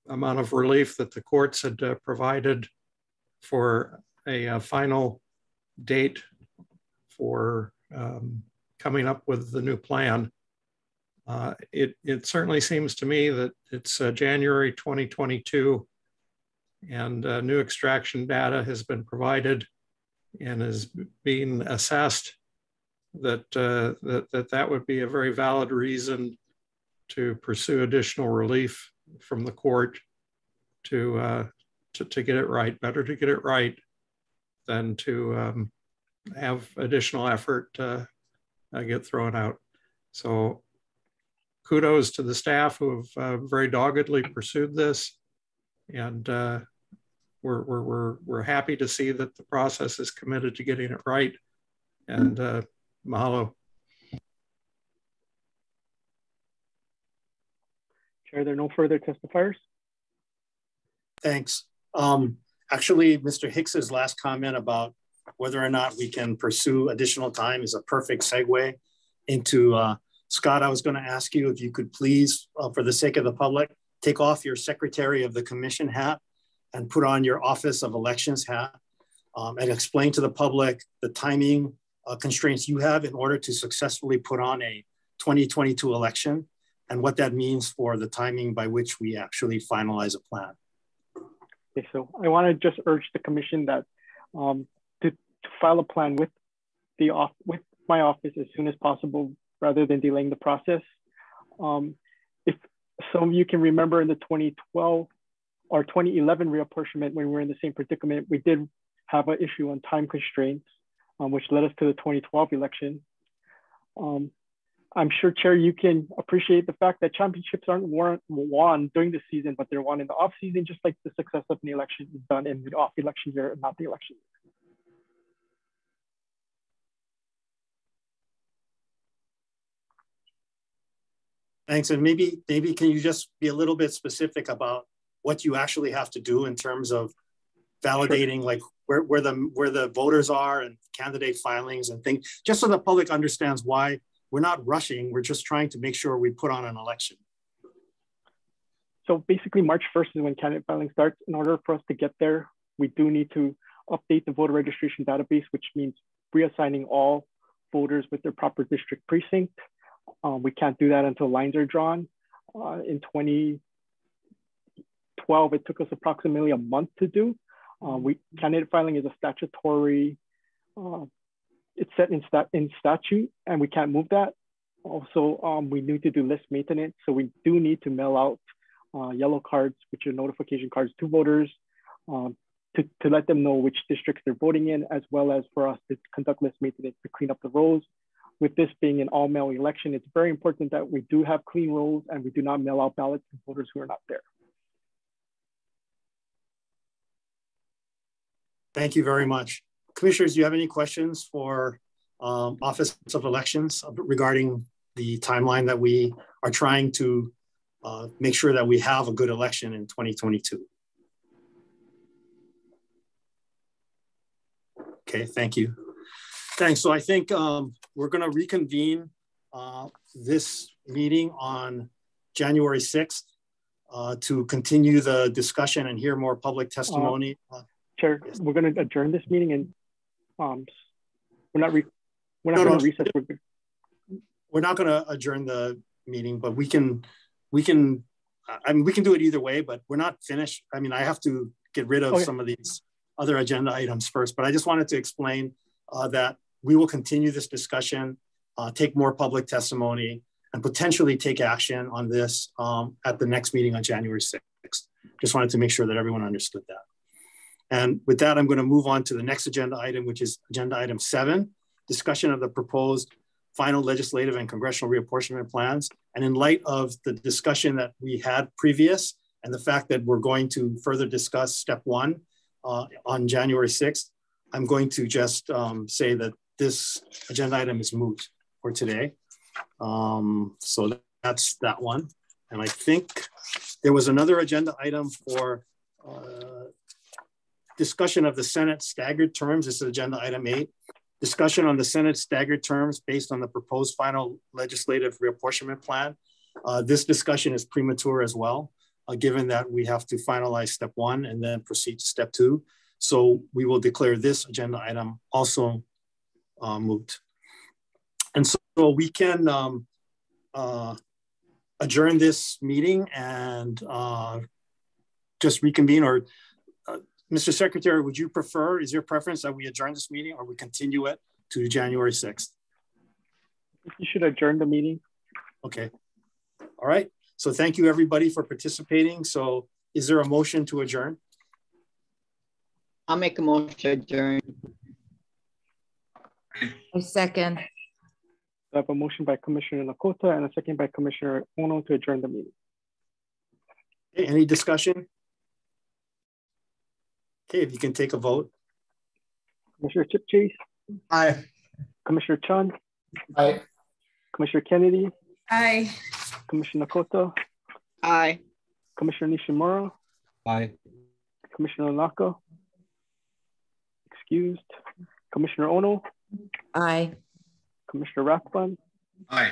amount of relief that the courts had provided for a final date for coming up with the new plan. It certainly seems to me that it's January 2022 and new extraction data has been provided and is being assessed, that that would be a very valid reason to pursue additional relief from the court to get it right. Better to get it right than to have additional effort get thrown out. So kudos to the staff who have very doggedly pursued this, and we're happy to see that the process is committed to getting it right. And mahalo. Chair, there are no further testifiers. Thanks. Actually, Mr. Hicks's last comment about whether or not we can pursue additional time is a perfect segue into Scott. I was going to ask you if you could please, for the sake of the public, take off your Secretary of the Commission hat and put on your Office of Elections hat and explain to the public the timing constraints you have in order to successfully put on a 2022 election and what that means for the timing by which we actually finalize a plan. Okay, so I want to just urge the commission that to file a plan with my office as soon as possible rather than delaying the process. If some of you can remember in the 2012 or 2011 reapportionment, when we were in the same predicament, we did have an issue on time constraints, which led us to the 2012 election. I'm sure, Chair, you can appreciate the fact that championships aren't won during the season, but they're won in the off season, just like the success of the election is done in the off election year, not the election year. Thanks, and maybe can you just be a little bit specific about what you actually have to do in terms of validating, sure, like where the voters are and candidate filings and things, just so the public understands why we're not rushing. We're just trying to make sure we put on an election. So basically March 1st is when candidate filing starts. In order for us to get there, we do need to update the voter registration database, which means reassigning all voters with their proper district precinct. We can't do that until lines are drawn. In 2012, it took us approximately a month to do. Candidate filing is a statutory, it's set in statute and we can't move that. Also, we need to do list maintenance. So we do need to mail out yellow cards, which are notification cards to voters to let them know which districts they're voting in, as well as for us to conduct list maintenance to clean up the rolls. With this being an all-mail election, it's very important that we do have clean rolls and we do not mail out ballots to voters who are not there. Thank you very much. Commissioners, do you have any questions for Office of Elections regarding the timeline that we are trying to make sure that we have a good election in 2022? Okay, thank you. Thanks. So I think we're going to reconvene this meeting on January 6th to continue the discussion and hear more public testimony. Chair, yes. We're going to adjourn this meeting and we're not We're not going to recess. We're not going to adjourn the meeting, but we can do it either way, but we're not finished. I mean, I have to get rid of some of these other agenda items first, but I just wanted to explain that we will continue this discussion, take more public testimony, and potentially take action on this at the next meeting on January 6th. Just wanted to make sure that everyone understood that. And with that, I'm going to move on to the next agenda item, which is agenda item 7, discussion of the proposed final legislative and congressional reapportionment plans. And in light of the discussion that we had previous and the fact that we're going to further discuss step 1 on January 6th, I'm going to just say that this agenda item is moot for today. So that's that one. And I think there was another agenda item for discussion of the Senate staggered terms. This is agenda item 8. Discussion on the Senate staggered terms based on the proposed final legislative reapportionment plan. This discussion is premature as well, given that we have to finalize step 1 and then proceed to step 2. So we will declare this agenda item also moot. And so we can adjourn this meeting and just reconvene, or Mr. Secretary, would you prefer, is your preference that we adjourn this meeting or we continue it to January 6th? You should adjourn the meeting. Okay. All right. So thank you everybody for participating. So is there a motion to adjourn? I'll make a motion to adjourn. A second. I have a motion by Commissioner Nakota and a second by Commissioner Ono to adjourn the meeting. Okay, any discussion? Okay, if you can take a vote. Commissioner Chipchase? Aye. Commissioner Chun? Aye. Commissioner Kennedy? Aye. Commissioner Nakota? Aye. Commissioner Nishimura? Aye. Commissioner Naka? Excused. Commissioner Ono? Aye. Commissioner Rathbun? Aye.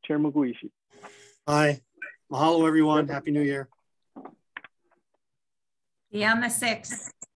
Chair Muguishi? Aye. Mahalo everyone. Happy New Year. Yeah, I'm a 6.